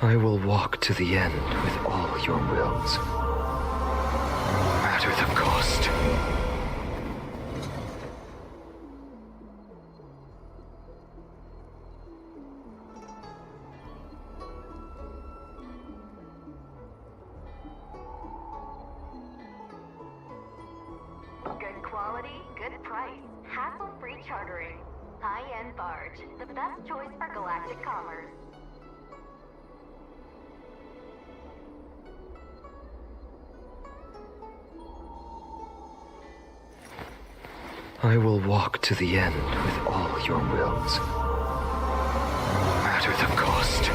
I will walk to the end with all your wills, no matter the cost. Good quality, good price, hassle-free chartering, high-end barge, the best choice for galactic commerce. I will walk to the end with all your wills, no matter the cost.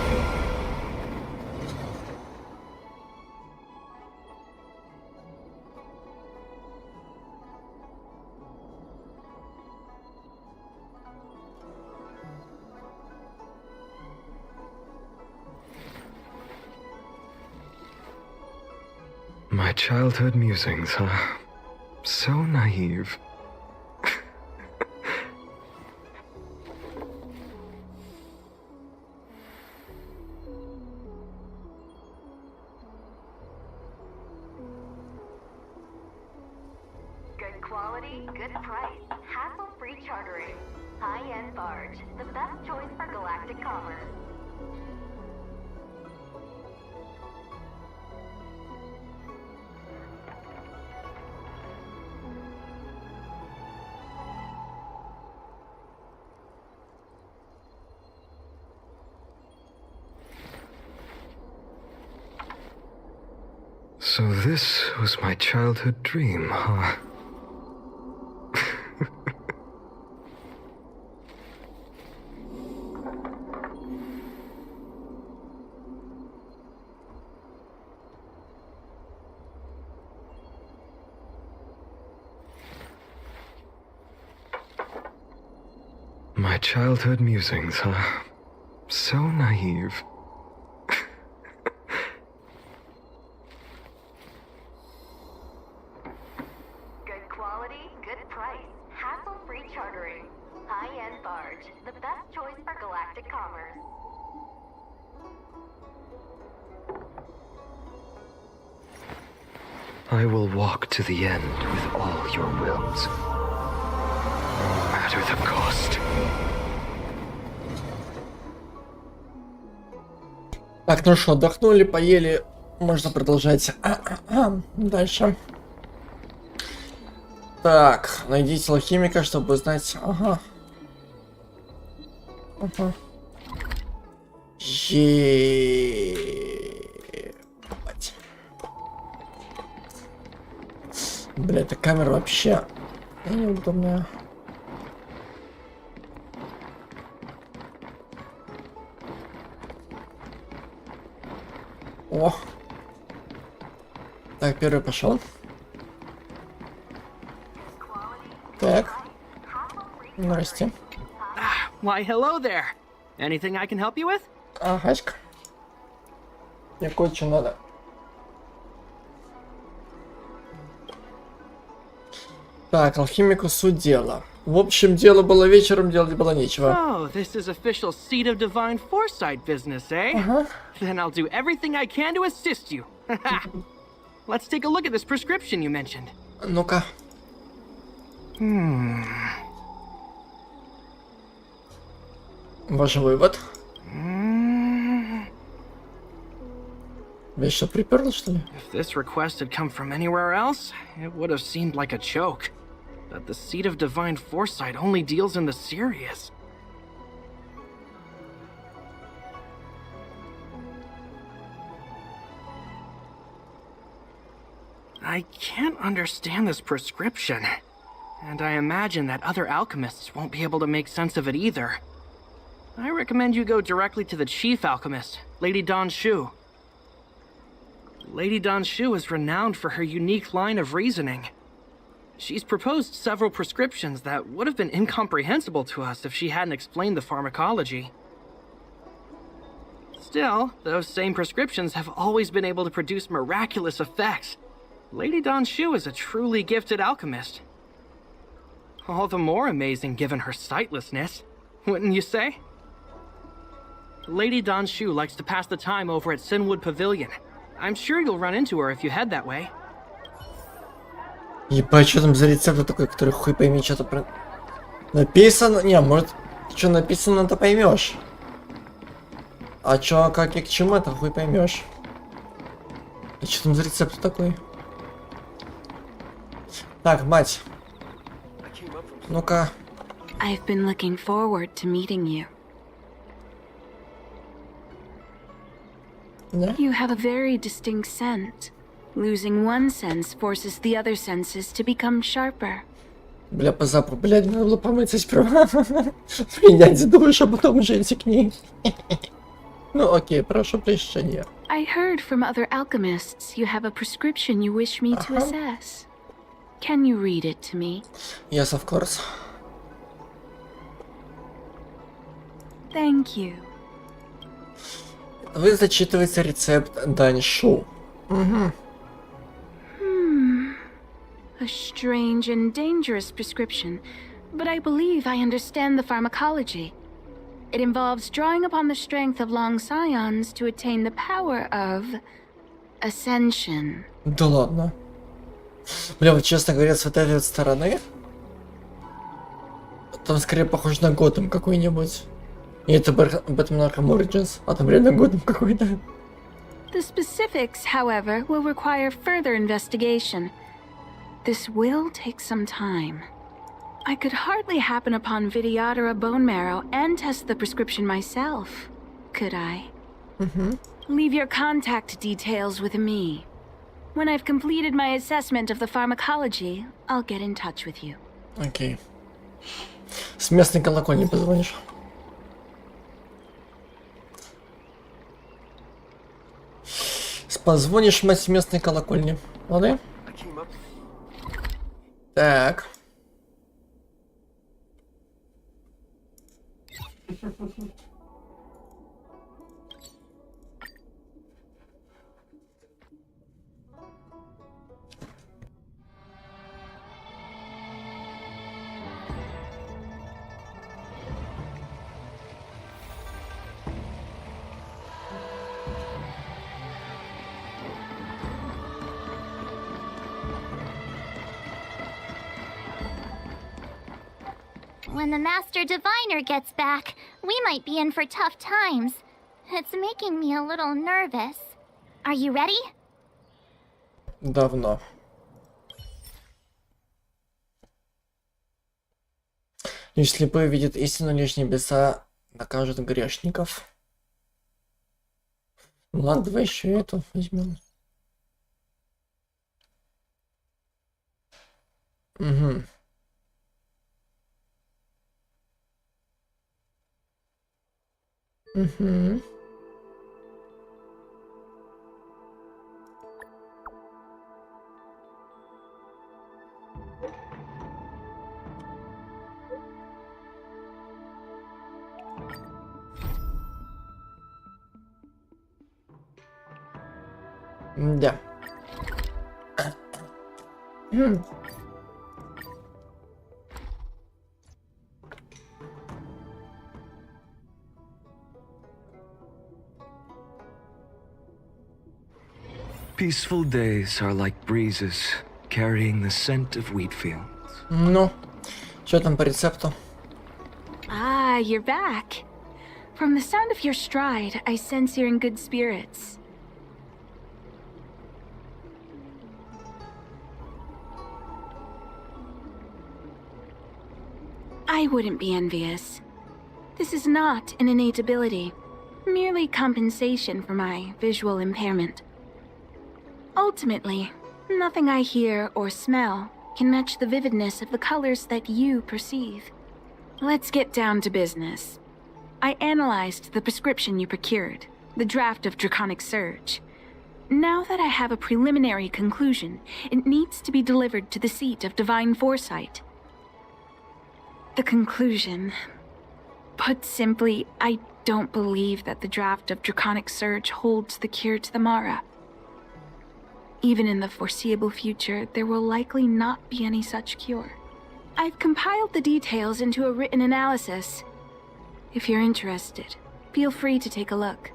My childhood musings, huh? So naive. Good quality, good price, hassle-free chartering. High-end barge, the best choice for galactic commerce. So this was my childhood dream, huh? My childhood musings, huh? So naive. Good quality, good price, hassle-free chartering. High-end barge, the best choice for galactic commerce. I will walk to the end with all your wills, no matter the cost. Так, ну что, отдохнули, поели, можно продолжать. Дальше. Так, найдите алхимика, чтобы узнать. Ага. Ага. Ебать. Бля, эта камера вообще неудобная. О. Так, первый пошел. Так. Здрасте. Why, hello there. Anything I can help you with? Агаська. Мне кое-что надо. Так, алхимику суть дела. В общем, дело было вечером, делать было нечего. Oh, this is official seat of divine foresight business, eh? Then I'll do everything I can to assist you. Let's take a look at this prescription you mentioned. Ну-ка. Ваш вывод? Вы что, приперло, что ли? If this request had come from anywhere else, it would have seemed like a joke. But the seat of divine foresight only deals in the serious. I can't understand this prescription, and I imagine that other alchemists won't be able to make sense of it either. I recommend you go directly to the chief alchemist, Lady Don Shu. Lady Don Shu is renowned for her unique line of reasoning. She's proposed several prescriptions that would have been incomprehensible to us if she hadn't explained the pharmacology. Still, those same prescriptions have always been able to produce miraculous effects. Lady Don Shu is a truly gifted alchemist. All the more amazing given her sightlessness, wouldn't you say? Lady Don Shu likes to pass the time over at Sinwood Pavilion. I'm sure you'll run into her if you head that way. Ебать, что там за рецепт такой, который хуй пойми, что-то про... Написано... Не, может, что написано, то поймешь. А чё, как и к чему, это хуй поймешь. А что там за рецепт такой? Так, мать. Ну-ка. I've been looking forward to meeting you. Да? You have a very distinct scent. Losing one sense forces the other senses to become sharper. Бля, по запаху, блядь, надо было помыться сперва. Принять душ, а потом уже идти к ней. Ну окей, прошу прощения. I heard from other alchemists you have a prescription you wish me to assess. Can you read it to me? Yes, of course. Thank you. Вы зачитываете рецепт Даньшу. Угу. A strange and dangerous prescription, but I believe I understand the pharmacology. It involves drawing upon the strength of long scions to attain the power of ascension. Да ладно. Бля, вот честно говоря, с вот этой вот стороны, там скорее похож на Готэм какой-нибудь. И это Batman Arkham Origins, а там реально Готэм какой-то. The specifics, however, will require further investigation. This will take some time. I could hardly happen upon Vidyadhara bone marrow and test the prescription myself, could I? Leave your contact details with me. When I've completed my assessment of the pharmacology, I'll get in touch with you. Окей. С местной колокольни позвонишь. Позвонишь, мать, с местной колокольни. Ладно? Так. When the Master Diviner gets back, we might be in for tough times. It's making me a little nervous. Are you ready? Давно. Лишь слепой видит истину, лишь небеса накажут грешников. Ну ладно, давай еще эту возьмем. Угу. Угу. Да. Peaceful days are like breezes, carrying the scent of wheat fields. Ну, что там по рецепту? Ah, you're back. From the sound of your stride, I sense you're in good spirits. I wouldn't be envious. This is not an innate ability, merely compensation for my visual impairment. Ultimately, nothing I hear or smell can match the vividness of the colors that you perceive. Let's get down to business. I analyzed the prescription you procured, the draft of Draconic Surge. Now that I have a preliminary conclusion, it needs to be delivered to the seat of Divine Foresight. The conclusion. Put simply, I don't believe that the draft of Draconic Surge holds the cure to the Mara. Even in the foreseeable future, there will likely not be any such cure. I've compiled the details into a written analysis. If you're interested, feel free to take a look.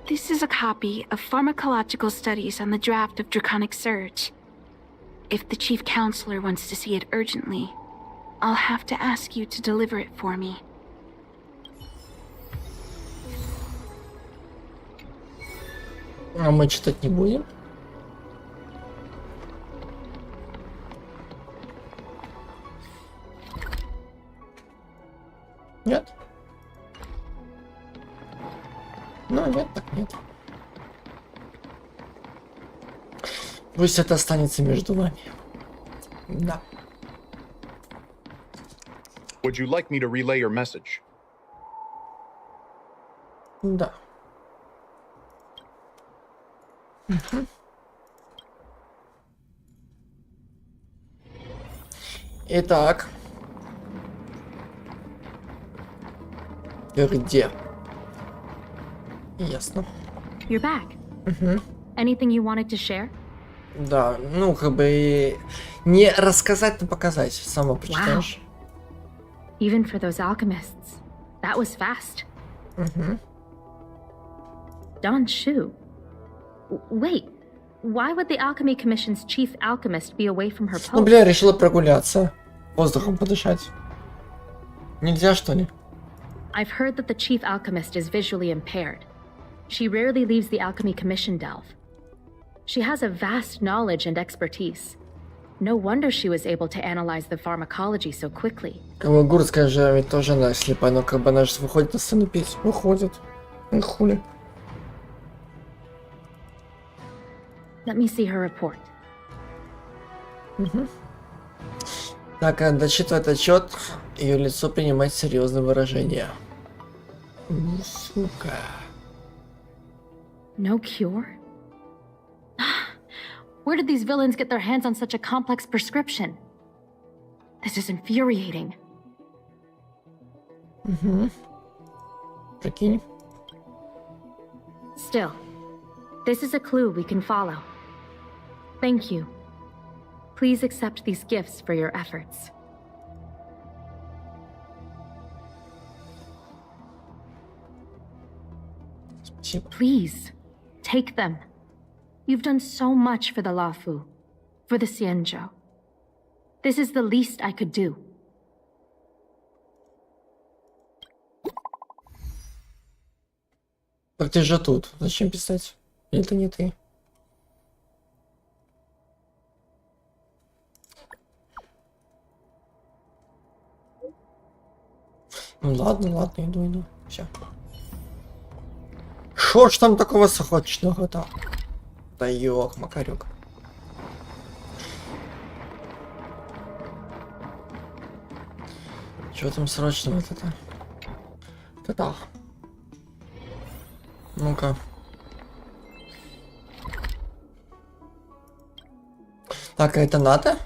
This is a copy of pharmacological studies on the draft of Draconic Surge. If the Chief Counselor wants to see it urgently, I'll have to ask you to deliver it for me. А мы читать не будем? Нет? Ну, нет, так нет. Пусть это останется между вами. Да. Would you like me to relay your message? Да. Угу. Итак. Где? Ясно. You're back. Угу. Anything you wanted to share? Да, ну как бы не рассказать, но показать. Сама прочитаешь. Wow. Even for those alchemists, that was fast. Угу. Don Shu. Wait, Why would the Alchemy Commission's chief alchemist be away from her Ну, post? бля, решила прогуляться. Воздухом подышать. Нельзя, что ли? I've heard that the chief alchemist is visually impaired. She rarely leaves the Alchemy Commission delve. She has a vast knowledge and expertise. No wonder she was able to analyze the pharmacology so quickly. Как бы Гурская же ведь тоже она слепая, но как бы она же выходит на сцену петь. Выходит. Ну хули. Let me see her report. Так, дочитывает отчет, ее лицо принимает серьезное выражение. Сука. No cure? Where did these villains get their hands on such a complex prescription? This is infuriating. Прикинь. Still, this is a clue we can follow. Thank you. Please accept these gifts for your efforts. Please, take them. You've done so much for the Lafu, for the Xianzhou. This is the least I could do. Так ты же тут. Зачем писать? Или это не ты? Ну ладно, иду. Все. Шо ж там такого сохочного-то? Да ёк, макарюк. Чё там срочного-то? Да. Ну-ка. Так, а это надо?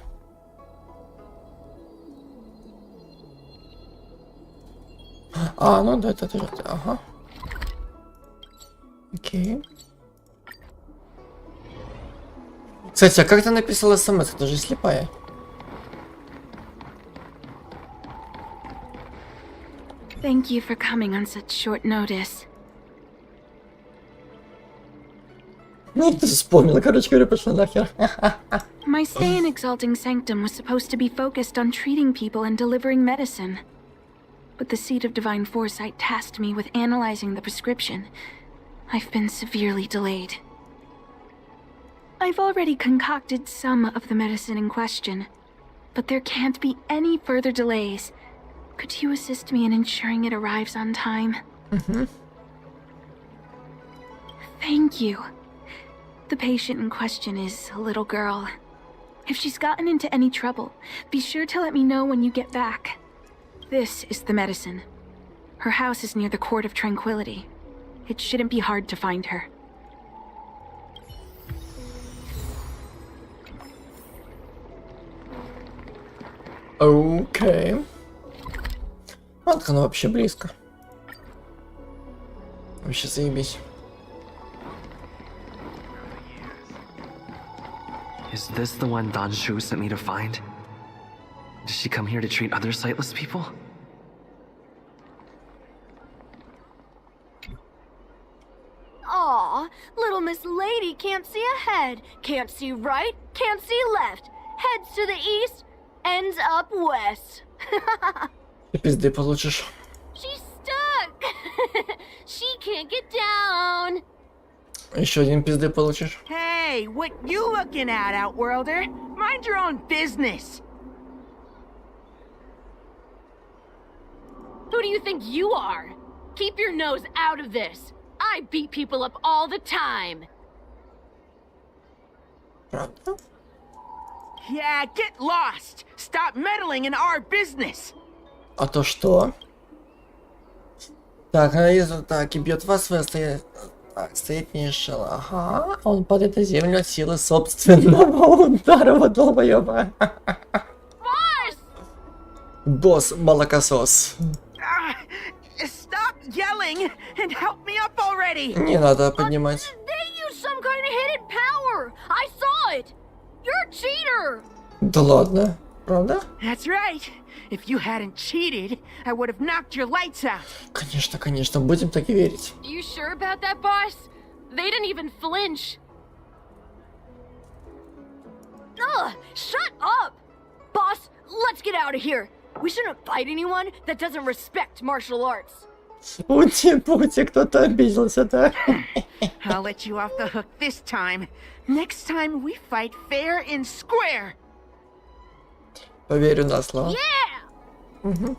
А, ну да, это же... Ага. Окей. Кстати, а как ты написала смс? Ты же слепая. Thank you for coming on such short notice. Ну, ты вспомнила, короче говоря, пошла нахер. My stay in Exalting Sanctum was supposed to be focused on treating people and delivering medicine. But the Seed of Divine Foresight tasked me with analyzing the prescription. I've been severely delayed. I've already concocted some of the medicine in question, but there can't be any further delays. Could you assist me in ensuring it arrives on time? Thank you. The patient in question is a little girl. If she's gotten into any trouble, be sure to let me know when you get back. This is the medicine. Her house is near the Court of Tranquility. It shouldn't be hard to find her. Окей. Вот она вообще близко. Вообще заебись. Is this the one Danshu sent me to find? Does she come here to treat other sightless people? Aw, little Miss Lady can't see ahead, can't see right, can't see left, heads to the east, ends up west. Ты пизды получишь. She's stuck. She can't get down. Еще один пизды получишь. Hey, what you looking at, Outworlder? Mind your own business. Who do you think you are? Keep your nose out of this. I beat people up all the time. Правда? Yeah, get lost. Stop meddling in our business. А то что? Так, она из атаки бьет вас, вы стоять не решил. Ага, он падает на землю от силы собственного удара, вот долбоёба. Босс молокосос. Stop yelling and help me up already. Не надо поднимать. They use some kind of hidden power. I saw it. You're a cheater. Да ладно, правда? That's right. If you hadn't cheated, I would have knocked your lights out. Конечно, будем так и верить. You sure about that, boss? They didn't even flinch. Ugh, shut up! Boss, let's get out of here. We shouldn't fight anyone that doesn't respect martial arts. Пути, кто-то обиделся, да? I'll let you off the hook this time. Next time we fight fair and square. Поверю на слово. Yeah! Угу.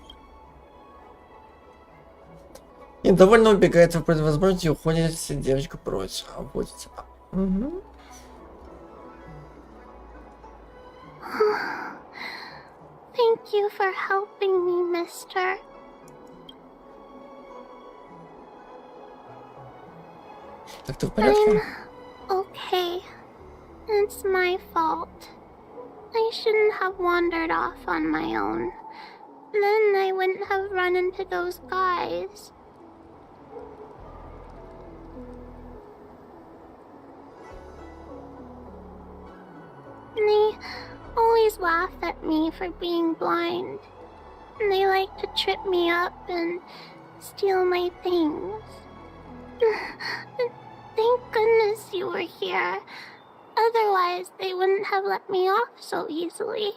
И довольно убегает в возможности и уходит, если девочка прочь. Обводится. Угу. Thank you for helping me, mister. Так ты в порядке? Okay. It's my fault. I shouldn't have wandered off on my own. Then I wouldn't have run into those guys. They always laugh at me for being blind. They like to trip me up and steal my things. Thank goodness you were here. Otherwise, they wouldn't have let me off so easily.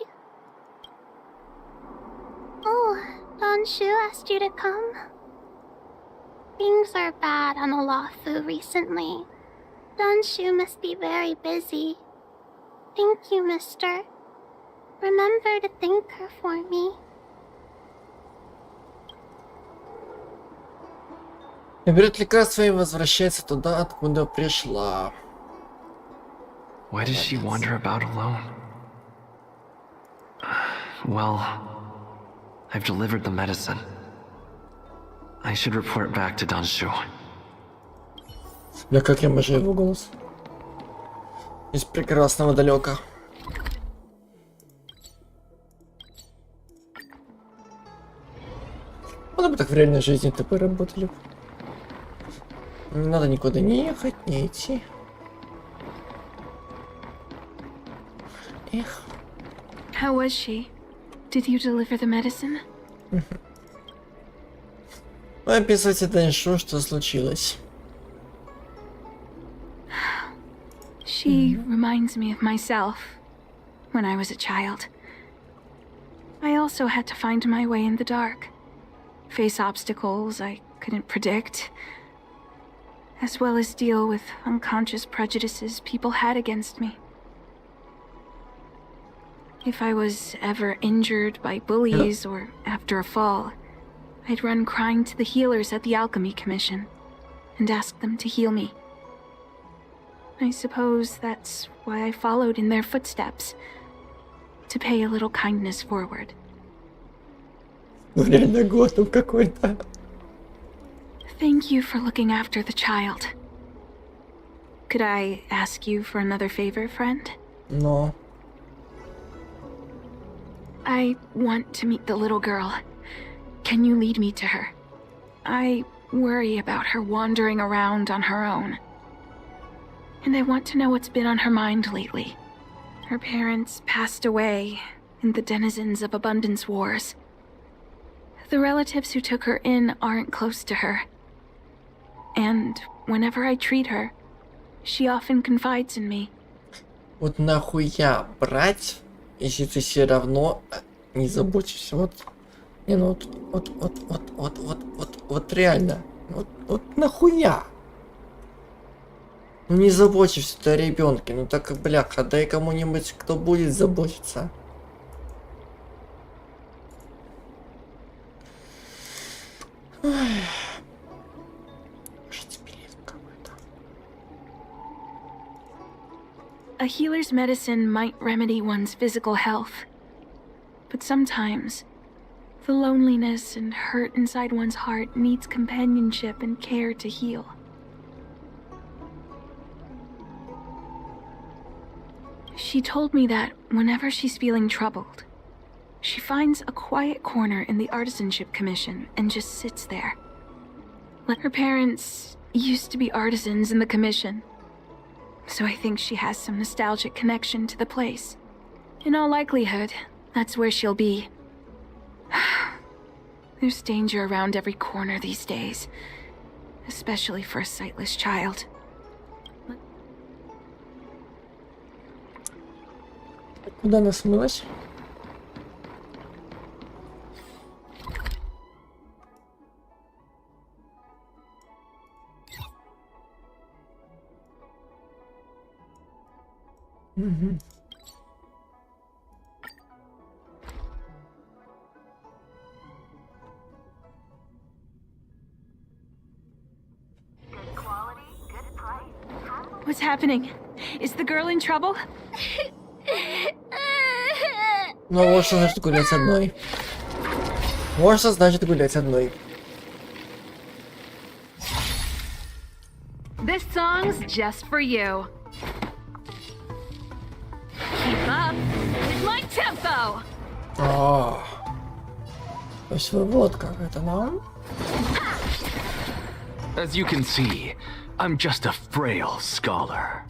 Oh, Don Shu asked you to come? Things are bad on Olafu recently. Don Shu must be very busy. Thank you, mister. Remember to thank her for me. Берет лекарство и возвращается туда, откуда пришла. Why does she wander about alone? Well, I've delivered the medicine. I should report back to Don Shu. Бля, как я обожаю его голос. Из прекрасного далека. Можно бы так в реальной жизни ТП работали. Не надо никуда не ехать, не идти. Эх. How was she? Did you deliver the medicine? Вы описывайте дальше, что случилось. She reminds me of myself when I was a child. I also had to find my way in the dark, face obstacles I couldn't predict, as well as deal with unconscious prejudices people had against me. If I was ever injured by bullies or after a fall, I'd run crying to the healers at the Alchemy Commission and ask them to heal me. I suppose that's why I followed in their footsteps, to pay a little kindness forward. Реально Готэм какой-то. Thank you for looking after the child. Could I ask you for another favor, friend? No. I want to meet the little girl. Can you lead me to her? I worry about her wandering around on her own. And I want to know what's been on her mind lately. Her parents passed away in the denizens of Abundance Wars. The relatives who took her in aren't close to her. And whenever I treat her, she often confides in me. Вот нахуя брать, если ты все равно не заботишься? Вот, не, ну вот реально, вот нахуя? Ну не заботишься ты о ребенке, ну так, бляха, дай кому-нибудь, кто будет заботиться. Ой. A healer's medicine might remedy one's physical health, but sometimes the loneliness and hurt inside one's heart needs companionship and care to heal. She told me that whenever she's feeling troubled, she finds a quiet corner in the Artisanship Commission and just sits there. Her parents used to be artisans in the commission, so I think she has some nostalgic connection to the place. In all likelihood, that's where she'll be. There's danger around every corner these days, especially for a sightless child. Куда она смылась? Угу. What's happening? Is the girl in trouble? Ну, вот что значит гулять одной. Вот что значит гулять одной. This song's just for you. Keep up with my tempo. То есть вы вот как это нам? As you can see, I'm just a frail scholar.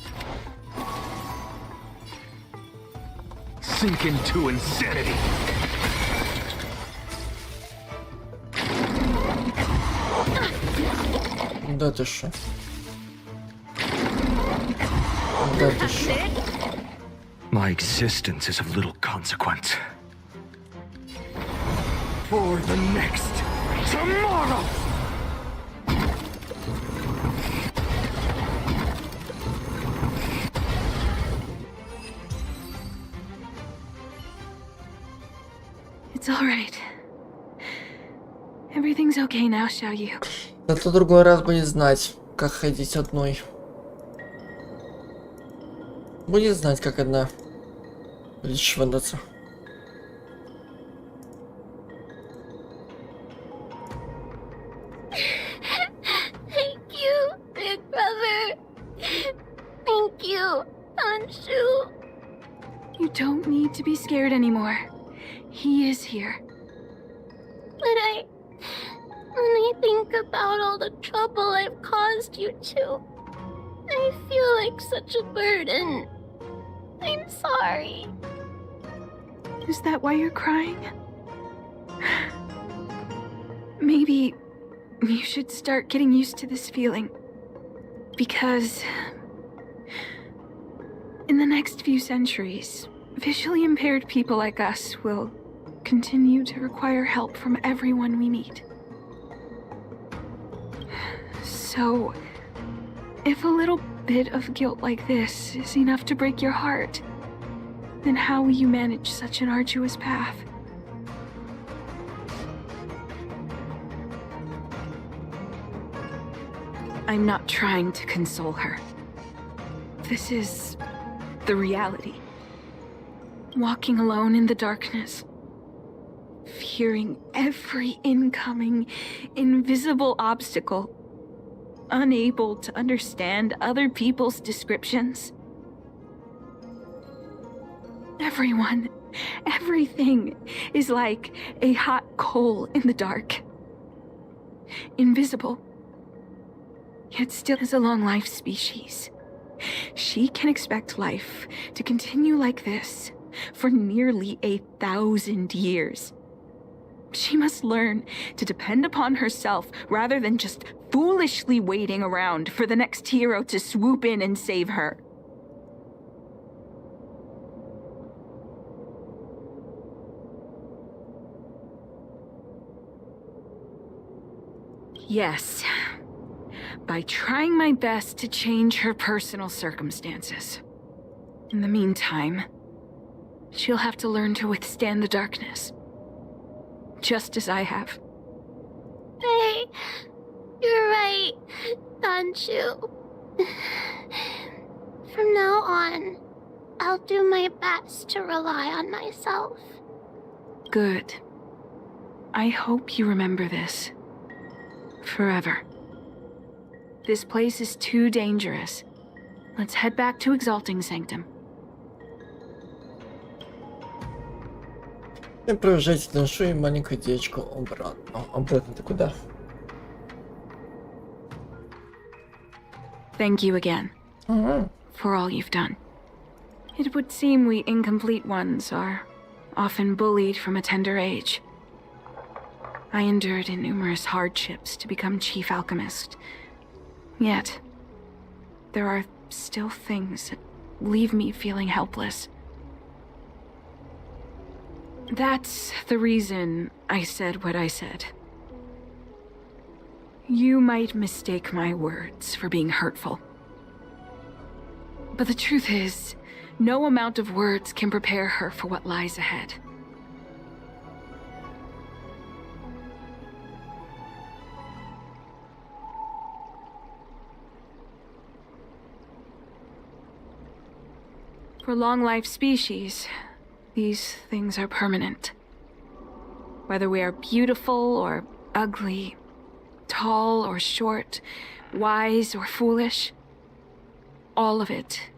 Sink into insanity. Да ты шо? Да ты шо? My existence is of little consequence. For the next tomorrow! It's all right. Everything's okay now, Xiaoyu. Зато другой раз будет знать, как ходить одной. Будет знать, как одна будет швындаться. Thank you, big brother. Thank you, Anshu. You don't need to be scared anymore. He is here. But when I think about all the trouble I've caused you two, I feel like such a burden. I'm sorry. Is that why you're crying? Maybe you should start getting used to this feeling. Because in the next few centuries, visually impaired people like us will continue to require help from everyone we meet. So, if a little bit of guilt like this is enough to break your heart, then how will you manage such an arduous path? I'm not trying to console her. This is the reality. Walking alone in the darkness, fearing every incoming, invisible obstacle, unable to understand other people's descriptions. Everyone, everything is like a hot coal in the dark. Invisible, yet still is a long-life species. She can expect life to continue like this for nearly 1,000 years. She must learn to depend upon herself rather than just foolishly waiting around for the next hero to swoop in and save her. Yes, by trying my best to change her personal circumstances. In the meantime, she'll have to learn to withstand the darkness. Just as I have. Hey, you're right, Anshu. From now on, I'll do my best to rely on myself. Good. I hope you remember this. Forever. This place is too dangerous. Let's head back to Exalting Sanctum. И проезжайте нашу и маленькую девочку обратно. Обратно-то куда? Thank you again. For all you've done. It would seem we incomplete ones are often bullied from a tender age. I endured numerous hardships to become chief alchemist. Yet, there are still things that leave me feeling helpless. That's the reason I said what I said. You might mistake my words for being hurtful. But the truth is, no amount of words can prepare her for what lies ahead. For long-life species, these things are permanent. Whether we are beautiful or ugly, tall or short, wise or foolish, all of it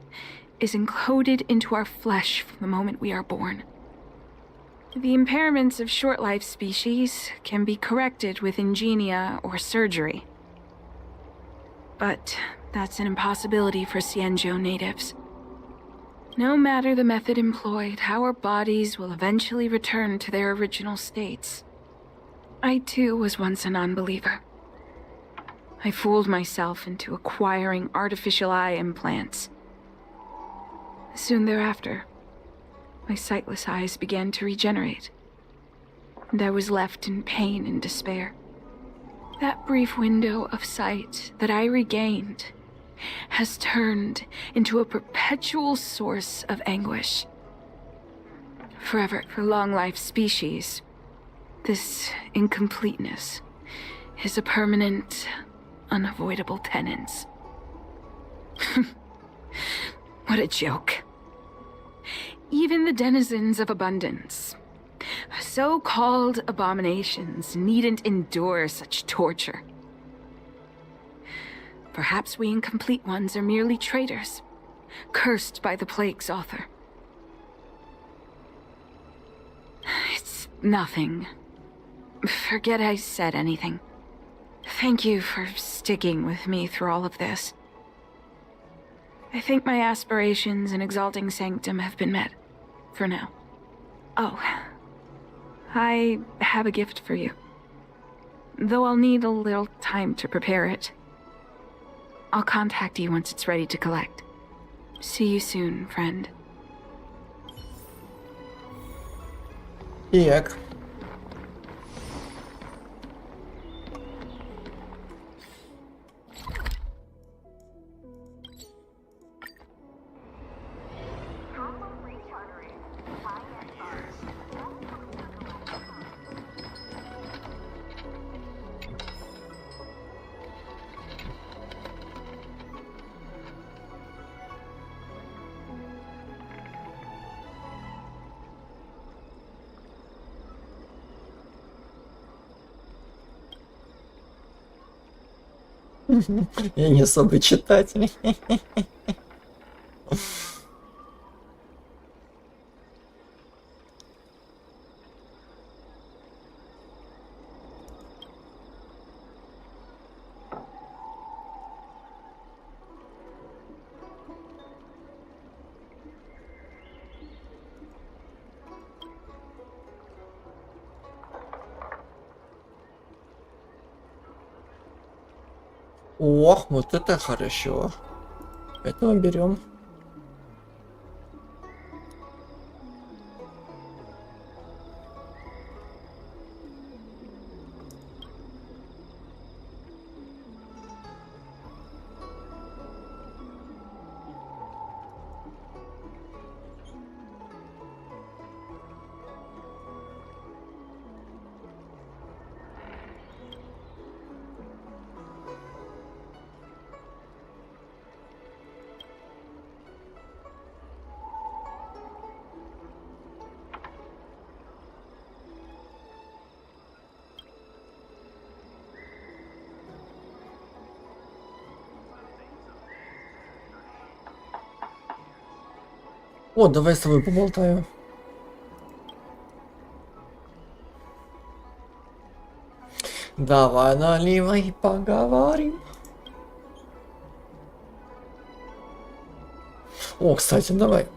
is encoded into our flesh from the moment we are born. The impairments of short-life species can be corrected with ingenia or surgery. But that's an impossibility for Xianzhou natives. No matter the method employed, our bodies will eventually return to their original states. I too was once a non-believer. I fooled myself into acquiring artificial eye implants. Soon thereafter, my sightless eyes began to regenerate, and I was left in pain and despair. That brief window of sight that I regained has turned into a perpetual source of anguish. Forever, for long-life species, this incompleteness is a permanent, unavoidable tenance. What a joke. Even the denizens of abundance, so-called abominations, needn't endure such torture. Perhaps we incomplete ones are merely traitors, cursed by the plague's author. It's nothing. Forget I said anything. Thank you for sticking with me through all of this. I think my aspirations in exalting Sanctum have been met, for now. Oh, I have a gift for you. Though I'll need a little time to prepare it. I'll contact you once it's ready to collect. See you soon, friend. Так. Я не особый читатель. О, вот это хорошо. Это мы берем. О, давай с тобой поболтаю. Давай наливай, поговорим. О, кстати, давай.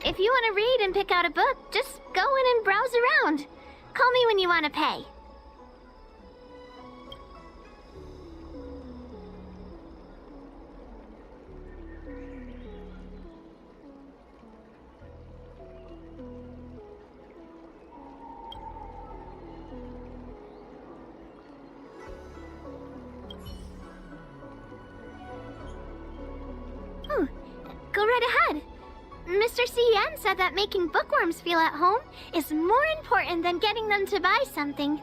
If you want to read and pick out a book, just go in and browse around. Call me when you want to pay. Go right ahead. Mr. CN said that making bookworms feel at home is more important than getting them to buy something.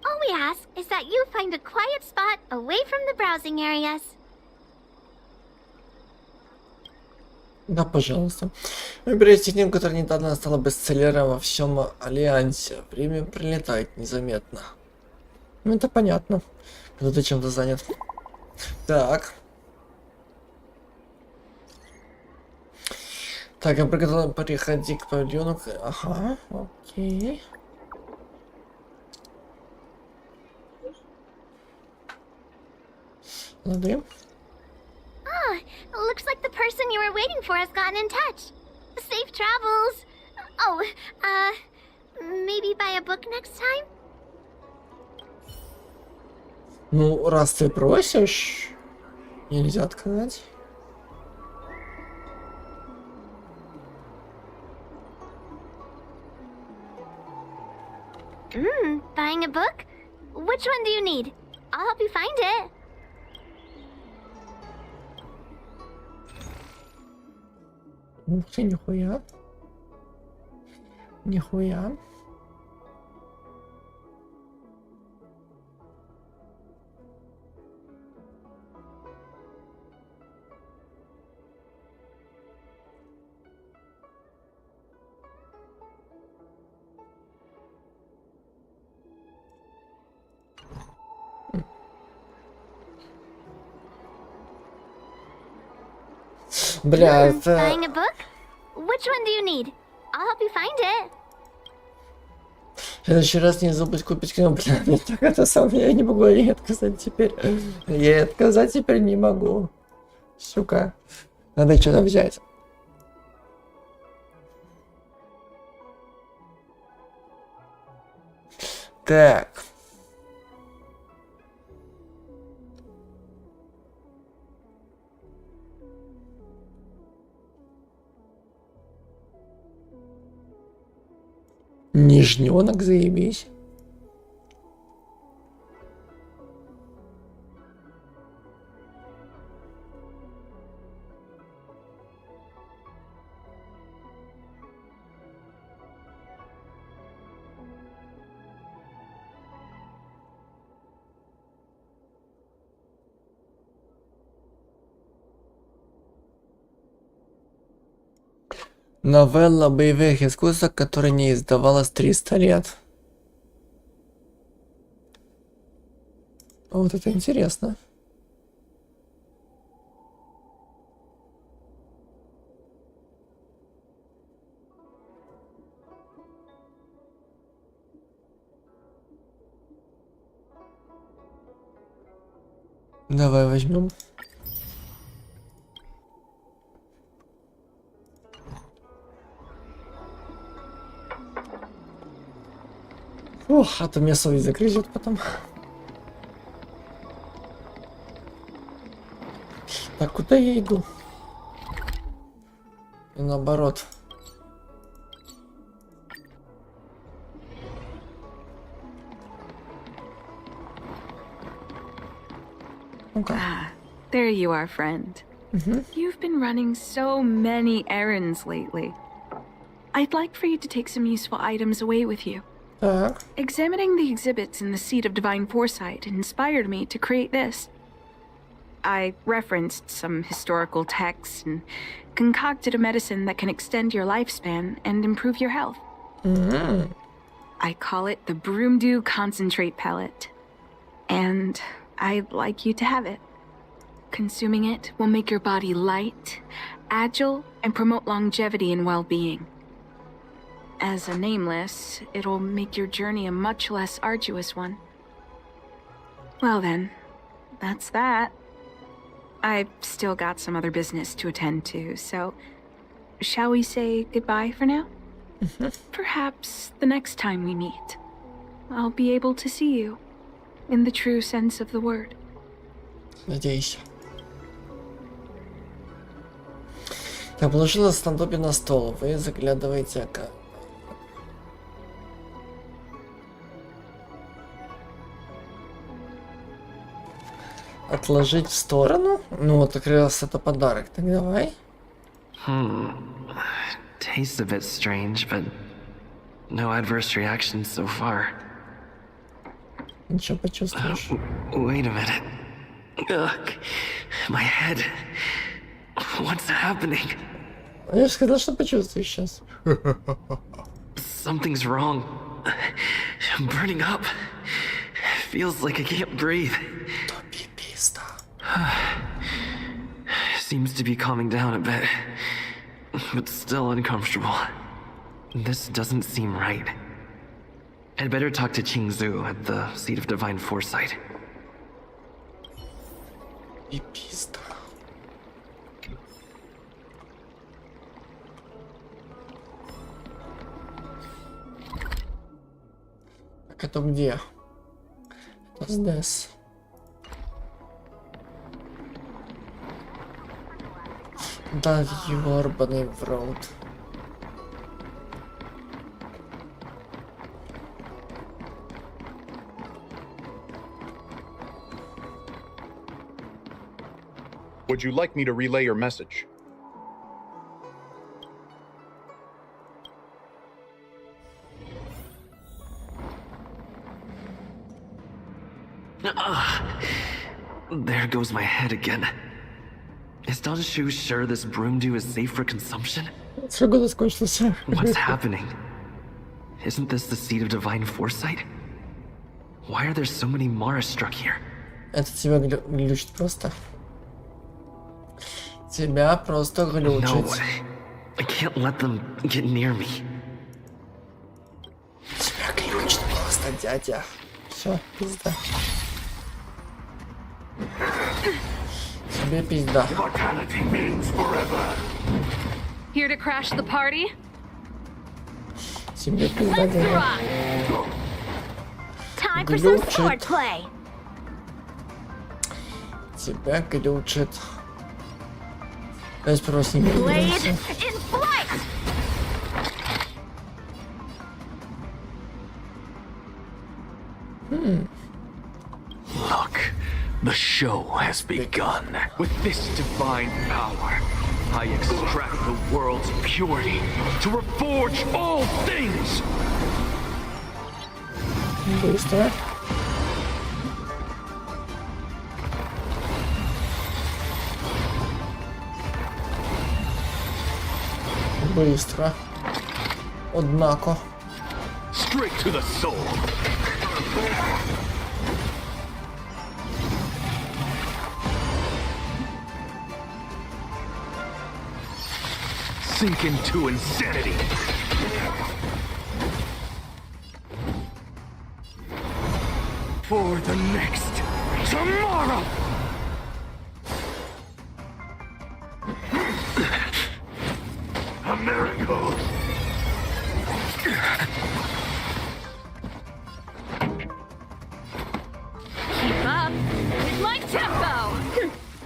All we ask is that you find a quiet spot away from the browsing areas. Да, пожалуйста. Выберите книгу, которая недавно стала бестселлером во всем Альянсе. Время прилетает незаметно. Ну, это понятно. Когда ты чем-то занят. Так. Так, я приготовил переходи к павильону. Ага, окей. Лады. Looks like the person you were waiting for has gotten in touch. Safe travels. Oh, maybe buy a book next time? Ну, раз ты просишь, нельзя отказать. Buying a book? Which one do you need? I'll help you find it. Ух ты, нихуя. Нихуя. Бля, это... Buying a book? Which one do you need? I'll help you find it. В следующий раз не забудь купить книгу. Бля, мне так это самое, я не могу ей отказать теперь. Я ей отказать теперь не могу. Сука. Надо что-то взять. Так. Нежненок, заебись. Новелла боевых искусств, которая не издавалась 300 лет. Вот это интересно. Давай возьмем. Ох, а то мне совесть загрызет потом. Так, куда я иду? И наоборот. Ah, there you are, friend. You've been running so many errands lately. I'd like for you to take some useful items away with you. Examining the exhibits in the Seat of Divine Foresight inspired me to create this. I referenced some historical texts and concocted a medicine that can extend your lifespan and improve your health. I call it the Broomdew Concentrate Pellet. And I'd like you to have it. Consuming it will make your body light, agile, and promote longevity and well-being. As a nameless, it'll make your journey a much less arduous one. Well then, that's that. I've still got some other business to attend to, so shall we say goodbye for now? Perhaps the next time we meet, I'll be able to see you in the true sense of the word. Надеюсь. Я положила стандопе на стол. Вы заглядываете. Отложить в сторону? Ну вот как раз это подарок. Так давай. Tastes a bit strange, but no adverse reactions so far. Ничего почувствуешь. Wait a minute. Ugh, my head. What's happening? Я же сказал, что почувствуешь сейчас. Something's wrong. I'm burning up. Feels like I can't breathe. Seems to be calming down a bit, but still uncomfortable. This doesn't seem right. I'd better talk to Qingzu at the seat of divine foresight. Пиписта. Так это где? Это здесь. Да, ёрбаный в рот. Would you like me to relay your message? There goes my head again. Is Danshu sure this broom dew is safe for consumption? What's happening? Isn't this the seat of divine foresight? Why are there so many Mara struck here? Это тебя глючит просто. Тебя просто глючит. No, I can't let them get near me. Тебя глючит просто, дядя. Все, пизда. Тебе пизда. Here to crash the party? Тебе пизда, дядя. Time for some swordplay. Тебя глючит. Давай сперва с ними разберемся. Look, the show has begun. With this divine power, I extract the world's purity to reforge all things. Быстро. Быстро. Однако. Straight to the soul. Sink into insanity. For the next tomorrow. A miracle. Keep up with my tempo.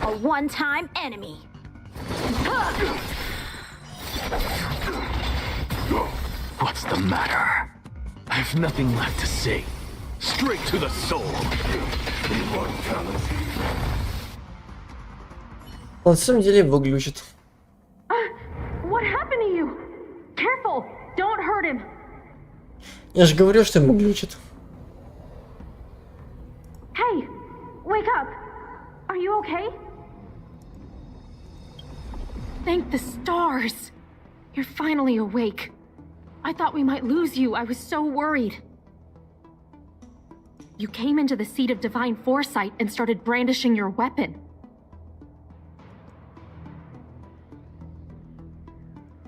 A one-time enemy. What's the matter? I've nothing left to say. Straight to the soul. Immortality. Он на самом деле его глючит. What happened to you? Careful! Don't hurt him! Я же говорю, что ему глючит. Hey! Wake up! Are you okay? Thank the stars! You're finally awake. I thought we might lose you. I was so worried. You came into the seat of divine foresight and started brandishing your weapon.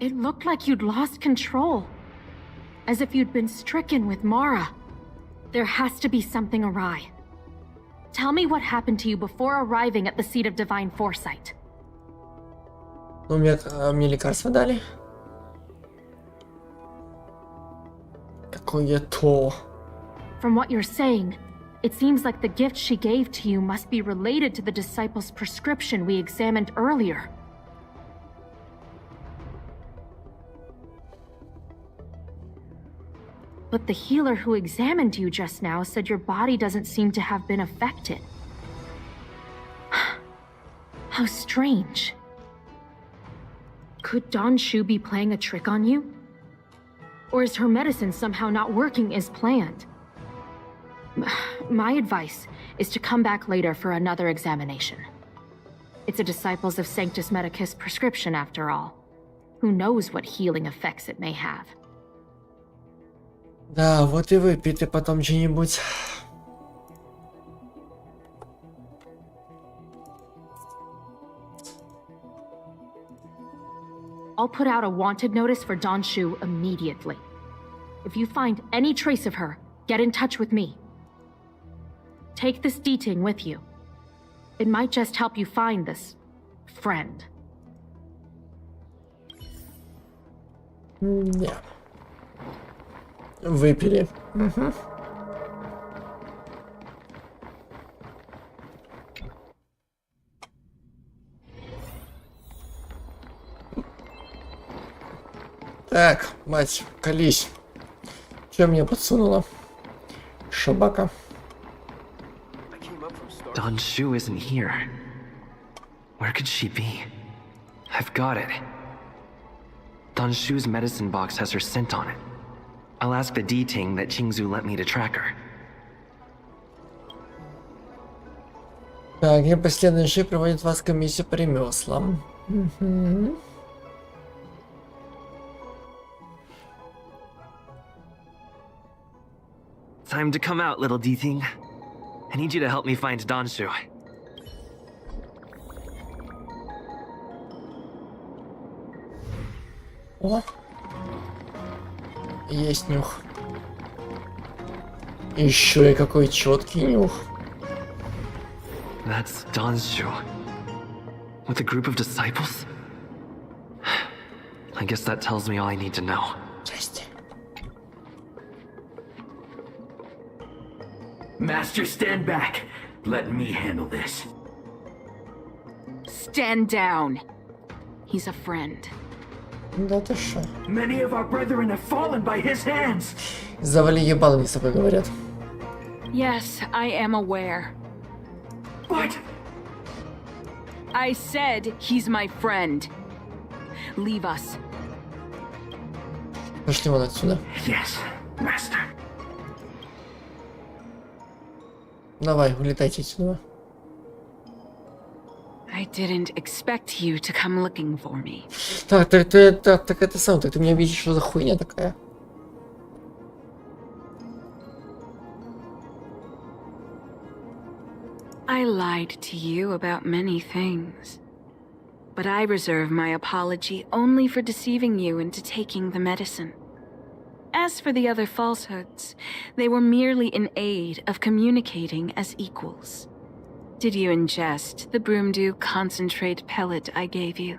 It looked like you'd lost control. As if you'd been stricken with Mara. There has to be something awry. Tell me what happened to you before arriving at the seat of divine foresight. Ну, мне лекарства дали. Какое-то. From what you're saying, it seems like the gift she gave to you must be related to the disciple's prescription we examined earlier. But the healer who examined you just now said your body doesn't seem to have been affected. How strange. Could Don Shu be playing a trick on you? Or is her medicine somehow not working as planned? My advice is to come back later for another examination. It's a Disciples of Sanctus Medicus prescription after all. Who knows what healing effects it may have. Да, вот и выпей ты потом что-нибудь. I'll put out a wanted notice for Don Shu immediately. If you find any trace of her, get in touch with me. Take this D-ting with you. It might just help you find this friend. Yeah. Выпили. Угу. Так, мать, колись. Че мне подсунула? Шабака. Don Shu isn't here. Where could she be? I've got it. Don Shu's medicine box has her scent on it. I'll ask the D-ting that Qingzu let me to track her. Так, где следующий приводит вас к комиссии по ремеслам. Угу. Time to come out, little D-ting. I need you to help me find Don Shu. О, есть нюх. Еще и какой четкий нюх. That's Don Shu. With a group of disciples? I guess that tells me all I need to know. Здрасте. Master, stand back. Let me handle this. Stand down. He's a friend. Да ты шо? Many of our brethren have fallen by his hands. Завали ебало, не с тобой говорят. Yes, I am aware. What? I said he's my friend. Leave us. Пошли вон отсюда. Yes, master. Давай, улетайте отсюда. I didn't expect you to come looking for me. Так это сам, так ты меня видишь, что за хуйня такая? I lied to you about many things. But I reserve my apology only for deceiving you into taking the medicine. As for the other falsehoods, they were merely in aid of communicating as equals. Did you ingest the broomdew concentrate pellet I gave you?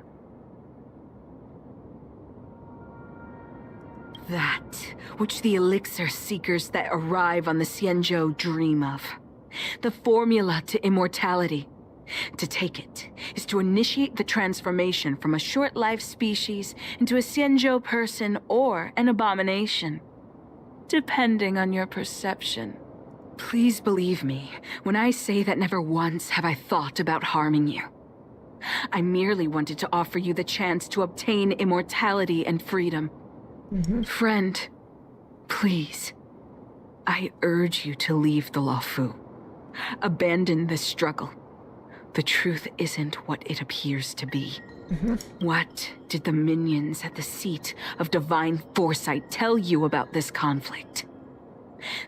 That which the elixir seekers that arrive on the Xianzhou dream of. The formula to immortality. To take it is to initiate the transformation from a short-lived species into a Xianzhou person or an abomination, depending on your perception. Please believe me when I say that never once have I thought about harming you. I merely wanted to offer you the chance to obtain immortality and freedom. Friend, please, I urge you to leave the Luofu. Abandon this struggle. The truth isn't what it appears to be. What did the minions at the seat of divine foresight tell you about this conflict?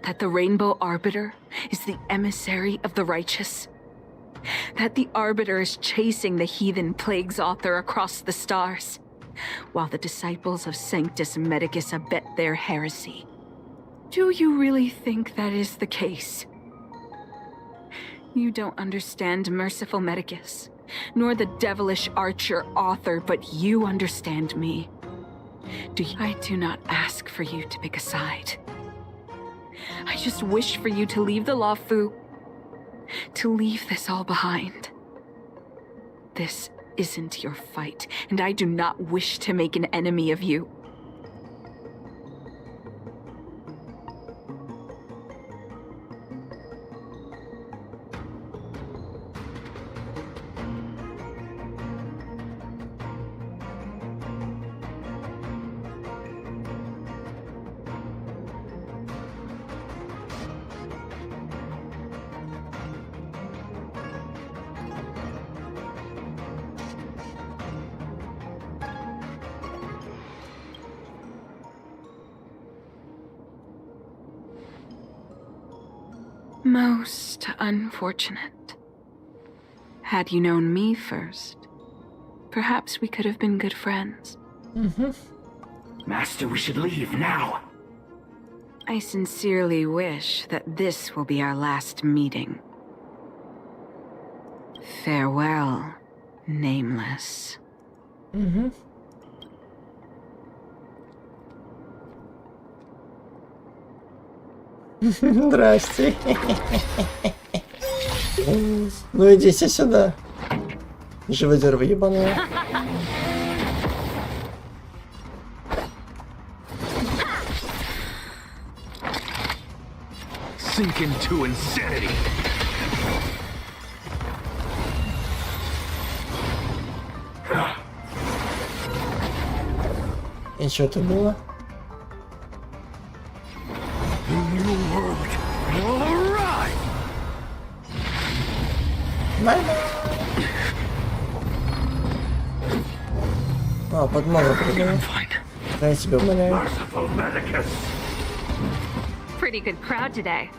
That the Rainbow Arbiter is the emissary of the righteous? That the Arbiter is chasing the heathen plague's author across the stars, while the disciples of Sanctus Medicus abet their heresy? Do you really think that is the case? You don't understand merciful Medicus, nor the devilish archer author, but you understand me. I do not ask for you to pick a side. I just wish for you to leave the Lawfu, to leave this all behind. This isn't your fight, and I do not wish to make an enemy of you. Most unfortunate. Had you known me first, perhaps we could have been good friends. Master, we should leave now. I sincerely wish that this will be our last meeting. Farewell, Nameless. Здрасте. Ну идите сюда. Живодер ебаная. Sink into insanity. И что это было? А, подмога придумал. Да, я тебя умоляю. Pretty good crowd today.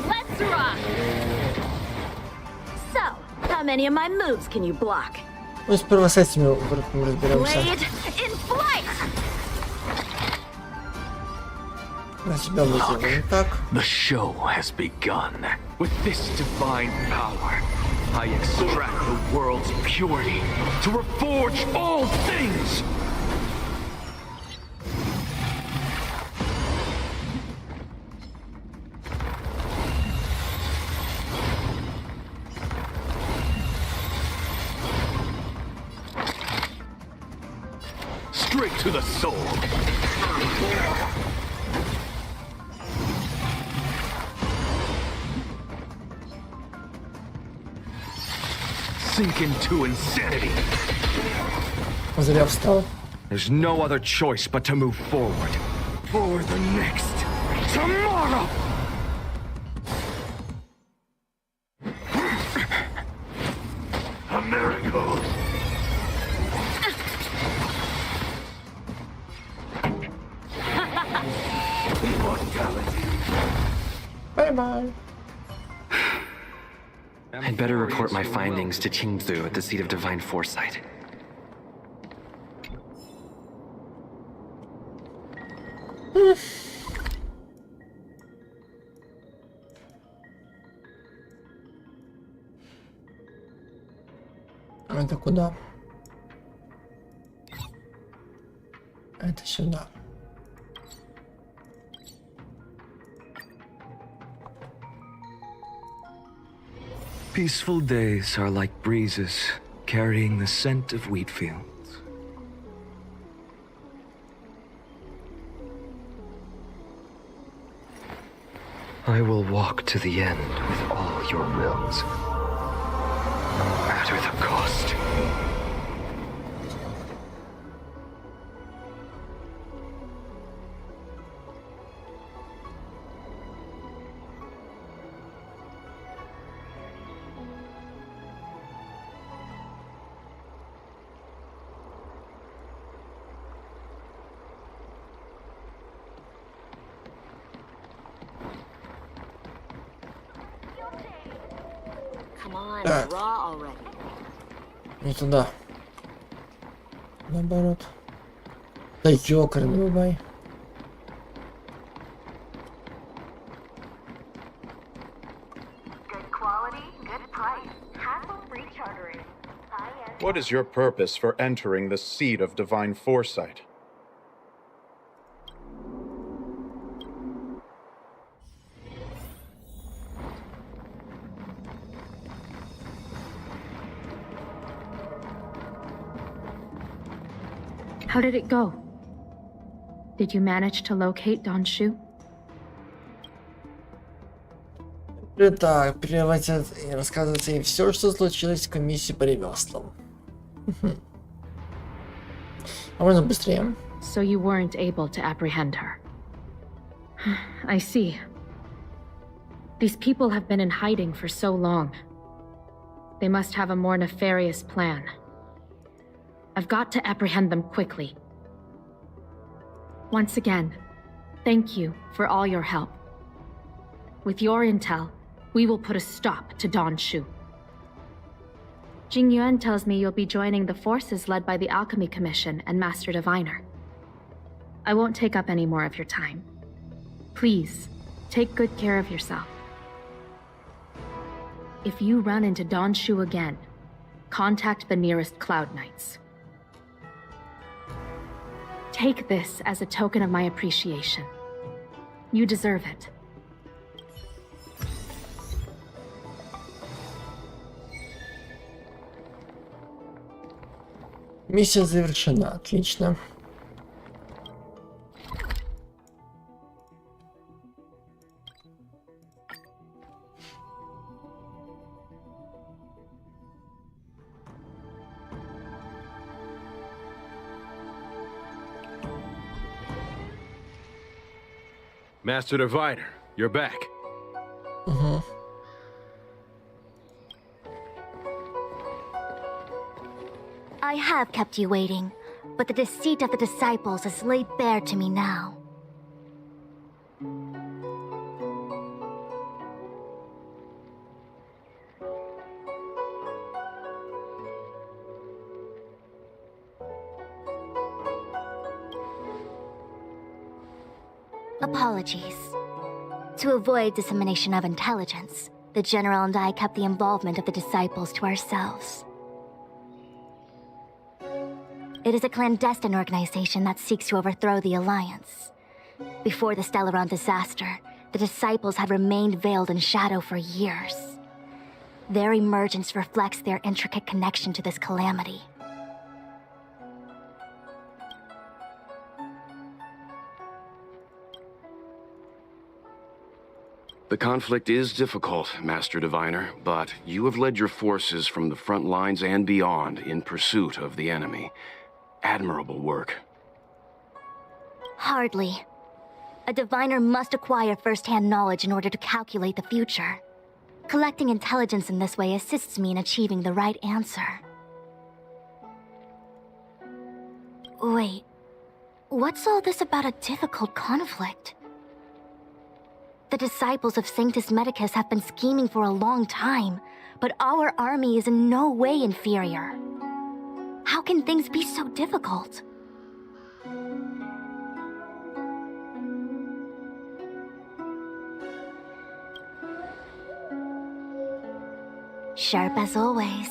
Let's rock! So, how many of my moves can you block? Ну, сперва с этими врагами разберемся. Blade in flight! На себя мы сделаем так. The show has begun. With this divine power, I extract the world's purity to reforge all things! Straight to the soul. Sink into insanity. Зря встал. There's no other choice but to move forward. For the next tomorrow. A miracle. Bye-bye. I'd better report my findings to Qingzu at the seat of divine foresight. Это куда? Это сюда. Peaceful days are like breezes carrying the scent of wheat fields. I will walk to the end with all your wills, no matter the cost. Так. Не туда. Наоборот. Да ёкарный бабай. quality, good price, hassle-free chartering. High-end. What is your purpose for entering the seat of divine foresight? How did it go? Did you manage to locate Don Shu? Итак, переводится и рассказывается ей все, что случилось в комиссии по ремеслам. А можно быстрее? So you weren't able to apprehend her. I see. These people have been in hiding for so long. They must have a more nefarious plan. I've got to apprehend them quickly. Once again, thank you for all your help. With your intel, we will put a stop to Don Shu. Jing Yuan tells me you'll be joining the forces led by the Alchemy Commission and Master Diviner. I won't take up any more of your time. Please, take good care of yourself. If you run into Don Shu again, contact the nearest Cloud Knights. Take this as a token of my appreciation. You deserve it. Миссия завершена. Отлично. Master Diviner, you're back. I have kept you waiting, but the deceit of the disciples is laid bare to me now. Apologies. To avoid dissemination of intelligence, the General and I kept the involvement of the disciples to ourselves. It is a clandestine organization that seeks to overthrow the Alliance. Before the Stellaron disaster, the disciples had remained veiled in shadow for years. Their emergence reflects their intricate connection to this calamity. The conflict is difficult, Master Diviner, but you have led your forces from the front lines and beyond in pursuit of the enemy. Admirable work. Hardly. A diviner must acquire first-hand knowledge in order to calculate the future. Collecting intelligence in this way assists me in achieving the right answer. Wait, what's all this about a difficult conflict? The disciples of Sanctus Medicus have been scheming for a long time, but our army is in no way inferior. How can things be so difficult? Sharp as always.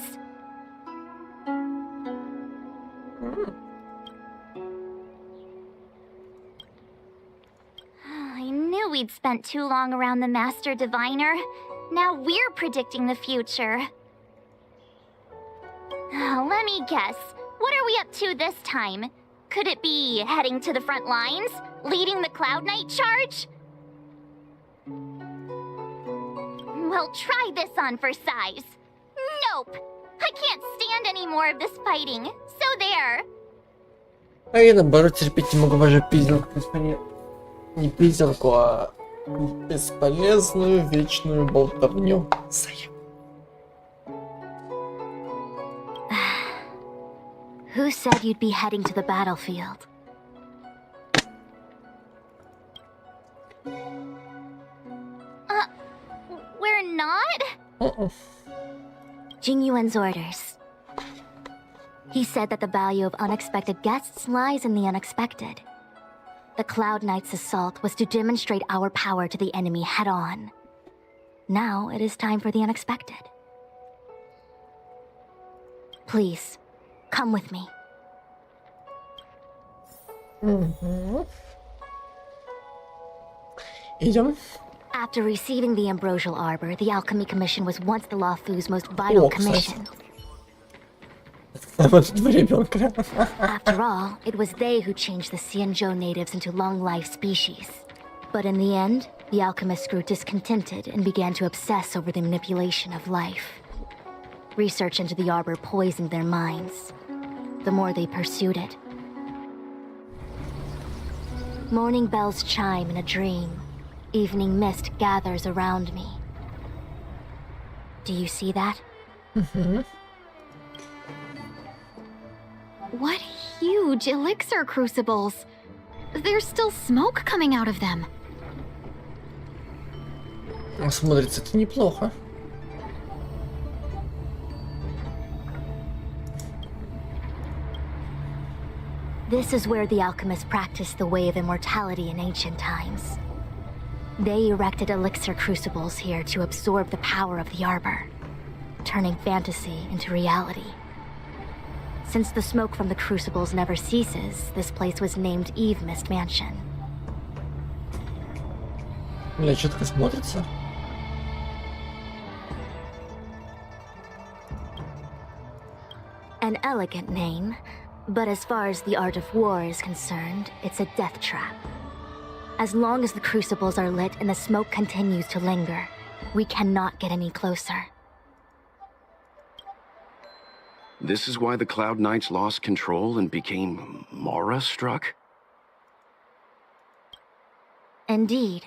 I knew we'd spent too long around the Master Diviner. Now we're predicting the future. Let me guess. What are we up to this time? Could it be heading to the front lines? Leading the Cloud Knight charge? Well, try this on for size. Nope! I can't stand any more of this fighting. So there. А я наоборот терпеть не могу вашу пизделку, не пизделку, а бесполезную вечную болтовню. Who said you'd be heading to the battlefield? We're not? Jing Yuan's orders. He said that the value of unexpected guests lies in the unexpected. The Cloud Knight's assault was to demonstrate our power to the enemy head-on. Now it is time for the unexpected. Please, come with me. Идем. After receiving the Ambrosial Arbor, the Alchemy Commission was once the Luofu's most vital commission. After all, it was they who changed the Xianzhou natives into long-life species. But in the end, the alchemists grew discontented and began to obsess over the manipulation of life. Research into the Arbor poisoned their minds. The more they pursued it. Morning bells chime in a dream. Evening mist gathers around me. Do you see that? What huge elixir crucibles! There's still smoke coming out of them. Смотрится это неплохо. This is where the alchemists practiced the way of immortality in ancient times. They erected elixir crucibles here to absorb the power of the Arbor, turning fantasy into reality. Since the smoke from the crucibles never ceases, this place was named Eve Mist Mansion. Бля, четко смотрится. An elegant name, but as far as the art of war is concerned, it's a death trap. As long as the crucibles are lit and the smoke continues to linger, we cannot get any closer. This is why the Cloud Knights lost control and became Mara-struck? Indeed.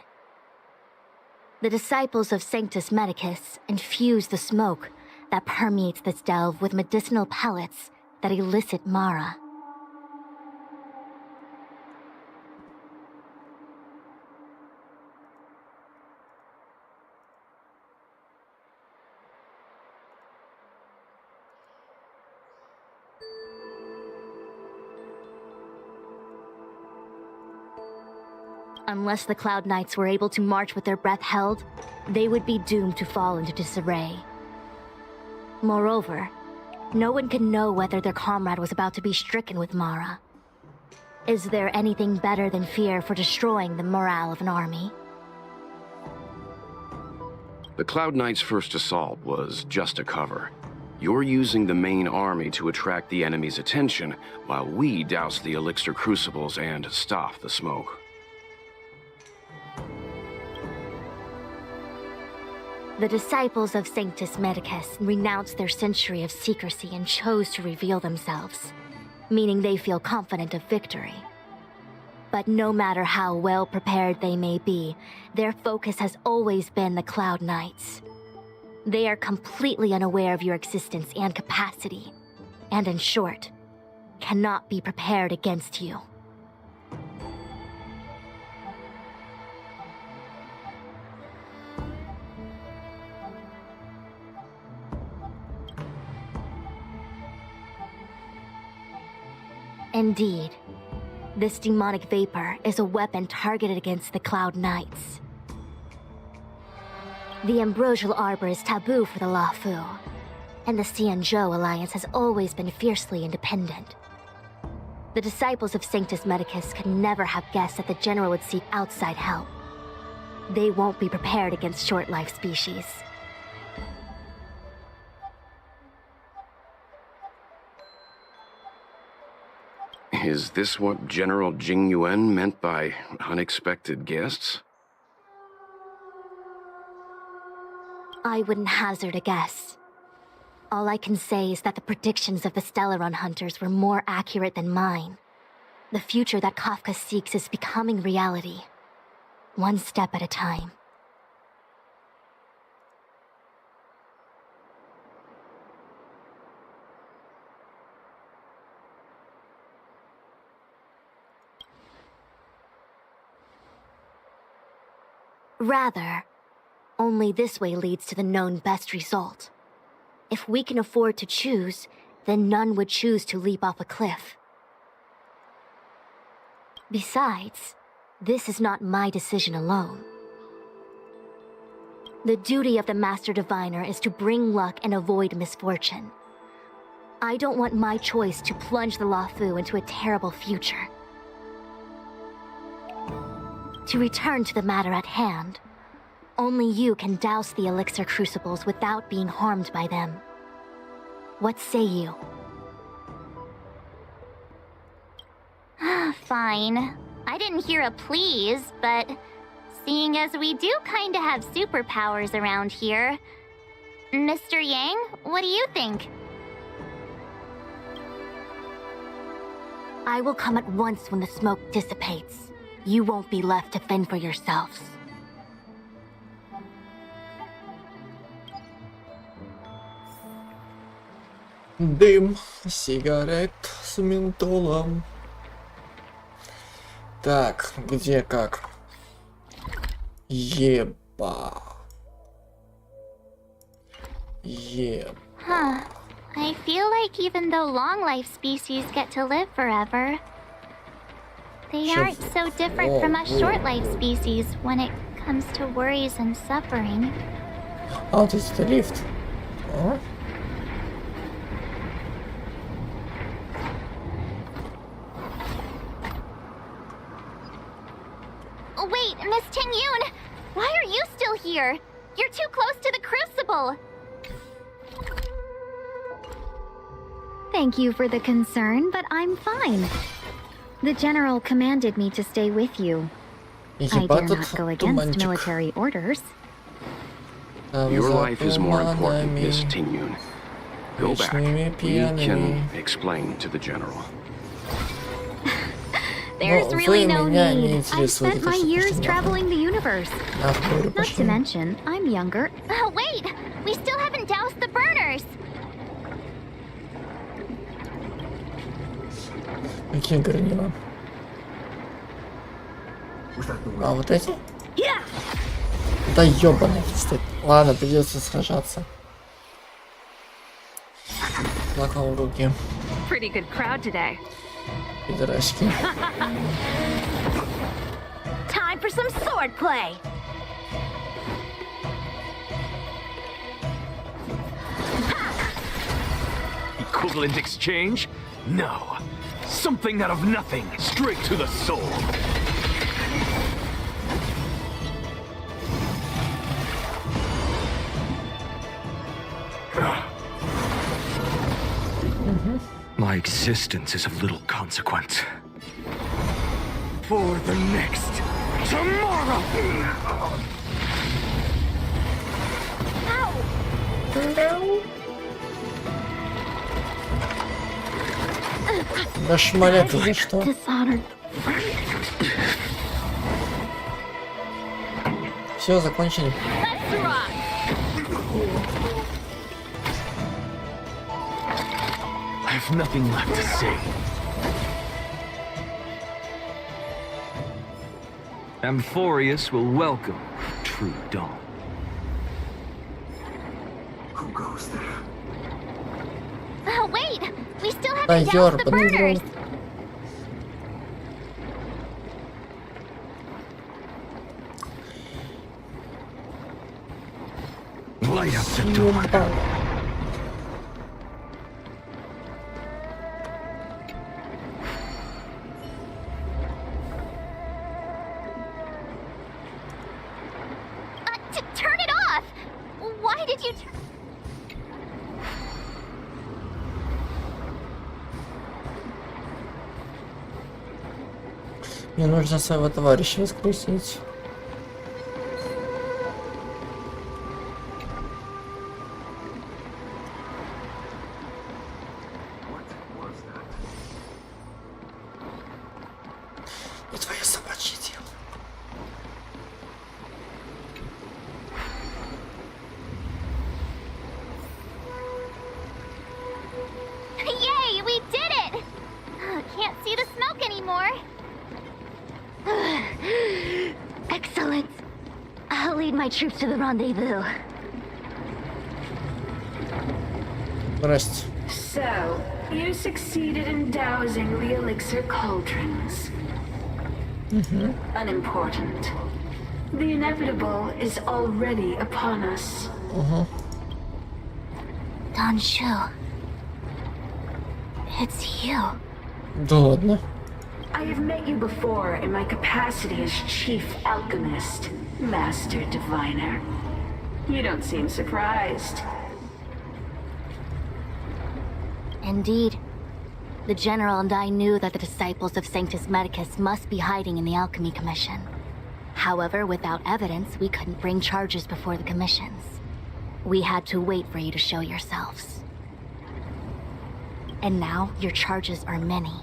The disciples of Sanctus Medicus infuse the smoke that permeates this delve with medicinal pellets that elicit Mara. Unless the Cloud Knights were able to march with their breath held, they would be doomed to fall into disarray. Moreover, no one could know whether their comrade was about to be stricken with Mara. Is there anything better than fear for destroying the morale of an army? The Cloud Knights' first assault was just a cover. You're using the main army to attract the enemy's attention, while we douse the elixir crucibles and stop the smoke. The disciples of Sanctus Medicus renounced their century of secrecy and chose to reveal themselves, meaning they feel confident of victory. But no matter how well prepared they may be, their focus has always been the Cloud Knights. They are completely unaware of your existence and capacity, and in short, cannot be prepared against you. Indeed, this demonic vapor is a weapon targeted against the Cloud Knights. The Ambrosial Arbor is taboo for the Luofu, and the Xianzhou alliance has always been fiercely independent. The disciples of Sanctus Medicus could never have guessed that the General would seek outside help. They won't be prepared against short-life species. Is this what General Jing Yuan meant by unexpected guests? I wouldn't hazard a guess. All I can say is that the predictions of the Stellaron hunters were more accurate than mine. The future that Kafka seeks is becoming reality, one step at a time. Rather, only this way leads to the known best result. If we can afford to choose, then none would choose to leap off a cliff. Besides, this is not my decision alone. The duty of the Master Diviner is to bring luck and avoid misfortune. I don't want my choice to plunge the Luofu into a terrible future. To return to the matter at hand, only you can douse the elixir crucibles without being harmed by them. What say you? Fine. I didn't hear a please, but seeing as we do kinda have superpowers around here, Mr. Yang, what do you think? I will come at once when the smoke dissipates. You won't be left to fend for yourselves. Дым, сигарет с ментолом. Так, где как? Еба. Huh. I feel like even though long-life species get to live forever, they aren't so different from us short-life species when it comes to worries and suffering. Oh, this is the lift. Oh. Wait, Miss Ting-Yun! Why are you still here? You're too close to the crucible! Thank you for the concern, but I'm fine. The General commanded me to stay with you. I dare not go against military orders. Your life is more important, Miss Ting-Yun. Go back. We can explain to the General. There's really no need. I've spent my years traveling the universe. Not to mention, I'm younger. Oh, wait! We still haven't doused the burners! Какие горнила? А вот эти? Да ёбаный стоит. Ладно, придется сражаться. Плакал в руки. Pretty good crowd today. Пидорашки. Time for some sword play. Equivalent exchange? No. Something out of nothing, straight to the soul. My existence is of little consequence. For the next tomorrow. Да шмаля ты за что? Все, закончили. I have nothing left to say. Amphorius will welcome true dawn. Who goes there? Oh, wait! We still haven't doused the burners! Light up the door. Turn it off! Why did you Мне нужно своего товарища воскресить. Не твое собачье дело. Yay! We did it! Can't see the smoke anymore. Excellent. I'll lead my troops to the rendezvous. Здрасте. So, you succeeded in dousing the elixir cauldrons. Unimportant. The inevitable is already upon us. Donshu. It's you. Да ладно. I have met you before in my capacity as Chief Alchemist, Master Diviner. You don't seem surprised. Indeed. The General and I knew that the disciples of Sanctus Medicus must be hiding in the Alchemy Commission. However, without evidence, we couldn't bring charges before the commissions. We had to wait for you to show yourselves. And now, your charges are many.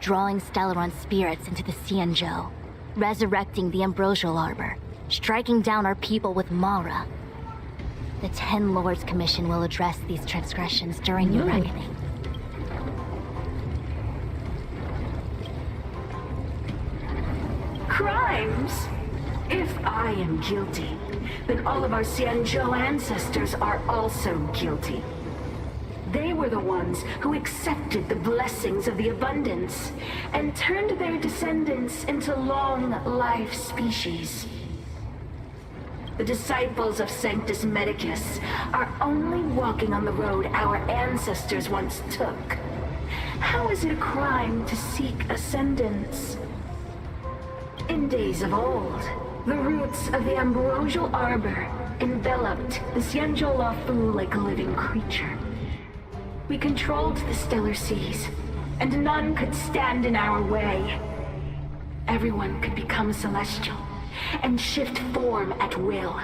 Drawing Stellaron spirits into the Xianzhou, resurrecting the Ambrosial Arbor, striking down our people with Mara. The Ten Lords Commission will address these transgressions during your reckoning. Crimes? If I am guilty, then all of our Xianzhou ancestors are also guilty. They were the ones who accepted the blessings of the abundance and turned their descendants into long-life species. The disciples of Sanctus Medicus are only walking on the road our ancestors once took. How is it a crime to seek ascendance? In days of old, the roots of the Ambrosial Arbor enveloped the Xianzhou Lafu like a living creature. We controlled the stellar seas, and none could stand in our way. Everyone could become celestial and shift form at will.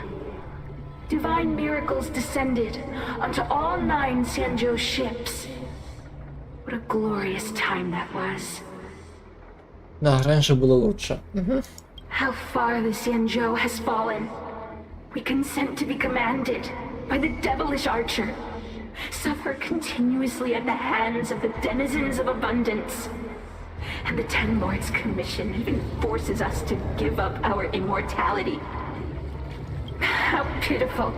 Divine miracles descended onto all 9 Xianzhou ships. What a glorious time that was. Да, раньше было лучше. How far the Xianzhou has fallen. We consent to be commanded by the devilish archer. Suffer continuously at the hands of the denizens of abundance. And the Ten Lords Commission even forces us to give up our immortality. How pitiful.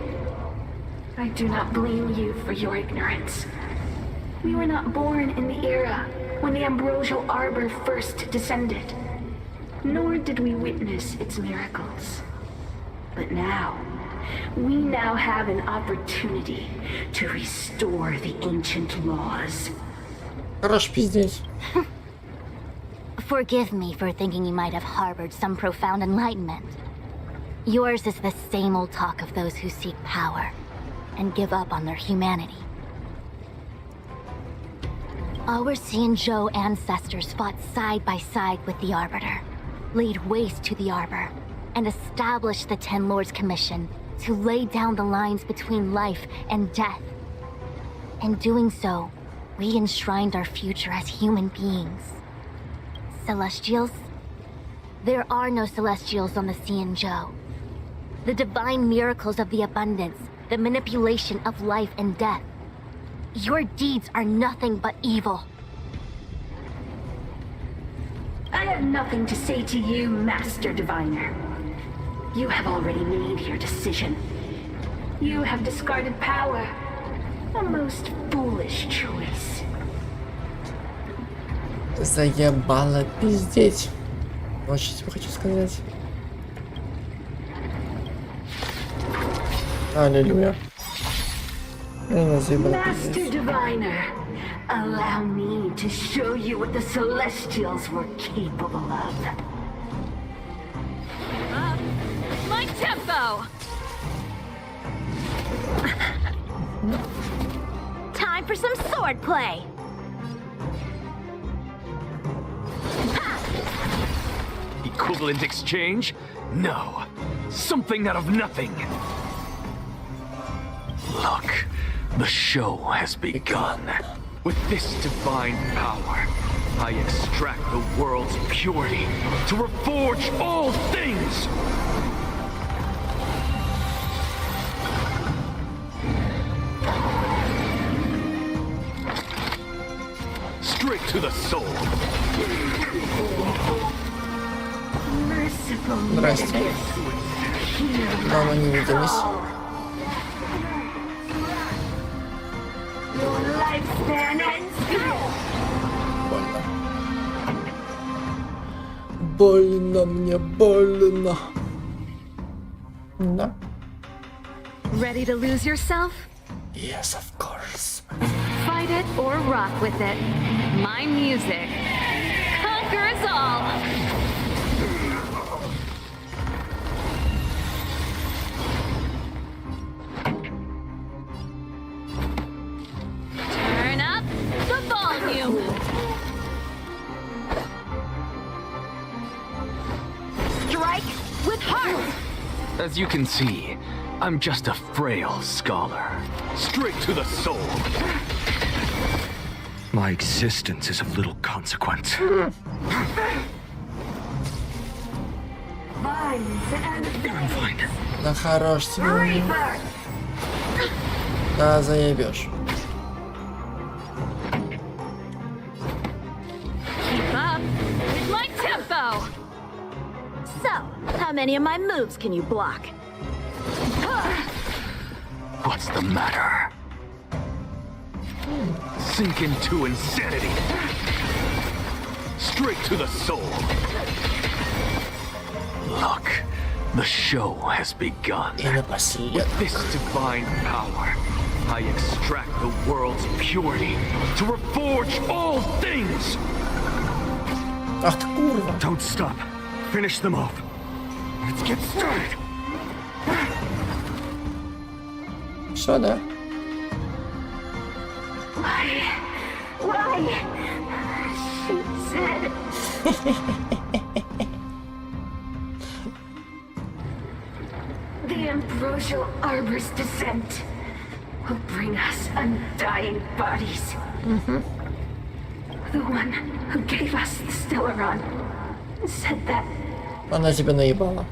I do not blame you for your ignorance. We were not born in the era when the Ambrosial Arbor first descended, nor did we witness its miracles. But now, we now have an opportunity to restore the ancient laws. Хорош пиздеть. Forgive me for thinking you might have harbored some profound enlightenment. Yours is the same old talk of those who seek power and give up on their humanity. Our Xianzhou ancestors fought side by side with the Arbiter, laid waste to the Arbor, and established the Ten Lords Commission to lay down the lines between life and death. In doing so, we enshrined our future as human beings. Celestials? There are no Celestials on the Xianzhou. The divine miracles of the abundance, the manipulation of life and death. Your deeds are nothing but evil. I have nothing to say to you, Master Diviner. You have already made your decision. You have discarded power. A most foolish choice. Заебало пиздеть. Вот что тебе хочу сказать. Аллилуйя. Master Diviner, allow me to show you what the Celestials were capable of. My tempo! Time for some swordplay! Equivalent exchange? No. Something out of nothing. Look, the show has begun. With this divine power, I extract the world's purity to reforge all things! Straight to the soul. Здрасте. Давно не виделись. Больно мне, больно. Да. Ready to lose yourself? Yes, of course. Fight it or rock with it. My music conquers all. Turn up the volume. Strike with heart. As you can see, I'm just a frail scholar. Straight to the soul. My existence is of little consequence. I'm fine. Да хорош тебе. Да, заебешь. Keep up with my tempo. So, how many of my moves can you block? What's the matter? Sink into insanity. Straight to the soul. Look, the show has begun. With this divine power, I extract the world's purity to reforge all things. Ах ты курва. Don't stop. Finish them off. Let's get started. Что, да? Why? She said. The ambrosial arbor's descent will bring us undying bodies. The one who gave us the Stellaron said that. Она тебя наебала.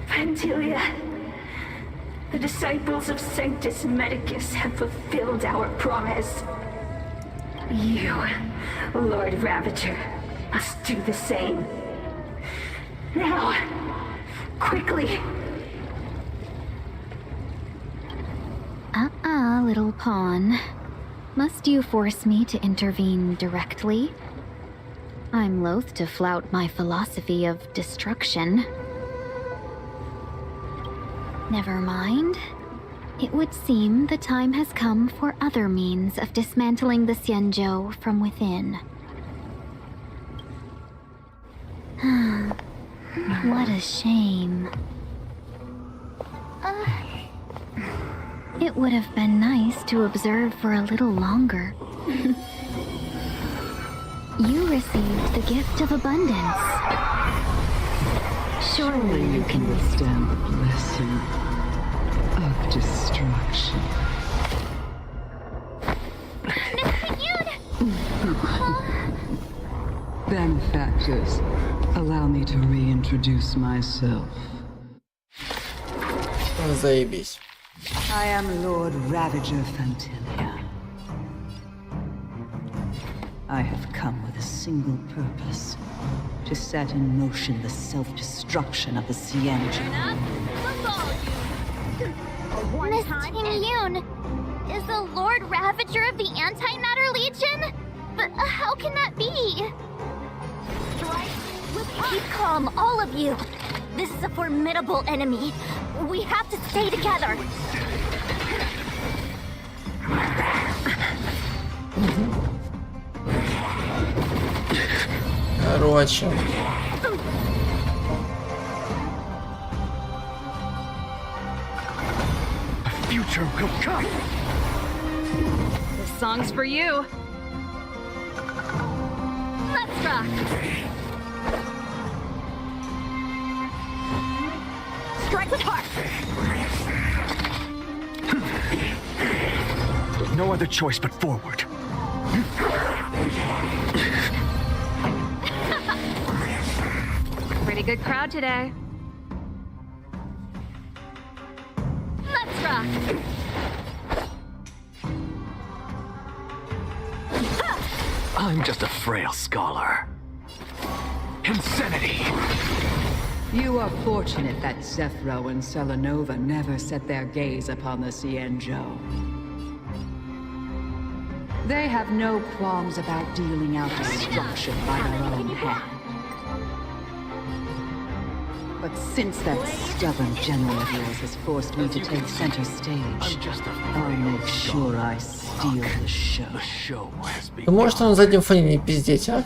Pantilia, the disciples of Sanctus Medicus have fulfilled our promise. You, Lord Ravager, must do the same. Now, quickly. Little pawn. Must you force me to intervene directly? I'm loath to flout my philosophy of destruction. Never mind. It would seem the time has come for other means of dismantling the Xianzhou from within. What a shame. It would have been nice to observe for a little longer. You received the gift of abundance. Surely you can withstand the blessing of destruction. Benefactors, allow me to reintroduce myself. Заебись. I am Lord Ravager Fantilia. I have come with a single purpose. To set in motion the self-destruction of the Xianzhou. Miss Ting-Yun is the Lord Ravager of the Antimatter Legion? But how can that be? Keep calm, all of you. This is a formidable enemy. We have to stay together. Короче. A future will come. This song's for you. Let's rock. Strike with heart. No other choice but forward. Pretty good crowd today. Let's rock. I'm just a frail scholar. Insanity! You are fortunate that Zephyro and Selenova never set their gaze upon the Xianzhou. They have no qualms about dealing out destruction by their own hand. But since that stubborn general of yours has forced me to take center stage, I'll make sure I steal the show. Ты можешь на заднем фоне не пиздеть, а?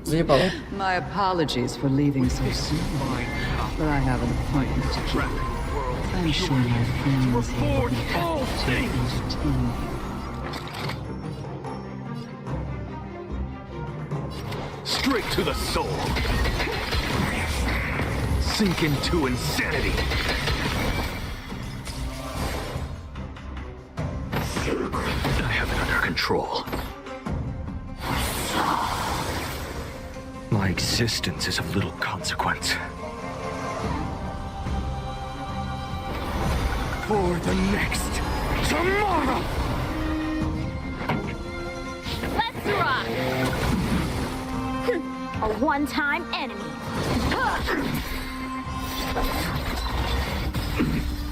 Заебало. My apologies for leaving so soon, but I have an appointment to keep. I'm sure my friends will be happy to entertain you. Straight to the soul. Sink into insanity. I have it under control. My existence is of little consequence. For the next tomorrow! Let's rock! A one-time enemy.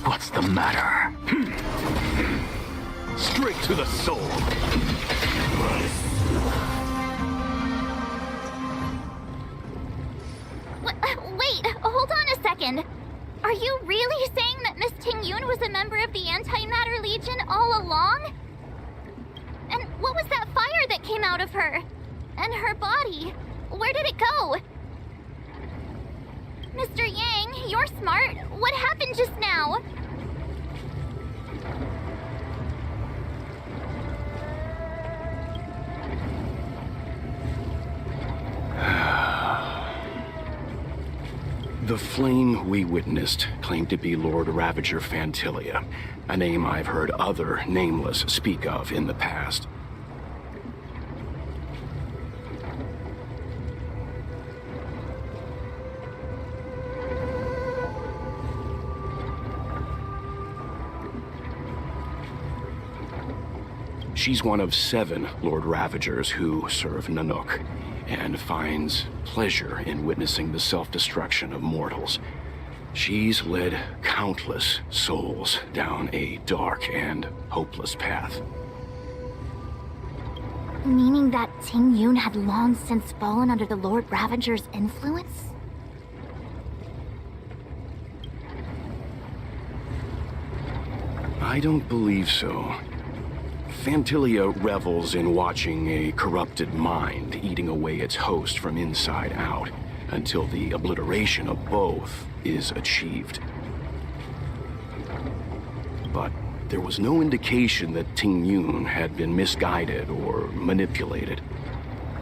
What's the matter? Straight to the soul. Wait, hold on a second. Are you really saying that Miss Ting-Yun was a member of the Antimatter Legion all along? And what was that fire that came out of her? And her body? Where did it go? Mr. Yang, you're smart. What happened just now? The flame we witnessed claimed to be Lord Ravager Fantilia, a name I've heard other nameless speak of in the past. She's one of 7 Lord Ravagers who serve Nanook, and finds pleasure in witnessing the self-destruction of mortals. She's led countless souls down a dark and hopeless path. Meaning that Ting-Yun had long since fallen under the Lord Ravager's influence? I don't believe so. Fantilia revels in watching a corrupted mind eating away its host from inside out, until the obliteration of both is achieved. But there was no indication that Ting-Yun had been misguided or manipulated.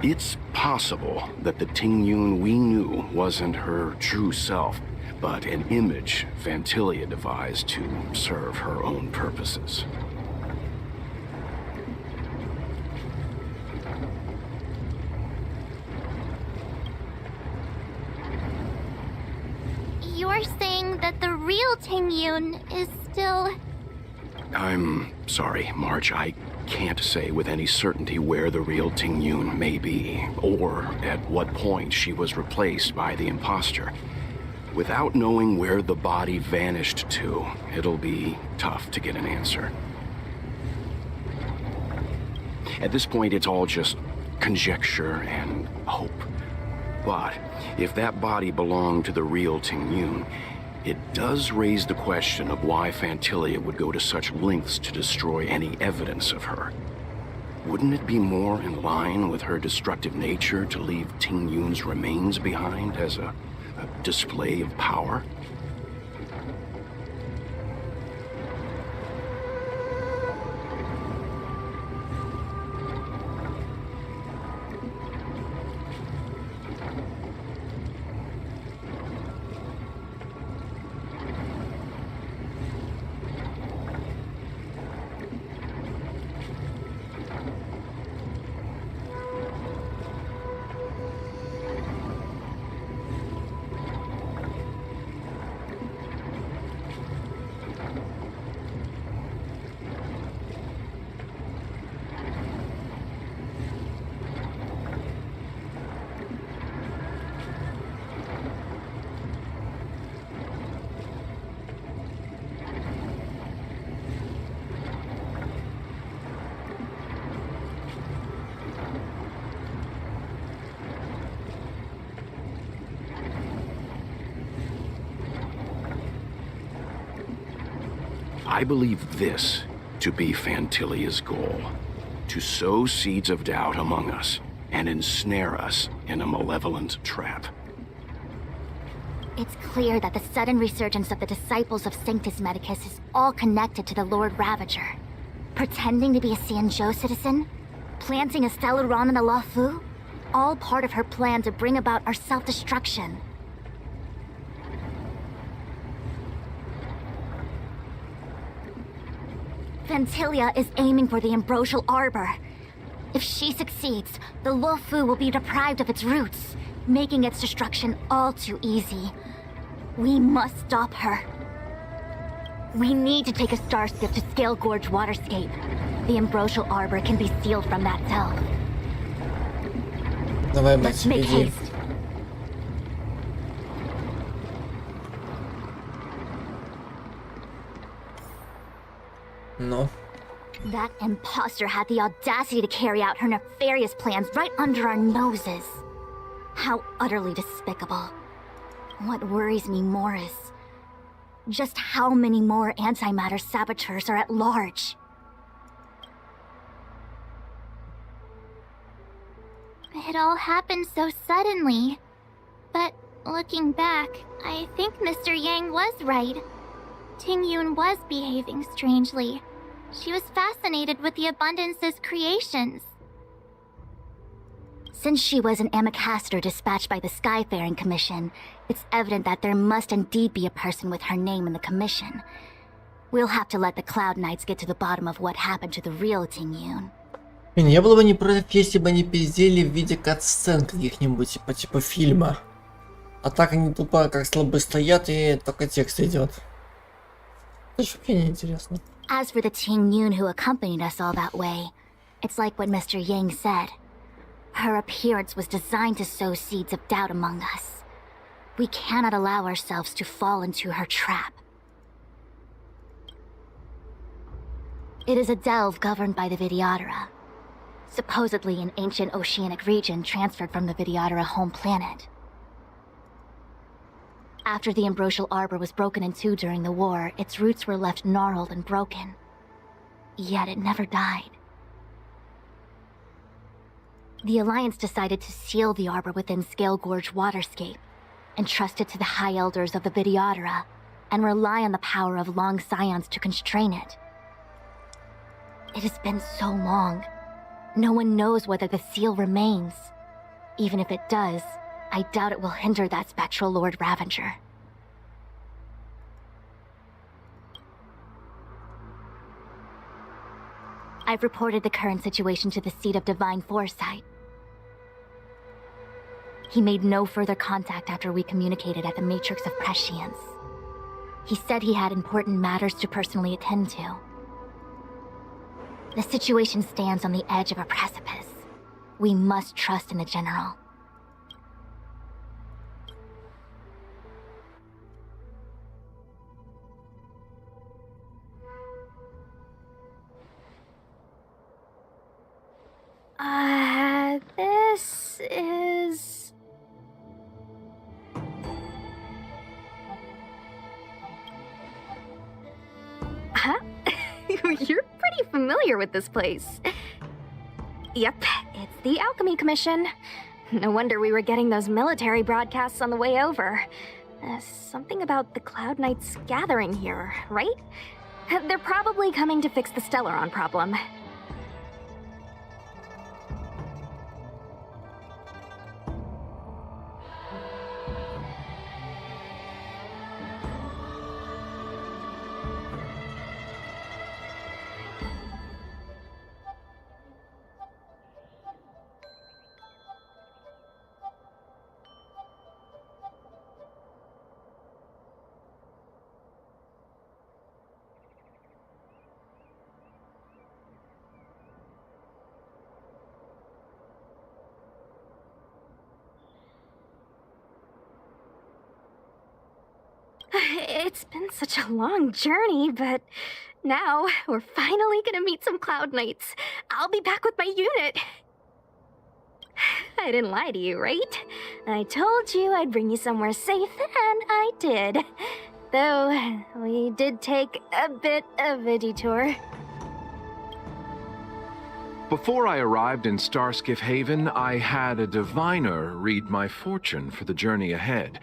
It's possible that the Ting-Yun we knew wasn't her true self, but an image Fantilia devised to serve her own purposes. You're saying that the real Ting-Yun is still... I'm sorry, March. I can't say with any certainty where the real Ting-Yun may be, or at what point she was replaced by the imposter. Without knowing where the body vanished to, it'll be tough to get an answer. At this point, it's all just conjecture and hope. But if that body belonged to the real Ting-Yun, it does raise the question of why Fantilia would go to such lengths to destroy any evidence of her. Wouldn't it be more in line with her destructive nature to leave Ting-Yun's remains behind as a display of power? I believe this to be Fantilia's goal. To sow seeds of doubt among us and ensnare us in a malevolent trap. It's clear that the sudden resurgence of the disciples of Sanctus Medicus is all connected to the Lord Ravager. Pretending to be a Xianzhou citizen? Planting a Stellaron in the Luofu? All part of her plan to bring about our self-destruction. Fantilia is aiming for the Ambrosial Arbor. If she succeeds, the Luofu will be deprived of its roots, making its destruction all too easy. We must stop her. We need to take a starship to Scale Gorge Waterscape. The Ambrosial Arbor can be sealed from that delve. Let's make haste. No. That imposter had the audacity to carry out her nefarious plans right under our noses. How utterly despicable. What worries me more is just how many more antimatter saboteurs are at large. It all happened so suddenly. But looking back, I think Mr. Yang was right. Tingyun was behaving strangely. She was fascinated with the Abundance's creations. Since she was an Amicastor dispatched by the Skyfaring Commission, it's evident that there must indeed be a person with her name in the commission. We'll have to let the Cloud Knights get to the bottom of what happened to the real Tingyun. Я был бы не против, если бы они пиздели в виде кат-сцен каких-нибудь, типа фильма. А так они тупо как слабы стоят и только текст идет. Это ж вообще неинтересно. As for the Tingyun who accompanied us all that way, it's like what Mr. Yang said. Her appearance was designed to sow seeds of doubt among us. We cannot allow ourselves to fall into her trap. It is a delve governed by the Vidyadhara. Supposedly an ancient oceanic region transferred from the Vidyadhara home planet. After the Ambrosial Arbor was broken in two during the war, its roots were left gnarled and broken. Yet it never died. The Alliance decided to seal the arbor within Scale Gorge Waterscape, entrust it to the High Elders of the Vidyadhara, and rely on the power of long scions to constrain it. It has been so long. No one knows whether the seal remains. Even if it does, I doubt it will hinder that spectral Lord Ravager. I've reported the current situation to the Seat of Divine Foresight. He made no further contact after we communicated at the Matrix of Prescience. He said he had important matters to personally attend to. The situation stands on the edge of a precipice. We must trust in the General. This is... Huh? You're pretty familiar with this place. Yep, it's the Alchemy Commission. No wonder we were getting those military broadcasts on the way over. Something about the Cloud Knights gathering here, right? They're probably coming to fix the Stellaron problem. It's been such a long journey, but now we're finally gonna meet some Cloud Knights. I'll be back with my unit. I didn't lie to you, right? I told you I'd bring you somewhere safe, and I did. though we did take a bit of a detour. Before I arrived in Starskiff Haven, I had a diviner read my fortune for the journey ahead.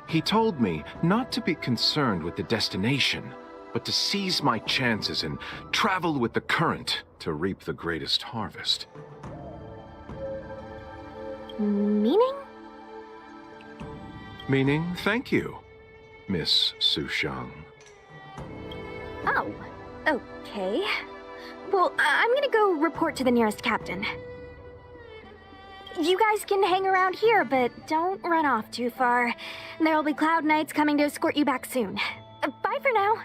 He told me not to be concerned with the destination, but to seize my chances and travel with the current to reap the greatest harvest. Meaning? Meaning, thank you, Miss Sushang. Oh, okay. Well, I'm gonna go report to the nearest captain. You guys can hang around here, but don't run off too far. There'll be Cloud Knights coming to escort you back soon. Bye for now.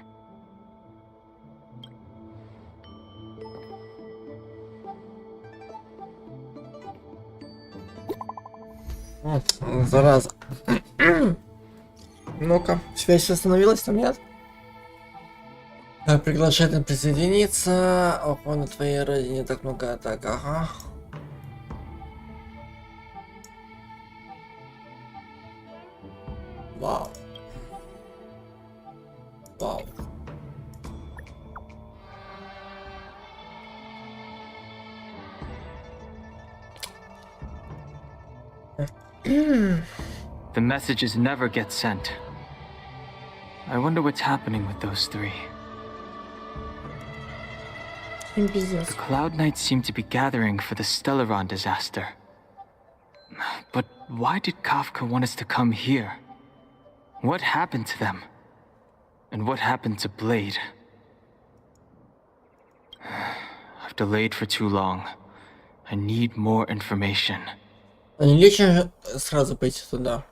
Зараза. Ну-ка, связь остановилась там, нет? Приглашает присоединиться. Ого, на твоей родине так много атак, ага. Вау. Вау. The messages never get sent. I wonder what's happening with those three. The Cloud Knights seem to be gathering for the Stellaron disaster. But why did Kafka want us to come here? What happened to them? And what happened to Blade? I've delayed for too long. I need more information. А не легче сразу пойти туда?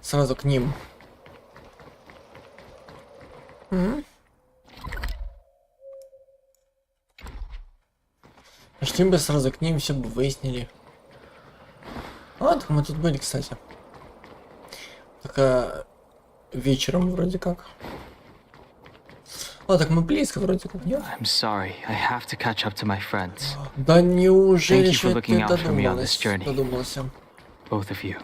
Сразу к ним. Пошли бы сразу к ним, все бы выяснили. А, так мы тут были, кстати. Только вечером вроде как. А, так мы близко вроде как, нет? I'm sorry, I have to catch up to my friends. Да неужели Thank you for looking out for me on this journey. Додумался. Both of you.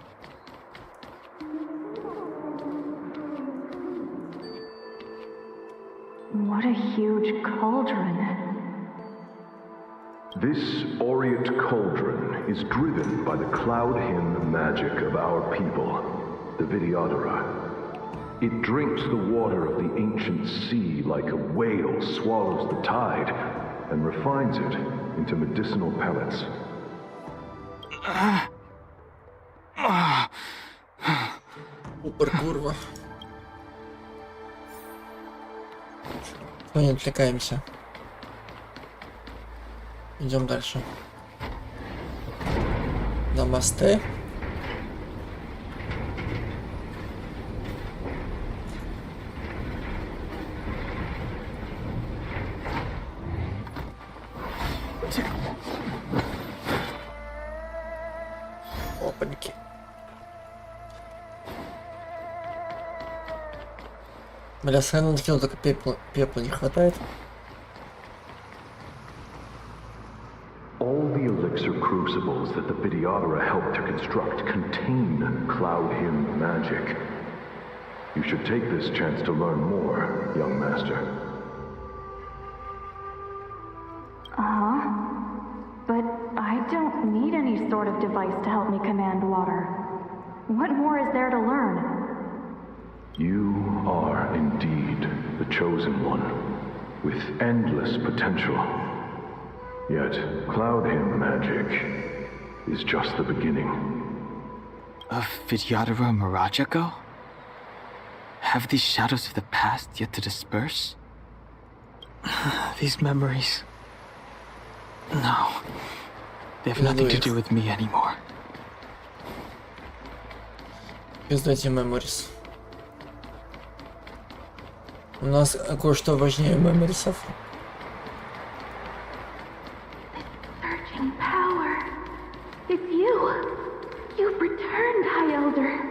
What a huge cauldron. This aureate cauldron is driven by the cloud hymn magic of our people, the Videodora. It drinks the water of the ancient sea like a whale swallows the tide and refines it into medicinal pellets. Супер, курва. Не отвлекаемся. Идем дальше. Намасте. Опаньки. Бля, Сайнон кинул, только пепла не хватает. All the elixir crucibles that the Videodora helped to construct contain cloud hymn magic. You should take this chance to learn more, young master. But I don't need any sort of device to help me command water. What more is there to learn? You are indeed the chosen one, with endless potential. Yet, cloud hymn magic is just the beginning. Of Vidyadhara Mirajago? Have these shadows of the past yet to disperse? These memories... No. They have nothing to do with me anymore. Пиздайте меморис. У нас кое-что важнее меморисов. Searching power. It's you. You've returned, High Elder.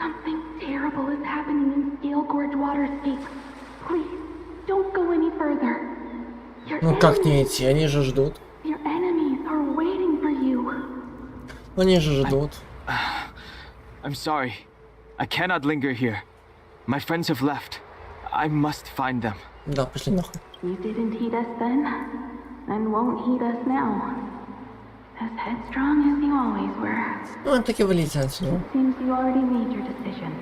Something terrible is happening in Scale Gorge Waterscape. Please, don't go any further. Ну как не идти? Они же ждут. Your enemies are waiting for you. Они же ждут. I'm sorry. I cannot linger here. My friends have left. I must find them. Да, пошли нахуй. You didn't heed us then, and won't heed us now. As headstrong as you always were. Ну, так и вылезь отсюда. Seems you already made your decision.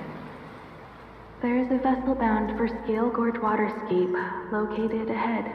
There is a vessel bound for Scale Gorge Waterscape, located ahead.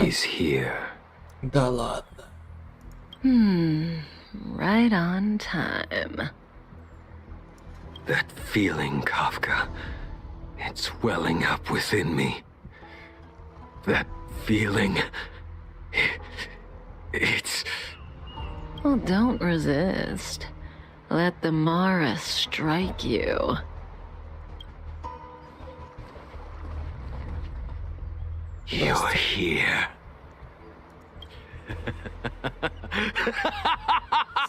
He's here. Да ладно. Right on time. That feeling, Kafka, it's welling up within me. That feeling, it's... Well, don't resist. Let the Mara strike you. You're here.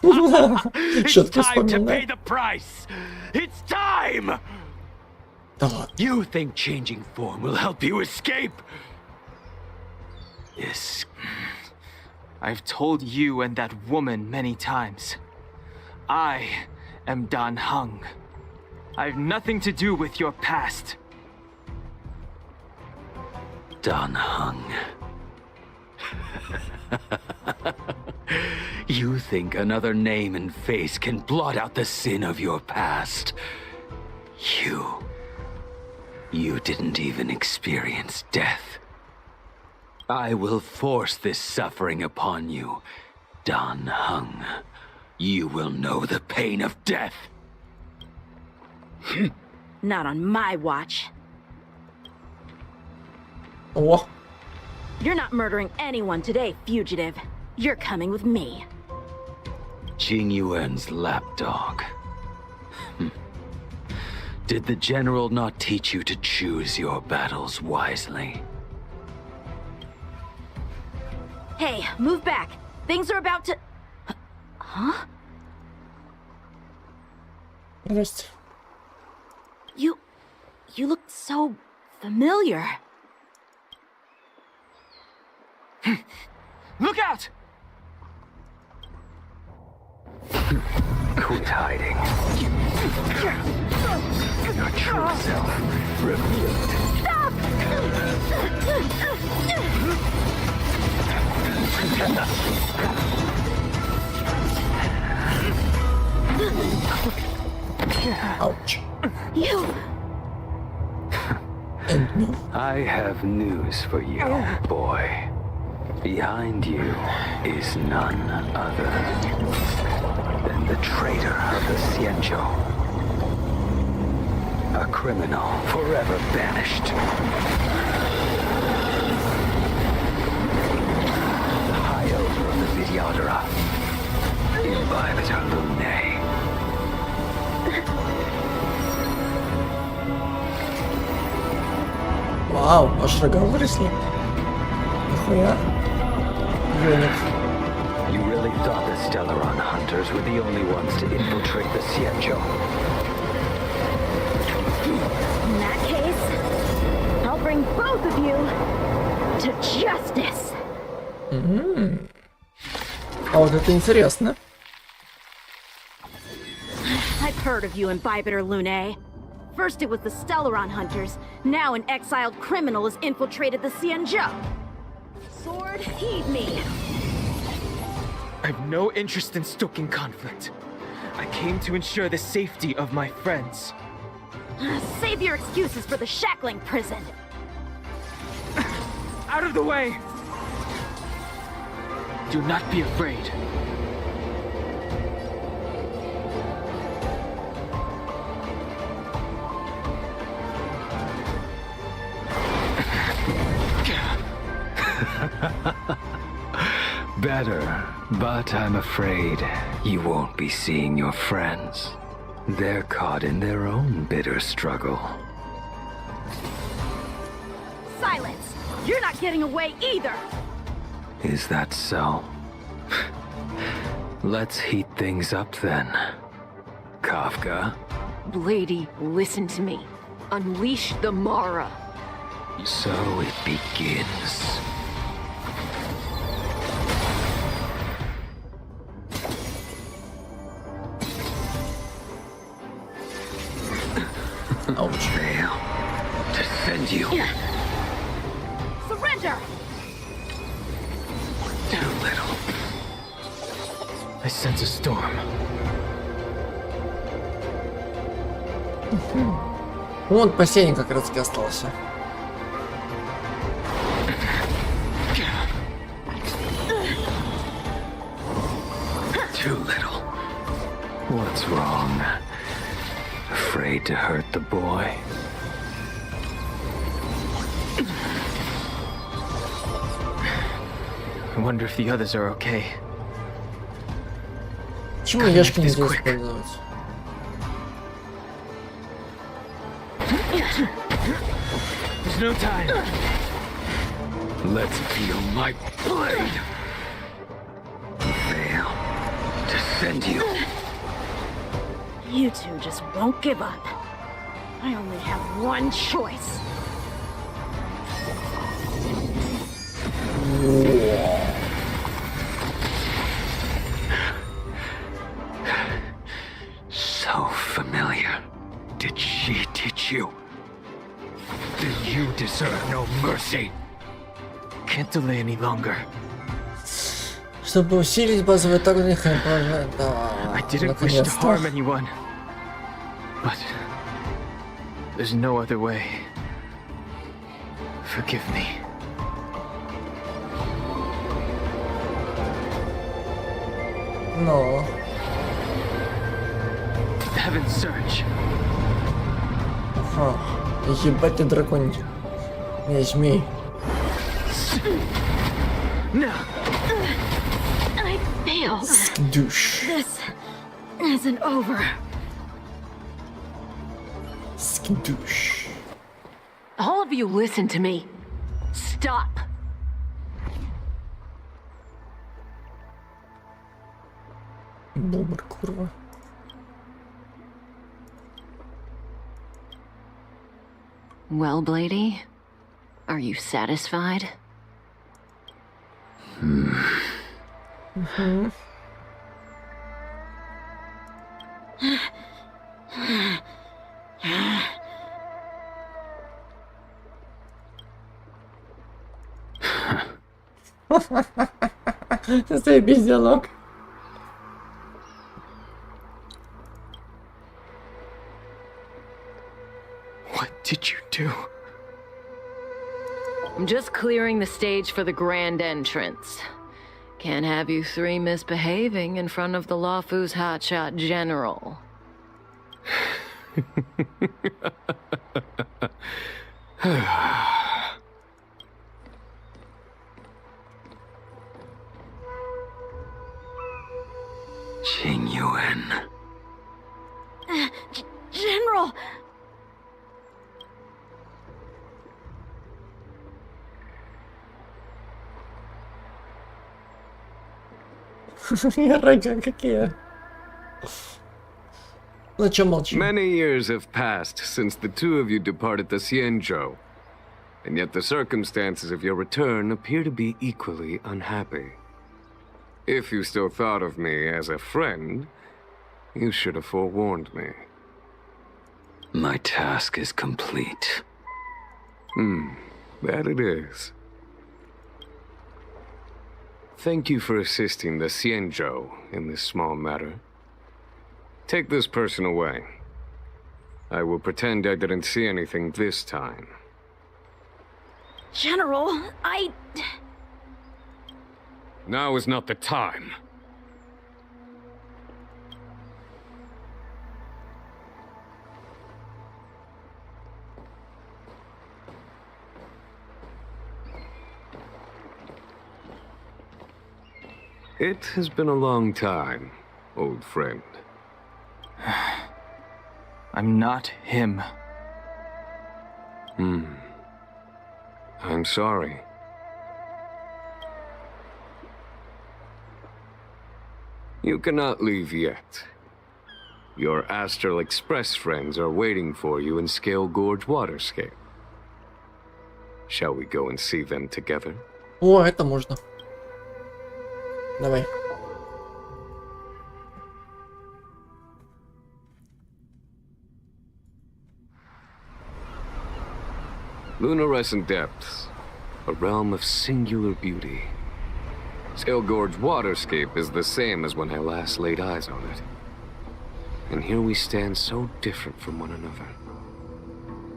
It's time to pay the price. It's time. You think changing form will help you escape? Yes. I've told you and that woman many times. I am Dan Heng. I've nothing to do with your past. Dan Heng. You think another name and face can blot out the sin of your past? You didn't even experience death. I will force this suffering upon you, Dan Heng. You will know the pain of death. Not on my watch. Oh. You're not murdering anyone today, fugitive. You're coming with me. Jing Yuan's lapdog. Did the general not teach you to choose your battles wisely? Hey, move back. Things are about to... Huh? Здрасте. You look so familiar. Look out! Quit hiding. Your true self revealed. Stop! Ouch. You... And me. I have news for you, boy. Behind you is none other than the traitor of the Xianzhou. A criminal forever banished. High over of the Vidyadhara. Imbibitor Lunae. Вау, аж рога выросли. Нихуя. Юник. You really thought the Stellaron hunters were the only ones to infiltrate the Xianzhou? In that case, I'll bring both of you to justice. А вот это интересно. I've heard of you, Imbibitor Lunae. First it was the Stellaron hunters, now an exiled criminal has infiltrated the Xianzhou. Sword, heed me. I have no interest in stoking conflict. I came to ensure the safety of my friends. Save your excuses for the shackling prison. Out of the way! Do not be afraid. Better, but I'm afraid you won't be seeing your friends. They're caught in their own bitter struggle. silence! You're not getting away either! Is that so? Let's heat things up then. Kafka? Lady, listen to me. Unleash the Mara. So it begins. Ouch. Fail to send you. Surrender! Too little. I sense a storm. Вот последний как раз таки остался. Too little. What's wrong? Afraid to hurt the boy? I wonder if the others are okay. Почему яшки нельзя использовать? There's no time. Let's feel my blade. Fail to send you. You two just won't give up. I only have one choice. So familiar. Did she teach you? Then you deserve no mercy. Can't delay any longer. Чтобы усилить базовый тагник, I didn't wish to harm anyone. But there's no other way. Forgive me. No. Heaven's surge. Ага. Ебать ты дракончик. Не, змей. No. I failed. Skdoosh. This isn't over. Skdoosh. All of you listen to me. Stop. Бобр, курва. Well, Blady, are you satisfied? Mm-hmm. Заебись диалог. What did you do? I'm just clearing the stage for the grand entrance. Can't have you three misbehaving in front of the Lawfu's hotshot general. Qingyuan. General! Какие? Ну чё молчим? Many years have passed since the two of you departed the Xianzhou, and yet the circumstances of your return appear to be equally unhappy. If you still thought of me as a friend, you should have forewarned me. My task is complete. That it is. Thank you for assisting the Xianzhou in this small matter. Take this person away. I will pretend I didn't see anything this time. General, Now is not the time. It has been a long time, old friend. I'm not him. I'm sorry. You cannot leave yet. Your Astral Express friends are waiting for you in Scale Gorge Waterscape. Shall we go and see them together? О, это можно. Давай. Lunarescent Depths, a realm of singular beauty. Scale Gorge Waterscape is the same as when I last laid eyes on it. And here we stand so different from one another.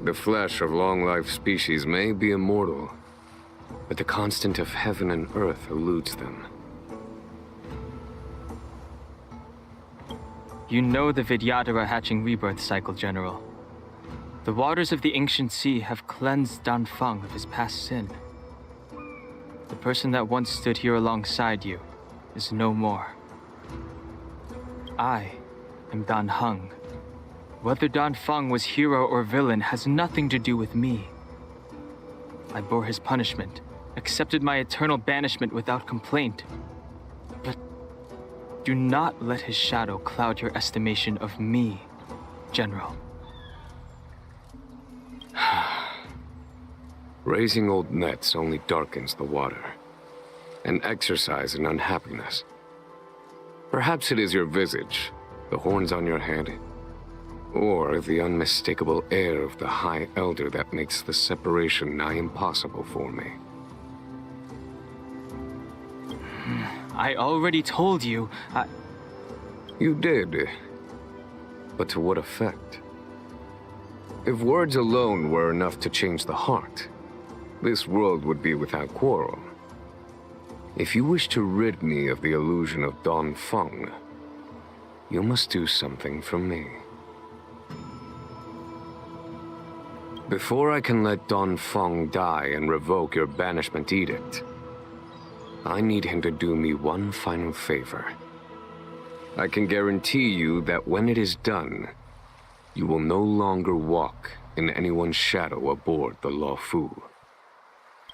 The flesh of long-life species may be immortal, but the constant of heaven and earth eludes them. You know the Vidyadhara hatching rebirth cycle, General. The waters of the ancient sea have cleansed Danfeng of his past sin. The person that once stood here alongside you is no more. I am Dan Heng. Whether Danfeng was hero or villain has nothing to do with me. I bore his punishment, accepted my eternal banishment without complaint. But do not let his shadow cloud your estimation of me, General. Raising old nets only darkens the water, an exercise in unhappiness. Perhaps it is your visage, the horns on your head, or the unmistakable air of the High Elder that makes the separation nigh impossible for me. I already told you, You did, but to what effect? If words alone were enough to change the heart, this world would be without quarrel. If you wish to rid me of the illusion of Danfeng, you must do something for me. Before I can let Danfeng die and revoke your banishment edict, I need him to do me one final favor. I can guarantee you that when it is done, you will no longer walk in anyone's shadow aboard the Luofu.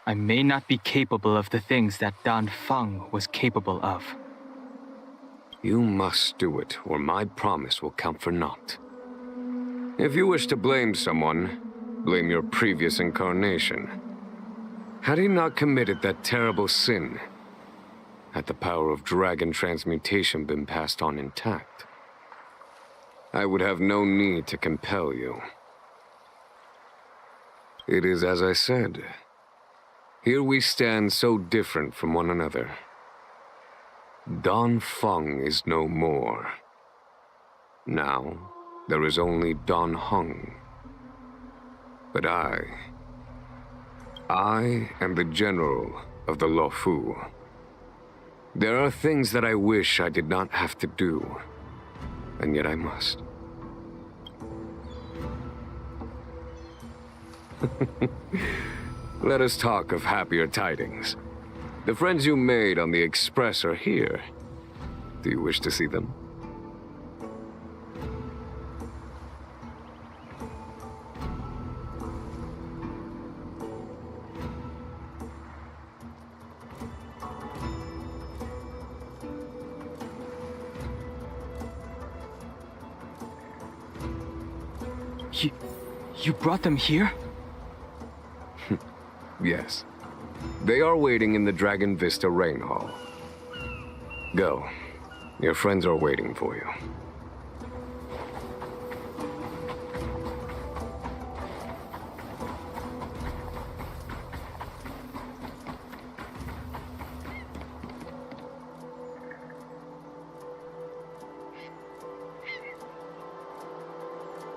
I may not be capable of the things that Danfeng was capable of. You must do it, or my promise will count for naught. If you wish to blame someone, blame your previous incarnation. Had he not committed that terrible sin, had the power of dragon transmutation been passed on intact, I would have no need to compel you. It is as I said. Here we stand so different from one another. Danfeng is no more. Now, there is only Dan Heng. But I am the general of the Luofu. There are things that I wish I did not have to do, and yet I must. Let us talk of happier tidings. The friends you made on the Express are here. Do you wish to see them? You brought them here? Yes. They are waiting in the Dragon Vista Rain Hall. Go. Your friends are waiting for you.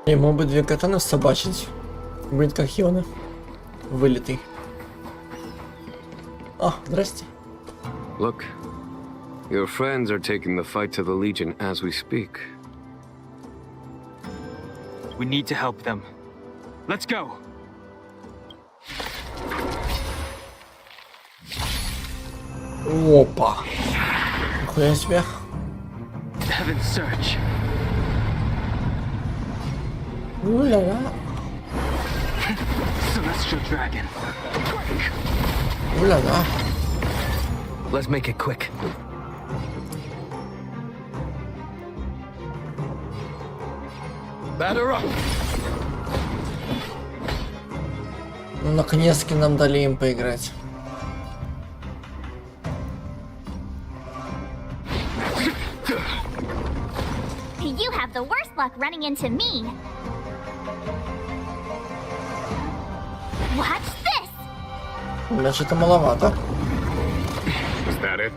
Ему бы две катаны собачить. Будет как Йона. Вылитый. О, здрасте. Look, your friends are taking the fight to the Legion as we speak. We need to help them. Let's go! Опа. Нихуя себе. Heaven's Search. Уля-ля. Celestial dragon. Уля-ля. Let's make it quick. Batter up. Ну, наконец-таки нам дали им поиграть. You have the worst luck running into me. Watch this. Бля, что-то маловато. Is that it?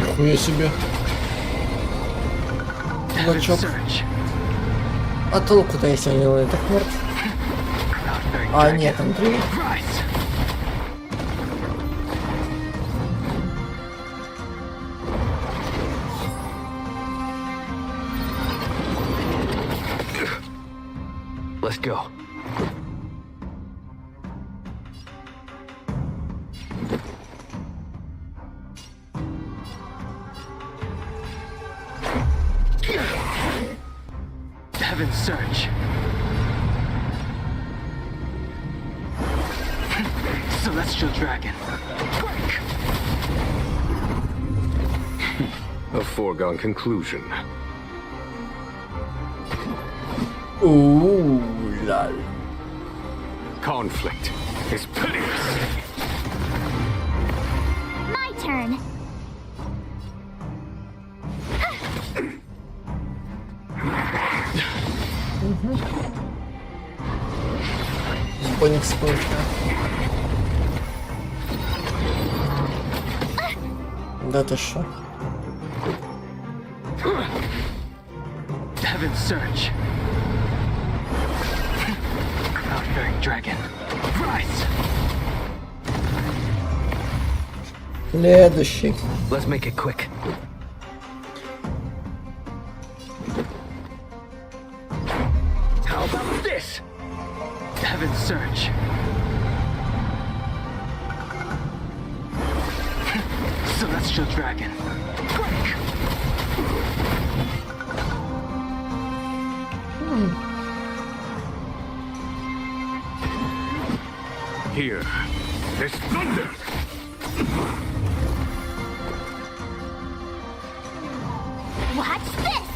Нихуя себе. Кулачок. А толку-то, если у него этот мертв? А, нет, Андрей. Let's go. Heaven's Search. Celestial dragon. A foregone conclusion. Ooh, lol. Conflict is piteous. My turn. Боник сколько. Да ты шо? Heaven's Search. Cloud-bearing dragon. Rise. Следующий. Let's make it quick. How about this? Heaven's Search. Celestial dragon. Here. There's thunder! Watch this.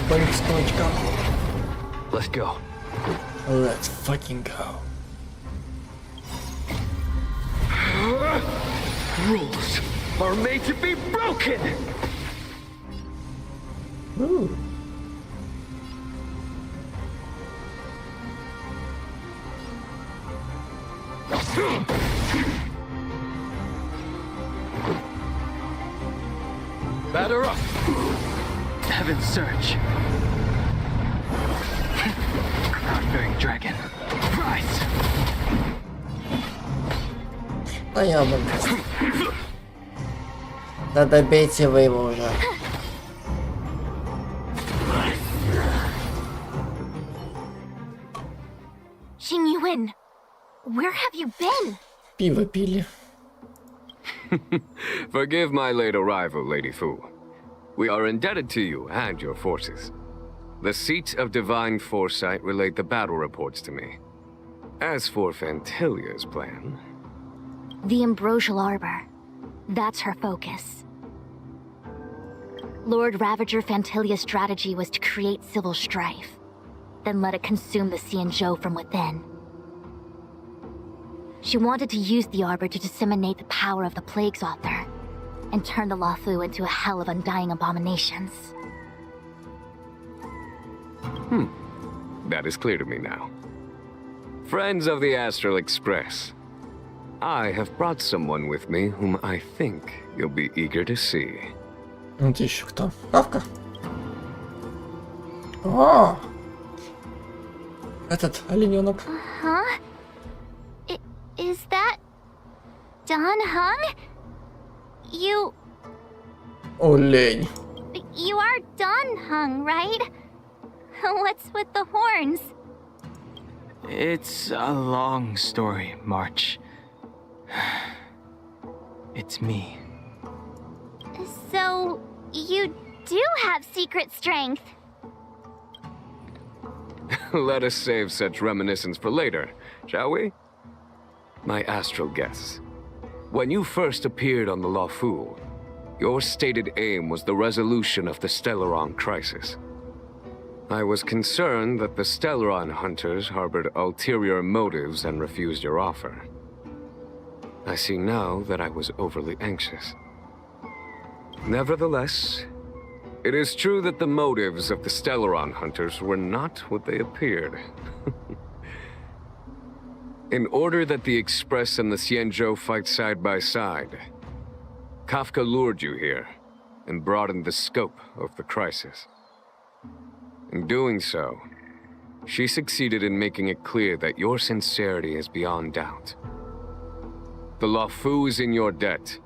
Боник сколько. Let's go. Let's fucking go. Rules are made to be broken! Ooh. Batter up! Heaven's Search. Cloud-bearing dragon. Rise. А я бы. Да добейте вы его уже. Xingyuan, where have you been? Пиво пили. Forgive my late arrival, Lady Fu. We are indebted to you and your forces. The seat of divine foresight relayed the battle reports to me. As for Fantilia's plan... The Ambrosial Arbor. That's her focus. Lord Ravager Fantilia's strategy was to create civil strife, then let it consume the Xianzhou from within. She wanted to use the Arbor to disseminate the power of the Plague's author, and turn the Luofu into a hell of undying abominations. That is clear to me now. Friends of the Astral Express, I have brought someone with me whom I think you'll be eager to see. Вот еще кто? Кавка? О! Этот олененок. Huh? Is that Dan Heng? Олень. You are Dan Heng, right? What's with the horns? It's a long story, March. It's me. So, you do have secret strength. Let us save such reminiscence for later, shall we? My astral guess. When you first appeared on the Lawfu, your stated aim was the resolution of the Stellaron crisis. I was concerned that the Stellaron hunters harbored ulterior motives and refused your offer. I see now that I was overly anxious. Nevertheless, it is true that the motives of the Stellaron hunters were not what they appeared. In order that the Express and the Xianzhou fight side by side, Kafka lured you here and broadened the scope of the crisis. In doing so, she succeeded in making it clear that your sincerity is beyond doubt. The Lawfu is in your debt,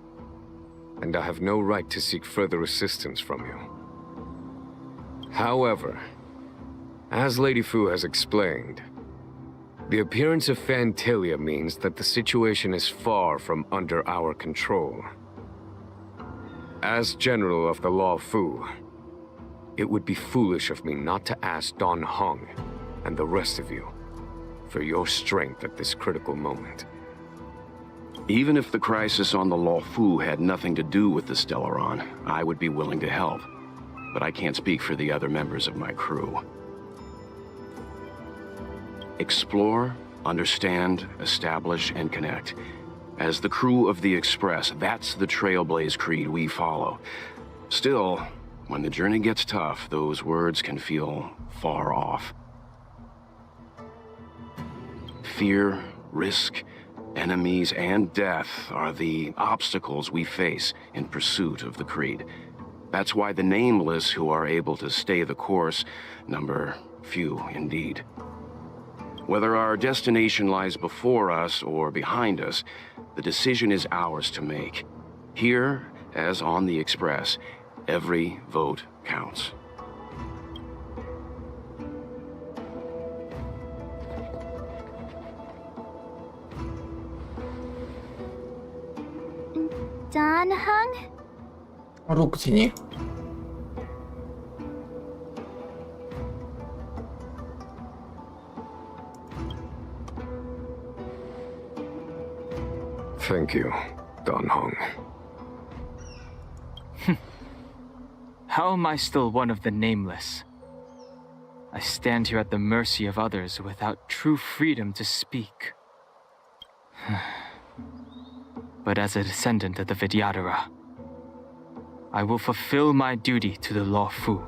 and I have no right to seek further assistance from you. However, as Lady Fu has explained, the appearance of Phantilia means that the situation is far from under our control. As General of the Lawfu, it would be foolish of me not to ask Don Hong and the rest of you for your strength at this critical moment. Even if the crisis on the Lawfu had nothing to do with the Stellaron, I would be willing to help. But I can't speak for the other members of my crew. Explore, understand, establish, and connect. As the crew of the Express, that's the Trailblaze creed we follow. Still, when the journey gets tough, those words can feel far off. Fear, risk, enemies, and death are the obstacles we face in pursuit of the creed. That's why the nameless who are able to stay the course number few indeed. Whether our destination lies before us or behind us, the decision is ours to make. Here, as on the Express, every vote counts. Don Hung? Руку тяни. Thank you, Don Hong. How am I still one of the nameless? I stand here at the mercy of others without true freedom to speak. But as a descendant of the Vidyadhara, I will fulfill my duty to the Lawfu.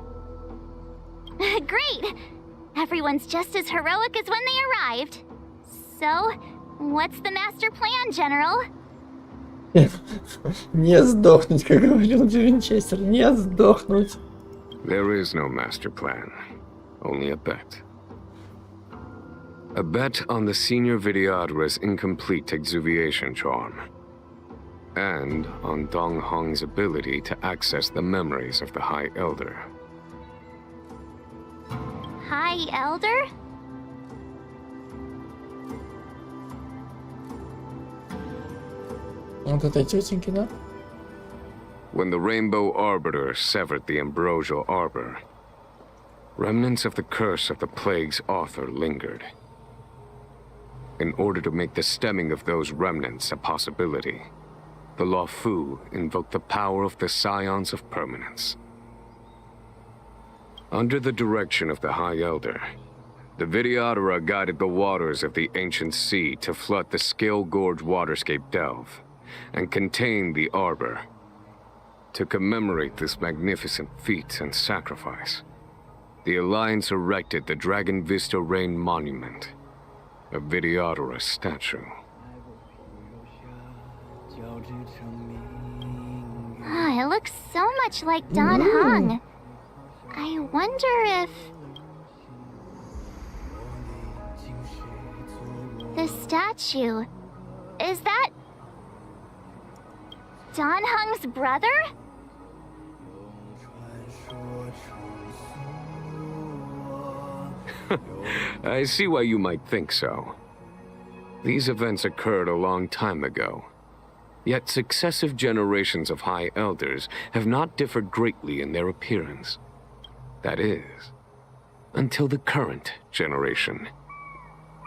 Great! Everyone's just as heroic as when they arrived. So, what's the master plan, General? Не сдохнуть, как говорил Винчестер, не сдохнуть. There is no master plan, only a bet. A bet on the senior Vidyadhara's incomplete exuviation charm, and on Dong Hong's ability to access the memories of the High Elder. High Elder? Вот этой тетеньки, да? When the Rainbow Arbiter severed the Ambrosial Arbor, remnants of the curse of the plague's author lingered. In order to make the stemming of those remnants a possibility, the Lawfu invoked the power of the Scions of Permanence. Under the direction of the High Elder, the Vidyadhara guided the waters of the ancient sea to flood the Scale Gorge waterscape delve and contain the Arbor. To commemorate this magnificent feat and sacrifice, the Alliance erected the Dragon Vista Rain Monument, a Vidyadhara statue. It looks so much like Don Hung. I wonder if... the statue... is that... Don Hung's brother? I see why you might think so. These events occurred a long time ago, Yet successive generations of High Elders have not differed greatly in their appearance. That is, until the current generation.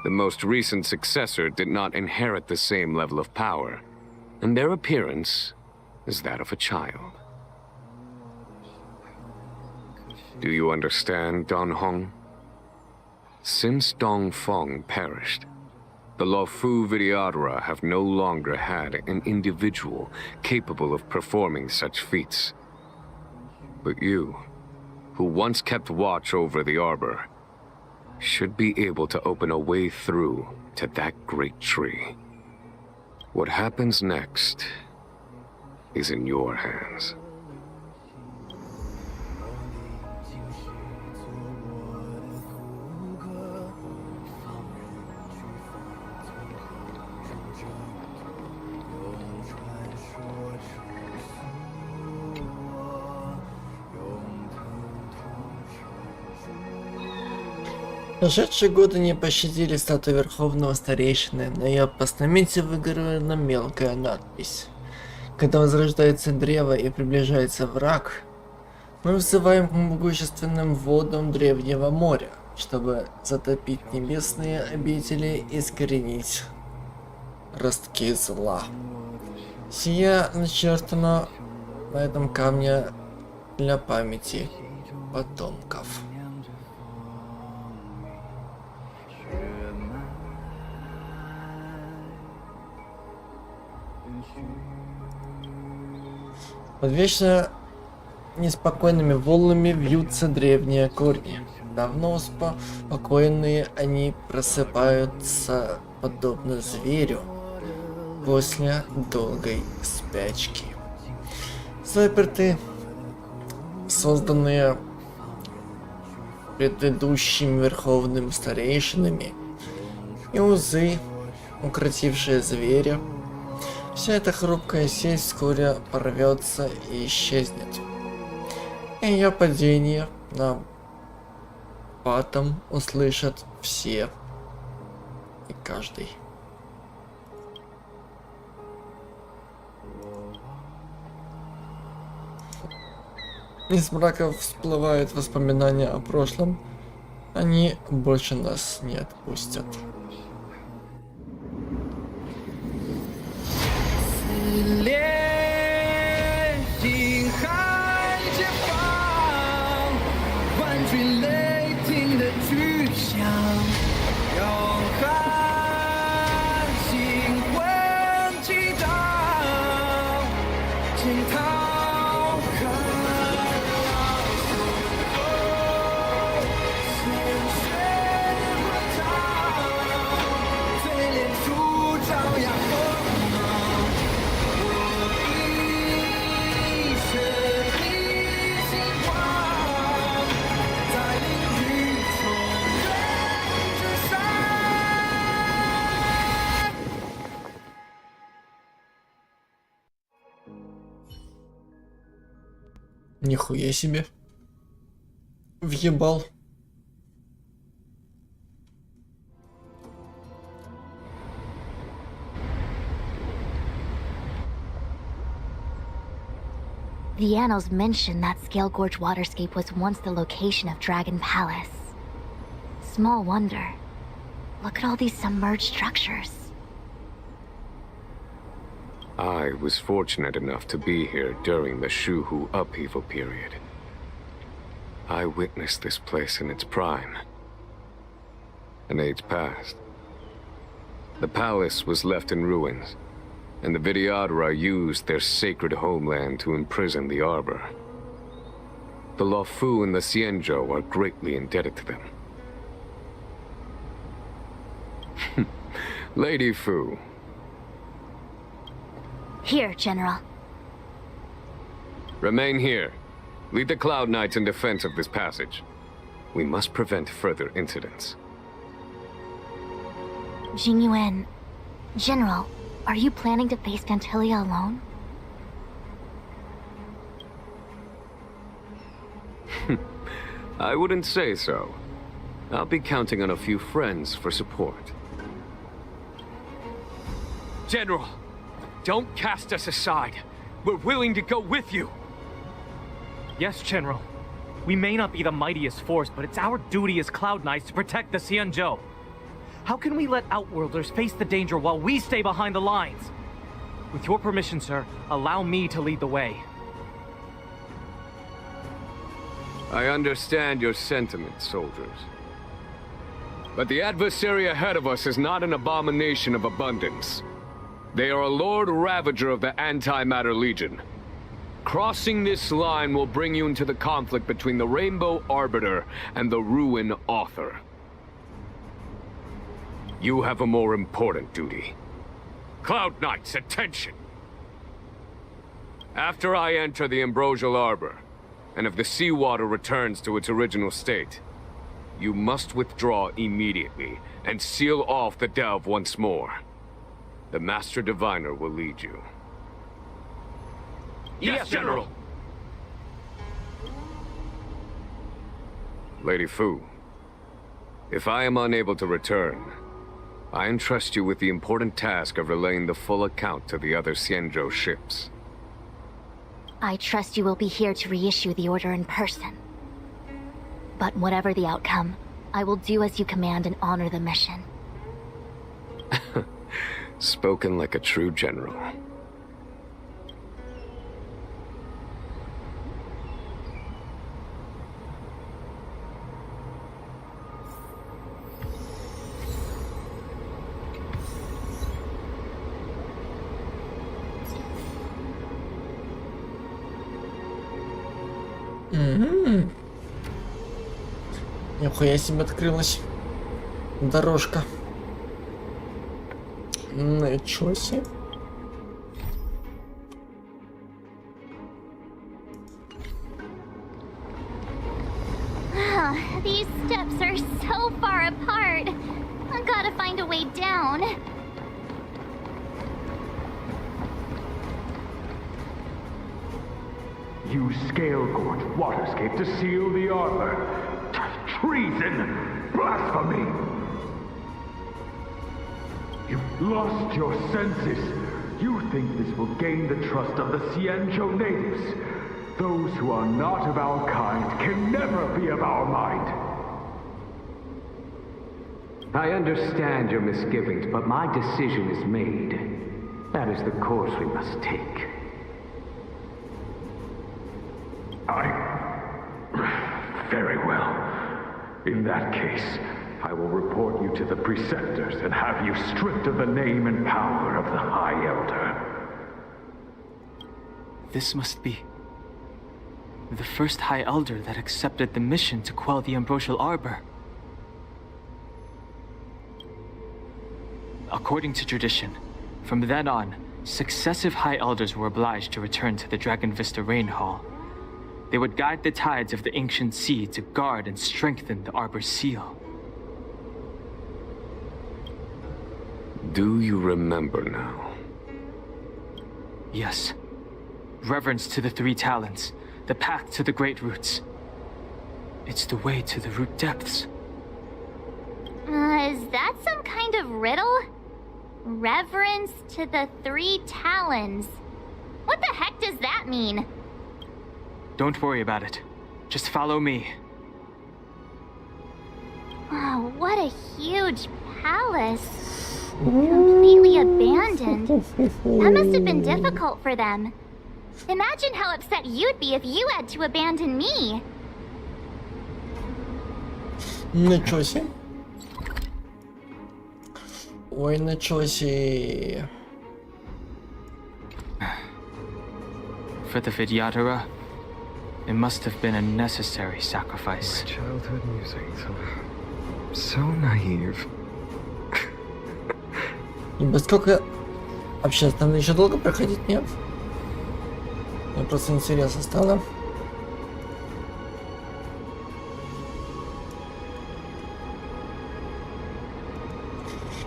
The most recent successor did not inherit the same level of power, and their appearance is that of a child. Do you understand, Don Hong? Since Dong Feng perished, the Luofu Vidyadhara have no longer had an individual capable of performing such feats. But you, who once kept watch over the arbor, should be able to open a way through to that great tree. What happens next is in your hands. Прошедшие годы не пощадили статую Верховного Старейшины. На ее постаменте выгравирована мелкая надпись. Когда возрождается древо и приближается враг, мы взываем к могущественным водам Древнего моря, чтобы затопить небесные обители и искоренить ростки зла. Сия начертано на этом камне для памяти потомков. Под вечно неспокойными волнами вьются древние корни. Давно успокоенные они просыпаются подобно зверю после долгой спячки. Заперты, созданные предыдущими верховными старейшинами, и узы, укротившие зверя. Вся эта хрупкая сеть вскоре порвется и исчезнет. И ее падение на патом услышат все и каждый. Из мрака всплывают воспоминания о прошлом. Они больше нас не отпустят. Нихуя себе. Въебал. The annals mention that Scale Gorge waterscape was once the location of Dragon Palace. Small wonder. Look at all these submerged structures. I was fortunate enough to be here during the Shuhu upheaval period. I witnessed this place in its prime. An age passed. The palace was left in ruins, and the Vidyadhara used their sacred homeland to imprison the arbor. The Luofu and the Xianzhou are greatly indebted to them. Lady Fu. Here, General. Remain here. Lead the Cloud Knights in defense of this passage. We must prevent further incidents. Jingyuan, General, are you planning to face Dantilia alone? I wouldn't say so. I'll be counting on a few friends for support. General, Don't cast us aside. We're willing to go with you. Yes, General. We may not be the mightiest force, but it's our duty as Cloud Knights to protect the Xianzhou. How can we let Outworlders face the danger while we stay behind the lines? With your permission, sir, allow me to lead the way. I understand your sentiments, soldiers. But the adversary ahead of us is not an abomination of abundance. They are a Lord Ravager of the Antimatter Legion. Crossing this line will bring you into the conflict between the Rainbow Arbiter and the Ruin Author. You have a more important duty. Cloud Knights, attention! After I enter the Ambrosial Arbor, and if the seawater returns to its original state, you must withdraw immediately and seal off the delve once more. The Master Diviner will lead you. Yes, General! Lady Fu, if I am unable to return, I entrust you with the important task of relaying the full account to the other Xianzhou ships. I trust you will be here to reissue the order in person. But whatever the outcome, I will do as you command and honor the mission. Spoken like a true general. Нихуя себе открылась дорожка. Ничего себе. These steps are so far apart. I've got to find a way down. You scale-gorge waterscape to seal the arbor. Treason! Blasphemy! You've lost your senses. You think this will gain the trust of the Xianzhou natives. Those who are not of our kind can never be of our mind. I understand your misgivings, but my decision is made. That is the course we must take. Very well. In that case, I will report you to the Preceptors and have you stripped of the name and power of the High Elder. This must be the first High Elder that accepted the mission to quell the Ambrosial Arbor. According to tradition, from then on, successive High Elders were obliged to return to the Dragon Vista Rain Hall. They would guide the tides of the ancient sea to guard and strengthen the Arbor's seal. Do you remember now? Yes. Reverence to the Three Talons, the path to the Great Roots. It's the way to the root depths. Is that some kind of riddle? Reverence to the Three Talons. What the heck does that mean? Don't worry about it. Just follow me. Oh, what a huge palace. Completely abandoned. That must have been difficult for them. Imagine how upset you'd be if you had to abandon me. Ничего себе. Ой, ничего себе. For the Vidyadhara, it must have been a necessary sacrifice. My childhood musings. So naive. Ибо сколько... Вообще, там еще долго проходить, нет? Мне просто интересно стало.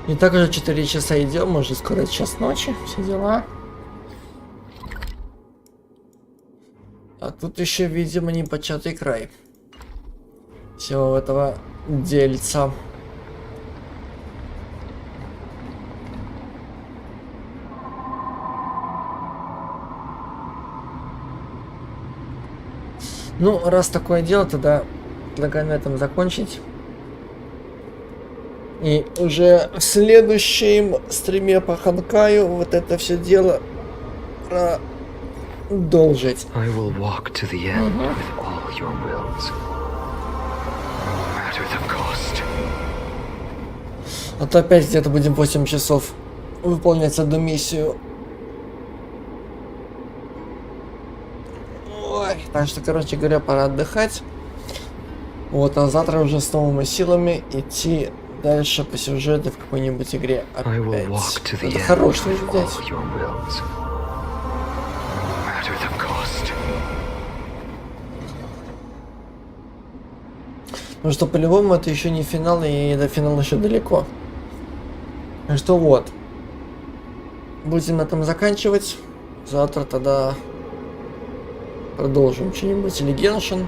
И так уже 4 часа идем, уже скоро час ночи, все дела. А тут еще, видимо, непочатый край всего этого дельца. Ну, раз такое дело, тогда предлагаю на этом закончить. И уже в следующем стриме по Хонкаю вот это все дело продолжить. I will walk to the end with all your wills, no matter the cost. А то опять где-то будем 8 часов выполнять одну миссию. Ой, так что, короче говоря, пора отдыхать. Вот, а завтра уже с новыми силами идти дальше по сюжету в какой-нибудь игре опять. Это хорошее взять. Ну что, по-любому это еще не финал, и до финала еще далеко. Так что вот. Будем на этом заканчивать. Завтра тогда продолжим что-нибудь или Геншин.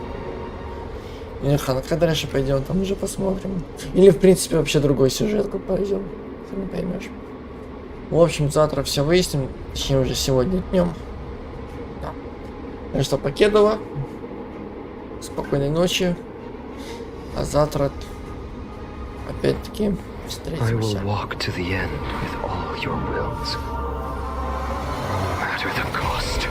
Или Хонкай дальше пойдем, там уже посмотрим. Или в принципе вообще другой сюжет пойдем. Ты не поймешь. В общем, завтра все выясним. Точнее уже сегодня днем. Да. Так что покедово. Спокойной ночи. А завтра опять-таки встретимся. I will walk to the end with all your wills, no matter the cost.